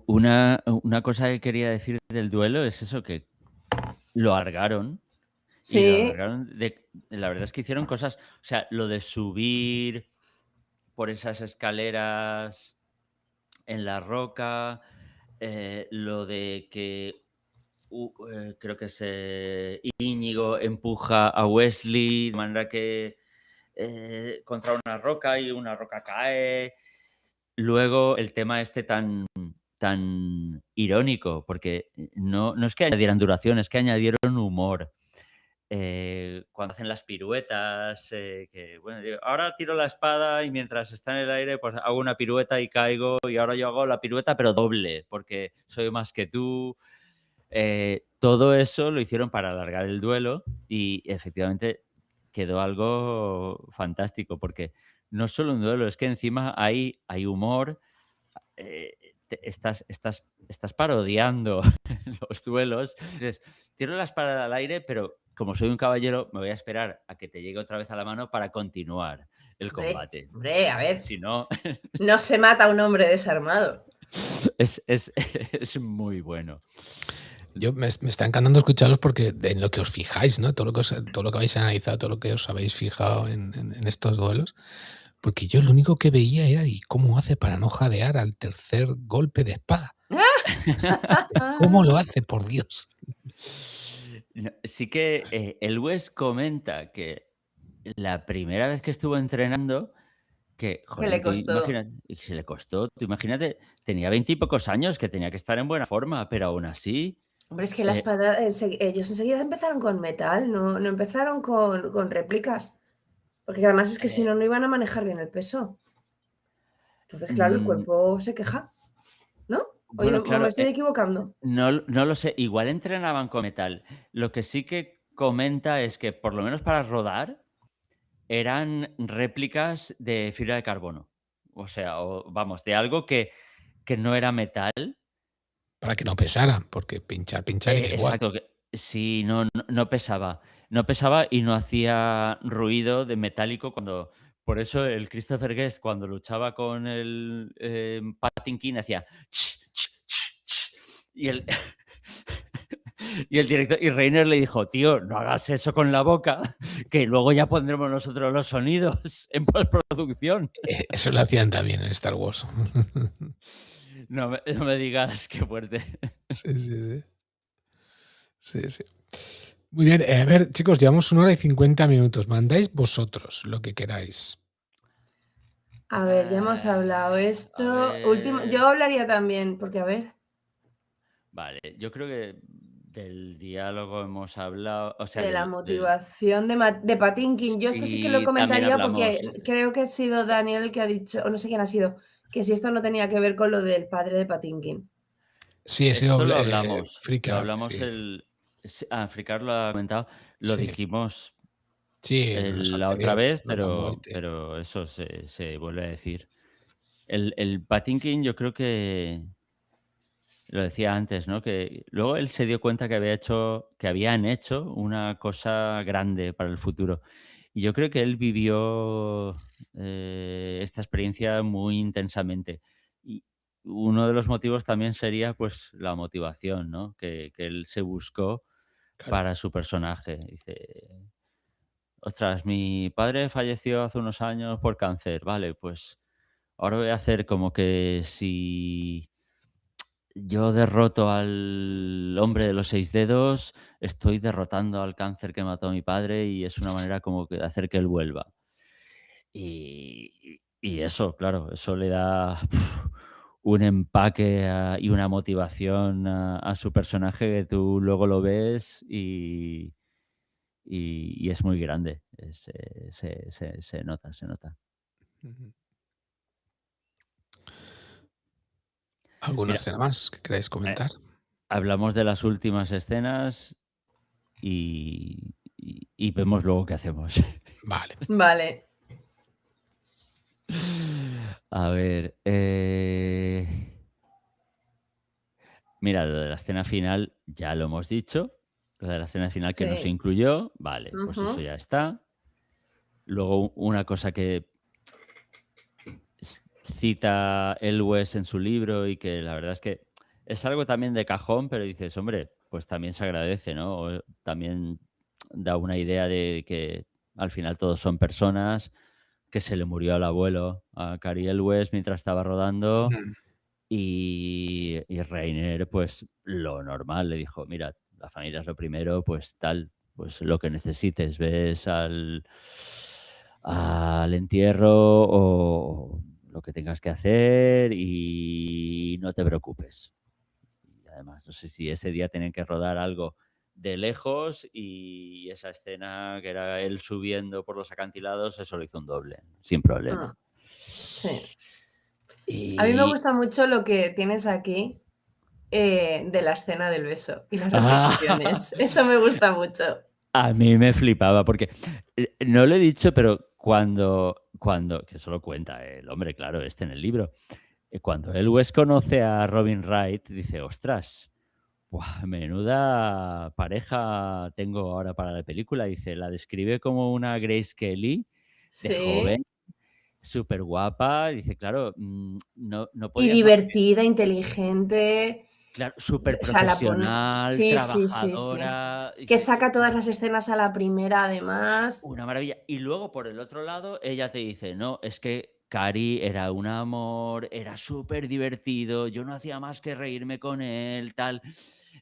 Una cosa que quería decir del duelo es eso, que lo alargaron. Y lo Sí, alargaron la verdad es que hicieron cosas, o sea, lo de subir por esas escaleras en la roca, lo de que creo que es Íñigo empuja a Wesley de manera que contra una roca y una roca cae. Luego el tema este tan irónico, porque no es que añadieran duración, es que añadieron humor. Cuando hacen las piruetas, que bueno, digo, ahora tiro la espada y mientras está en el aire, pues hago una pirueta y caigo, y ahora yo hago la pirueta pero doble, porque soy más que tú. Todo eso lo hicieron para alargar el duelo y efectivamente quedó algo fantástico, porque no es solo un duelo, es que encima hay humor. Estás parodiando los duelos. Dices, tiro la espada al aire, pero como soy un caballero, me voy a esperar a que te llegue otra vez a la mano para continuar el combate. Hombre, a ver, Si no, no se mata a un hombre desarmado. es muy bueno. me está encantando escucharos porque en lo que os fijáis, ¿no? Todo lo que habéis analizado, todo lo que os habéis fijado en estos duelos. Porque yo lo único que veía era ¿y cómo hace para no jadear al tercer golpe de espada? ¿Cómo lo hace, por Dios? Sí que el Wes comenta que la primera vez que estuvo entrenando, que, Que le costó. se le costó. Tú imagínate, tenía 20 y pocos años, que tenía que estar en buena forma, pero aún así. Hombre, es que la espada, ellos enseguida empezaron con metal, no empezaron con réplicas. Porque además es que si no, no iban a manejar bien el peso. Entonces, claro, el cuerpo se queja, ¿no? Oye, Bueno, claro, me estoy equivocando. no lo sé. Igual entrenaban con metal. Lo que sí que comenta es que, por lo menos para rodar, eran réplicas de fibra de carbono. O sea, vamos, de algo que no era metal. Para que no pesara, porque pinchar era igual. Exacto. Sí, no pesaba. No pesaba y no hacía ruido de metálico cuando. Por eso el Christopher Guest, cuando luchaba con el Patinkin, hacía. Y el. Y el director y Reiner le dijo, tío, no hagas eso con la boca, que luego ya pondremos nosotros los sonidos en postproducción. Eso lo hacían también en Star Wars. No me digas qué fuerte. Sí, sí, sí. Sí, sí. Muy bien, a ver, chicos, llevamos 1 hora y 50 minutos. Mandáis vosotros lo que queráis. A ver, ya hemos hablado A esto. Último, ver. yo hablaría también, porque a ver, Vale, yo creo que del diálogo hemos hablado, o sea, de la del motivación de Patinkin. Yo esto sí que lo sí, también comentaría porque hablamos. creo que ha sido Daniel el que ha dicho, o no sé quién ha sido, que si esto no tenía que ver con lo del padre de Patinkin. Sí, he sido Esto lo hablamos. freak Lo out, hablamos sí. Fricard lo ha comentado, lo Sí, dijimos sí, en los la otra anteriores, vez, lo de la muerte. pero eso se vuelve a decir. El Patinkin yo creo que lo decía antes, ¿no? Que luego él se dio cuenta que habían hecho una cosa grande para el futuro. Y yo creo que él vivió esta experiencia muy intensamente. Y uno de los motivos también sería pues la motivación, ¿no? Que él se buscó Claro. para su personaje. Dice, ostras, mi padre falleció hace unos años por cáncer. Vale, pues ahora voy a hacer como que si yo derroto al hombre de los 6 dedos, estoy derrotando al cáncer que mató a mi padre y es una manera como que de hacer que él vuelva. Y eso, claro, eso le da un empaque y una motivación a su personaje que tú luego lo ves y es muy grande. Se nota, se nota. Ujú. ¿Alguna Mira, escena más que queráis eh, comentar? hablamos de las últimas escenas y vemos luego qué hacemos. Vale. Vale. A ver, mira, lo de la escena final ya lo hemos dicho. Lo de la escena final que no se Sí. incluyó, vale, pues Ujú. eso ya está. Luego una cosa que cita Elwes en su libro y que la verdad es que es algo también de cajón, pero dices, hombre, pues también se agradece, ¿no? También da una idea de que al final todos son personas, que se le murió al abuelo, a Cary Elwes, mientras estaba rodando. Mm. Y Reiner, pues lo normal, le dijo, mira, la familia es lo primero, pues tal, pues lo que necesites, ves al entierro o lo que tengas que hacer y no te preocupes. Y además, no sé si ese día tienen que rodar algo de lejos y esa escena que era él subiendo por los acantilados, eso lo hizo un doble, sin problema. Sí. A mí me Y gusta mucho lo que tienes aquí de la escena del beso y las Ah, repeticiones. Eso me gusta mucho. a mí me flipaba porque no lo he dicho, pero cuando que eso lo cuenta el hombre, claro, en el libro. Cuando Elwes conoce a Robin Wright, dice, ostras, buah, menuda pareja tengo ahora para la película. Dice, la describe como una Grace Kelly de Sí. joven, súper guapa. Dice, claro, no Y podías más que, divertida, inteligente. claro, súper O sea, la pone. profesional, Sí, sí, sí, sí. trabajadora. Que Dice, saca todas las escenas a la primera, además. una maravilla. Y luego, por el otro lado, ella te dice, no, es que Cari era un amor, era súper divertido, yo no hacía más que reírme con él, tal.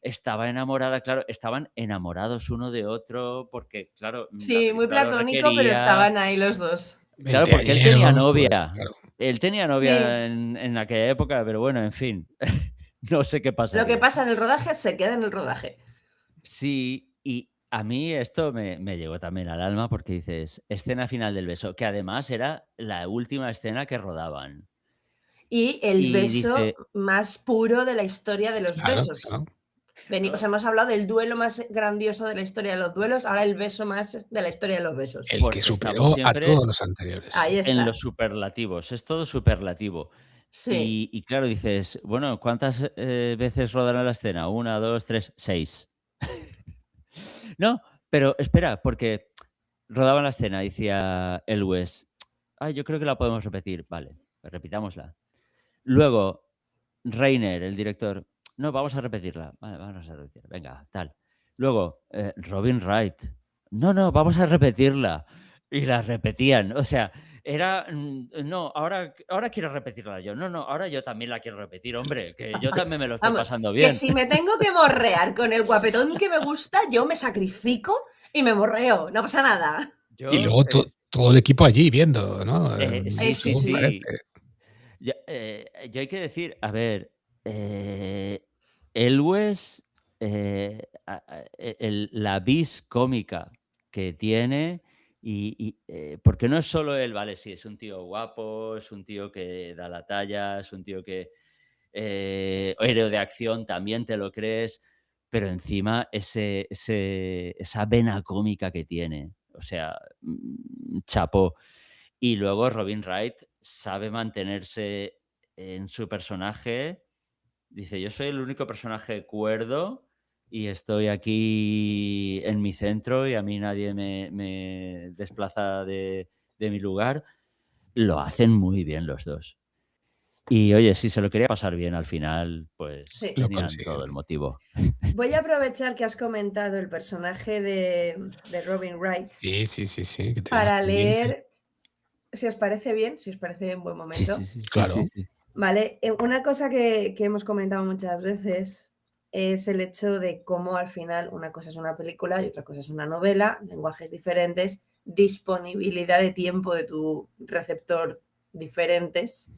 Estaba enamorada, claro, estaban enamorados uno de otro, porque, claro, la Sí, muy película lo platónico, pero requería. estaban ahí los dos. Claro, 20 porque él tenía añeros, pues novia. claro. Él tenía Sí. novia en aquella época, pero bueno, en fin, no sé qué Lo que pasaría. pasa en el rodaje se queda en el rodaje. Sí, y a mí esto me llegó también al alma porque dices, escena final del beso, que además era la última escena que rodaban. Y el Y beso dice, más puro de la historia de los Claro, claro. besos. O sea, "Oh, hemos hablado del duelo más grandioso de la historia de los duelos, ahora el beso más de la historia de los besos. El que porque estamos superó a siempre todos los anteriores. Ahí en está. los superlativos, es todo superlativo. Sí. Y claro, dices, bueno, ¿cuántas veces rodarán la escena? 1, 2, 3, 6. No, pero espera, porque rodaban la escena, decía Elwes, yo creo que la podemos repetir. Vale, pues repitámosla. Luego, Reiner, el director, no, vamos a repetirla. Vale, vamos a repetirla. Venga, tal. Luego, Robin Wright, no, vamos a repetirla. Y la repetían. O sea, Era, no, ahora quiero repetirla yo. No, ahora yo también la quiero repetir, hombre, que yo también me lo estoy Vamos, pasando que bien. si me tengo que morrear con el guapetón que me gusta, yo me sacrifico y me morreo, no pasa nada. Yo, Y luego todo el equipo allí viendo, ¿no? sí, sí, Según sí. parece. Yo hay que decir, a ver, Elwes, la vis cómica que tiene, porque no es solo él, vale, sí, es un tío guapo, es un tío que da la talla, es un tío que héroe de acción, también te lo crees, pero encima esa vena cómica que tiene, o sea, chapó. Y luego Robin Wright sabe mantenerse en su personaje. Dice, yo soy el único personaje cuerdo y estoy aquí en mi centro y a mí nadie me desplaza de mi lugar. Lo hacen muy bien los dos. Y oye, si se lo quería pasar bien al final, pues Sí. Lo tenían consiguen. todo el motivo. Voy a aprovechar que has comentado el personaje de Robin Wright Sí, que tenemos para pendiente. leer, si os parece bien, buen momento. Claro. Sí. Vale, una cosa que hemos comentado muchas veces es el hecho de cómo al final una cosa es una película y otra cosa es una novela, lenguajes diferentes, disponibilidad de tiempo de tu receptor diferentes,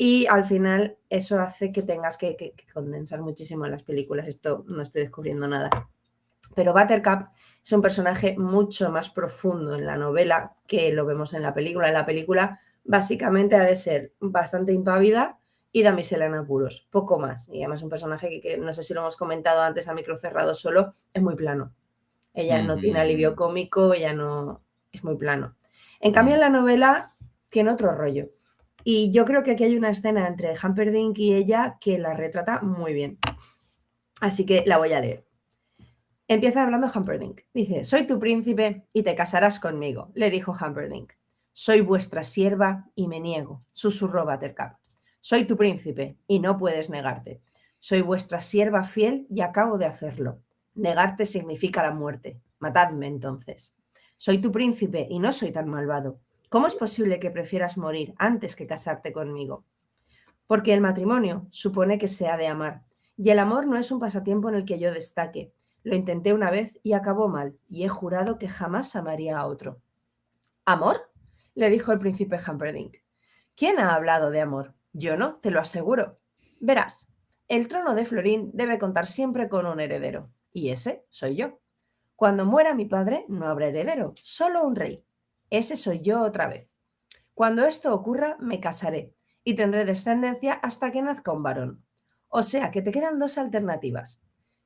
y al final eso hace que tengas que condensar muchísimo en las películas. Esto no estoy descubriendo nada. Pero Buttercup es un personaje mucho más profundo en la novela que lo vemos en la película. En la película básicamente ha de ser bastante impávida y damisela en apuros, poco más. Y además un personaje que no sé si lo hemos comentado antes a micro cerrado solo, es muy plano. Ella no tiene alivio cómico, ella no... es muy plano. En cambio en la novela tiene otro rollo. Y yo creo que aquí hay una escena entre Humperdinck y ella que la retrata muy bien. Así que la voy a leer. Empieza hablando Humperdinck. Dice, soy tu príncipe y te casarás conmigo, le dijo Humperdinck. Soy vuestra sierva y me niego, susurró Buttercup. Soy tu príncipe y no puedes negarte. Soy vuestra sierva fiel y acabo de hacerlo. Negarte significa la muerte. Matadme entonces. Soy tu príncipe y no soy tan malvado. ¿Cómo es posible que prefieras morir antes que casarte conmigo? Porque el matrimonio supone que se ha de amar, y el amor no es un pasatiempo en el que yo destaque. Lo intenté una vez y acabó mal, y he jurado que jamás amaría a otro. ¿Amor? Le dijo el príncipe Humperdinck. ¿Quién ha hablado de amor? Yo no, te lo aseguro. Verás, el trono de Florín debe contar siempre con un heredero, y ese soy yo. Cuando muera mi padre no habrá heredero, solo un rey. Ese soy yo otra vez. Cuando esto ocurra, me casaré y tendré descendencia hasta que nazca un varón. O sea que te quedan dos alternativas.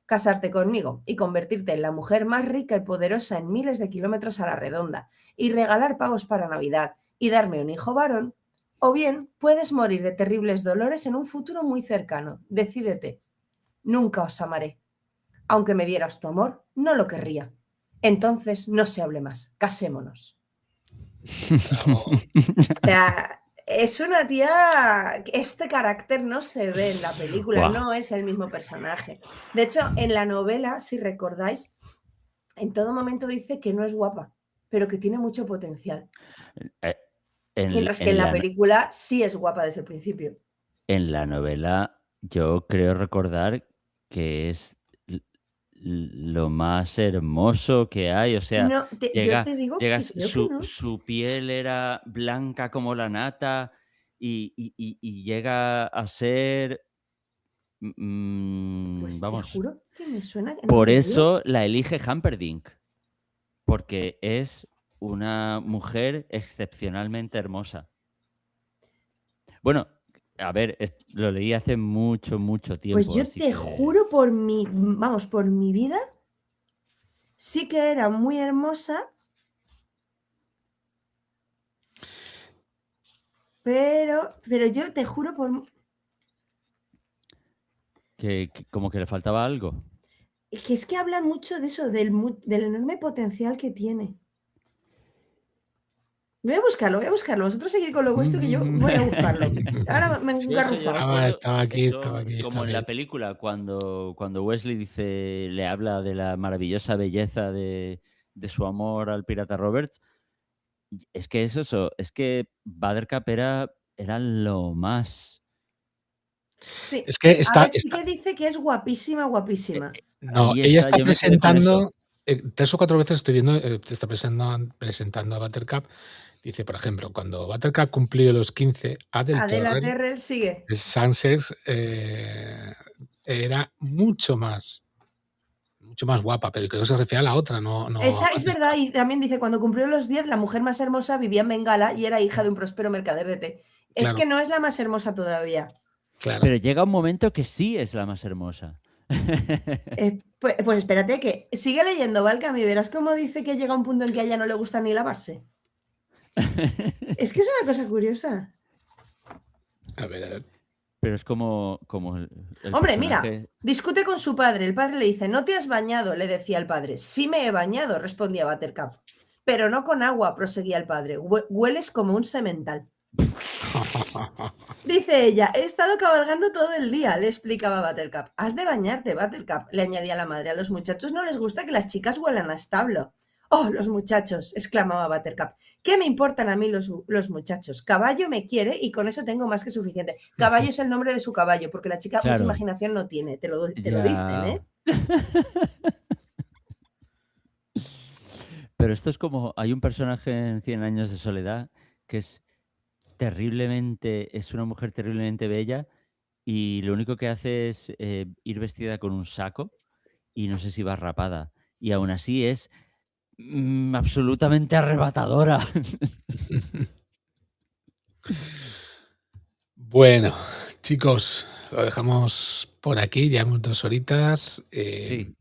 Casarte conmigo y convertirte en la mujer más rica y poderosa en miles de kilómetros a la redonda y regalar pavos para Navidad y darme un hijo varón, o bien puedes morir de terribles dolores en un futuro muy cercano. Decídete. Nunca os amaré. Aunque me dieras tu amor, no lo querría. Entonces no se hable más. Casémonos. Bravo. O sea, es una tía, este carácter no se ve en la película, Guau. no es el mismo personaje. De hecho, en la novela, si recordáis, en todo momento dice que no es guapa, pero que tiene mucho potencial. Mientras que en la película sí es guapa desde el principio. En la novela, yo creo recordar que es lo más hermoso que hay. O sea, No, yo te digo que creo que no. su piel era blanca como la nata y llega a ser. Pues te Vamos. juro que me suena que no Por lo veo. eso la elige Humperdinck. Porque es una mujer excepcionalmente hermosa. Bueno, a ver, lo leí hace mucho tiempo. Pues yo así te que- juro por mi vida, sí que era muy hermosa, pero yo te juro por... que como que le faltaba algo. Es que hablan mucho de eso, del enorme potencial que tiene. Voy a buscarlo. Vosotros seguid con lo vuestro que yo voy a buscarlo. Ahora me Yo engarrufado. recuerdo Estaba aquí, eso estaba aquí. como en la película, cuando Wesley le habla de la maravillosa belleza de su amor al pirata Roberts. Es que es que Buttercup era lo más. Sí. Es que A está, ver, sí que dice que es guapísima, guapísima. no, Ahí ella está, está yo me quedé con eso. presentando, 3 o 4 veces estoy viendo, se está presentando a Buttercup. Dice, por ejemplo, cuando Buttercup cumplió los 15, Adele Adela Terrell Terrell sigue. de Sussex era mucho más guapa, pero creo que se refiere a la otra, no a Esa es Buttercup. verdad, y también dice, cuando cumplió los 10, la mujer más hermosa vivía en Bengala y era hija de un próspero mercader de té. Es Claro, que no es la más hermosa todavía. claro. Pero llega un momento que sí es la más hermosa. Pues espérate, que sigue leyendo, Valcam, y verás cómo dice que llega un punto en que a ella no le gusta ni lavarse. Es que es una cosa curiosa. A ver. Pero es como el Hombre, mira, personaje. discute con su padre. El padre le dice, no te has bañado, le decía el padre. Sí me he bañado, respondía Buttercup. Pero no con agua, proseguía el padre. Hueles como un semental. Dice ella, he estado cabalgando todo el día, le explicaba Buttercup. Has de bañarte, Buttercup, le añadía la madre. A los muchachos no les gusta que las chicas huelan a establo. Oh, los muchachos, exclamaba Buttercup. ¿Qué me importan a mí los muchachos? Caballo me quiere y con eso tengo más que suficiente. Caballo es el nombre de su caballo, porque la chica mucha Claro. imaginación no tiene, te lo dicen, Ya. ¿eh? Pero esto es como, hay un personaje en 100 años de soledad que es una mujer terriblemente bella y lo único que hace es ir vestida con un saco y no sé si va rapada. Y aún así es absolutamente arrebatadora. Bueno, chicos, lo dejamos por aquí, ya hemos 2 horitas. Sí.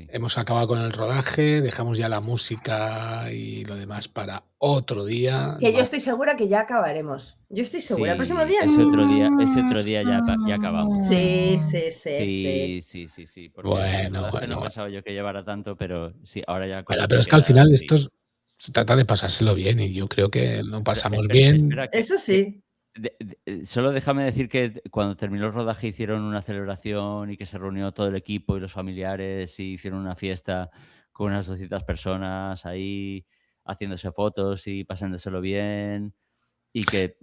Hemos acabado con el rodaje, dejamos ya la música y lo demás para otro día. Que yo estoy segura que ya acabaremos. Yo estoy segura. El próximo día ese otro día ya acabamos. Sí. Sí. Porque el rodaje Bueno. no pensaba yo que llevara tanto, pero sí, ahora ya. Bueno, pero es que al final esto se trata de pasárselo bien y yo creo que lo pasamos bien. Espera, Eso sí. Solo déjame decir que cuando terminó el rodaje hicieron una celebración y que se reunió todo el equipo y los familiares y hicieron una fiesta con unas 200 personas ahí haciéndose fotos y pasándoselo bien y que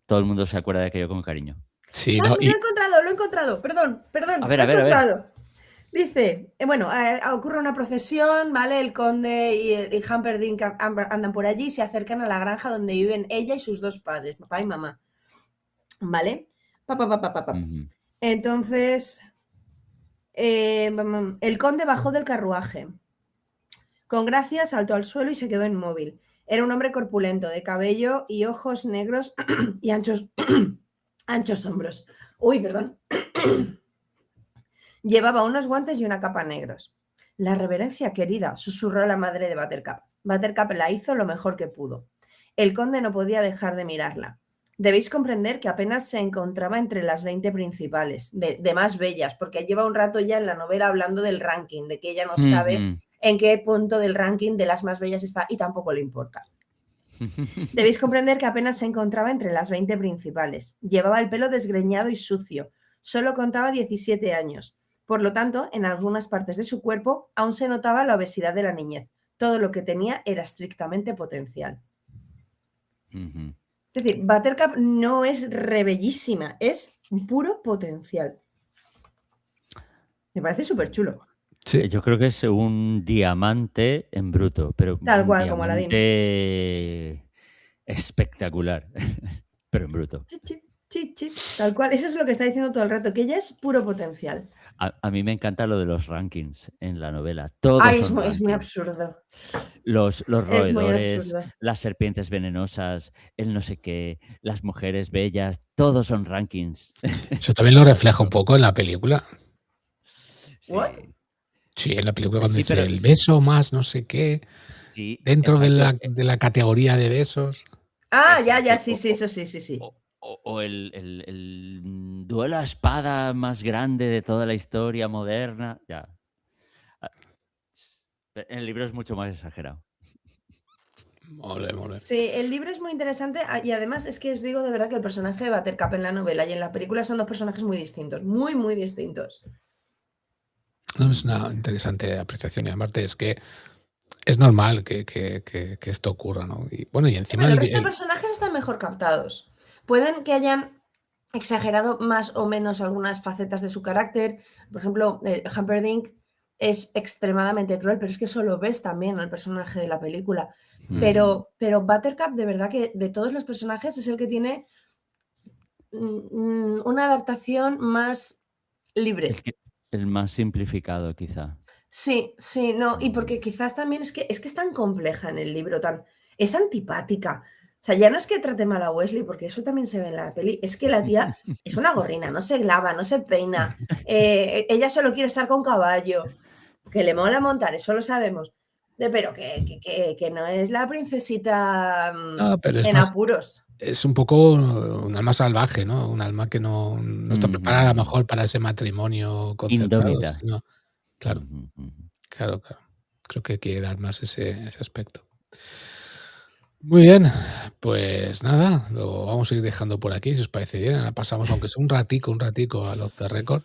todo el mundo se acuerda de aquello con cariño. Sí, Ah, ¿no? lo he encontrado. Perdón. A ver, Lo he a ver. encontrado. Dice, ocurre una procesión, ¿vale? El conde y Humperdinck andan por allí, se acercan a la granja donde viven ella y sus 2 padres, papá y mamá. ¿Vale? Ujú. Entonces, el conde bajó del carruaje. Con gracia saltó al suelo y se quedó inmóvil. Era un hombre corpulento, de cabello y ojos negros y anchos hombros. Uy, perdón. Llevaba unos guantes y una capa negros. La reverencia, querida, susurró la madre de Buttercup. Buttercup la hizo lo mejor que pudo. El conde no podía dejar de mirarla. Debéis comprender que apenas se encontraba entre las 20 principales, de más bellas, porque lleva un rato ya en la novela hablando del ranking, de que ella no sabe en qué punto del ranking de las más bellas está y tampoco le importa. Debéis comprender que apenas se encontraba entre las 20 principales. Llevaba el pelo desgreñado y sucio. Solo contaba 17 años. Por lo tanto, en algunas partes de su cuerpo aún se notaba la obesidad de la niñez. Todo lo que tenía era estrictamente potencial. Ujú. Es decir, Buttercup no es rebellísima, es puro potencial. Me parece súper chulo. Sí. Yo creo que es un diamante en bruto, pero Tal un cual, como Aladdin. diamante espectacular, pero en bruto. Sí, tal cual. Eso es lo que está diciendo todo el rato, que ella es puro potencial. A mí me encanta lo de los rankings en la novela. Todos Ay, son es muy rankings. absurdo. Los Es muy roedores, absurdo. las serpientes venenosas, el no sé qué, las mujeres bellas, todos son rankings. Eso también lo refleja un poco en la película. ¿What? Sí, en la película cuando Sí, dice pero- el beso más no sé qué, Sí, dentro exacto. de la categoría de besos. Ah, Eso, ya, sí, sí, eso sí. O el duelo a espada más grande de toda la historia moderna. Ya. En el libro es mucho más exagerado. Mole. Sí, el libro es muy interesante y además es que os digo de verdad que el personaje de Buttercup en la novela y en la película son 2 personajes muy distintos, muy distintos. No, es una interesante apreciación y aparte es que es normal que esto ocurra, ¿no? Y bueno, y encima Pero el resto de personajes están mejor captados. Pueden que hayan exagerado más o menos algunas facetas de su carácter. Por ejemplo, Humperdinck es extremadamente cruel, pero es que eso lo ves también al personaje de la película. Pero Buttercup, de verdad que de todos los personajes es el que tiene una adaptación más libre. El más simplificado, quizá. Sí, sí, no, y porque quizás también es que es tan compleja en el libro, es antipática. O sea, ya no es que trate mal a Wesley, porque eso también se ve en la peli, es que la tía es una gorrina, no se lava, no se peina, ella solo quiere estar con caballo, que le mola montar, eso lo sabemos, pero que no es la princesita No, pero es en más, apuros. es un poco un alma salvaje, ¿no? Un alma que no está preparada a lo mejor para ese matrimonio concertado, Indómita. sino, claro, claro. Creo que hay que dar más ese aspecto. Muy bien, pues nada, lo vamos a ir dejando por aquí, si os parece bien. Ahora pasamos, aunque sea un ratico al Off the Record.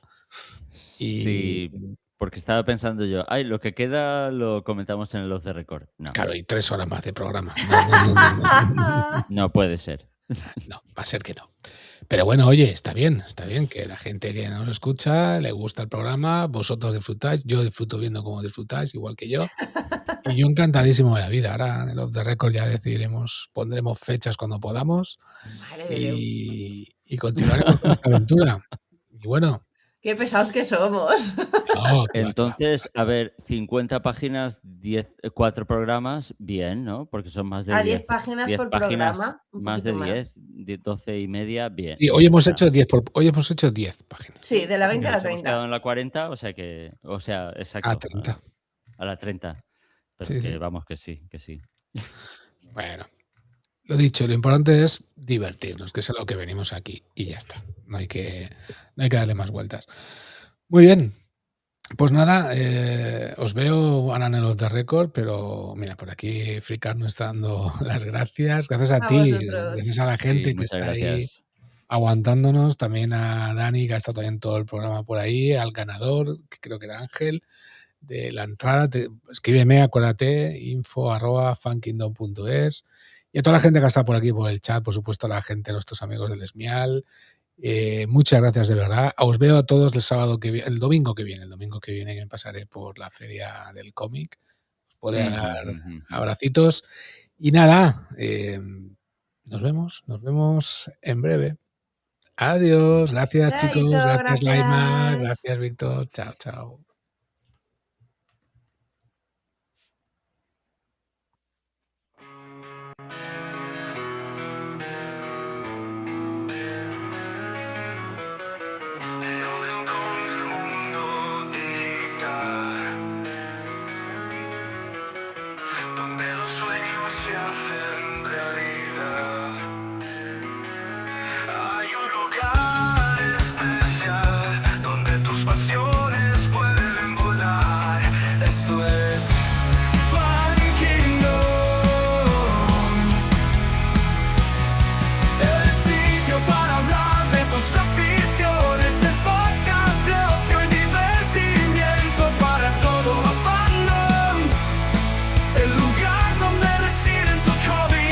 Y Sí, porque estaba pensando yo, lo que queda lo comentamos en el Off the Record. No, claro, y 3 horas más de programa. no puede ser. No, va a ser que no. Pero bueno, oye, está bien que la gente que nos escucha le gusta el programa, vosotros disfrutáis, yo disfruto viendo cómo disfrutáis, igual que yo. Y yo encantadísimo de la vida. Ahora en el Off the Record ya decidiremos, pondremos fechas cuando podamos Madre de Dios, y continuaremos con esta aventura. Y bueno, qué pesados que somos. no, que va. Entonces, a ver, 50 páginas, 4 programas, bien, ¿no? Porque son más de A 10. 10 páginas 10 por páginas, programa, un más de poquito 10, más. 12 y media, bien. Sí, hoy hemos O sea, hecho 10 hoy hemos hecho 10 páginas. Sí, de la 20 a la nos hemos quedado 30. en la 40, o sea, exacto. 30. A la 30. Pero Sí, que sí. vamos, que sí, que sí. Bueno, lo dicho, lo importante es divertirnos, que es a lo que venimos aquí y ya está. No hay que darle más vueltas. Muy bien. Pues nada, os veo ahora en el Off the Record, pero mira, por aquí Fricard nos está dando las gracias. Gracias a A ti, vosotros. gracias a la Sí, gente que muchas está ahí gracias. aguantándonos, también a Dani, que ha estado también todo el programa por ahí, al ganador, que creo que era Ángel, de la entrada. Escríbeme, acuérdate, info@funkingdom.es, y a toda la gente que ha estado por aquí por el chat, por supuesto a la gente, a nuestros amigos del Esmial. Muchas gracias de verdad. Os veo a todos el domingo que viene que me pasaré por la feria del cómic. Os podré dar abracitos. Y nada, nos vemos en breve. Adiós, gracias chicos, Chaito, gracias Laima, gracias. gracias Víctor, chao, chao.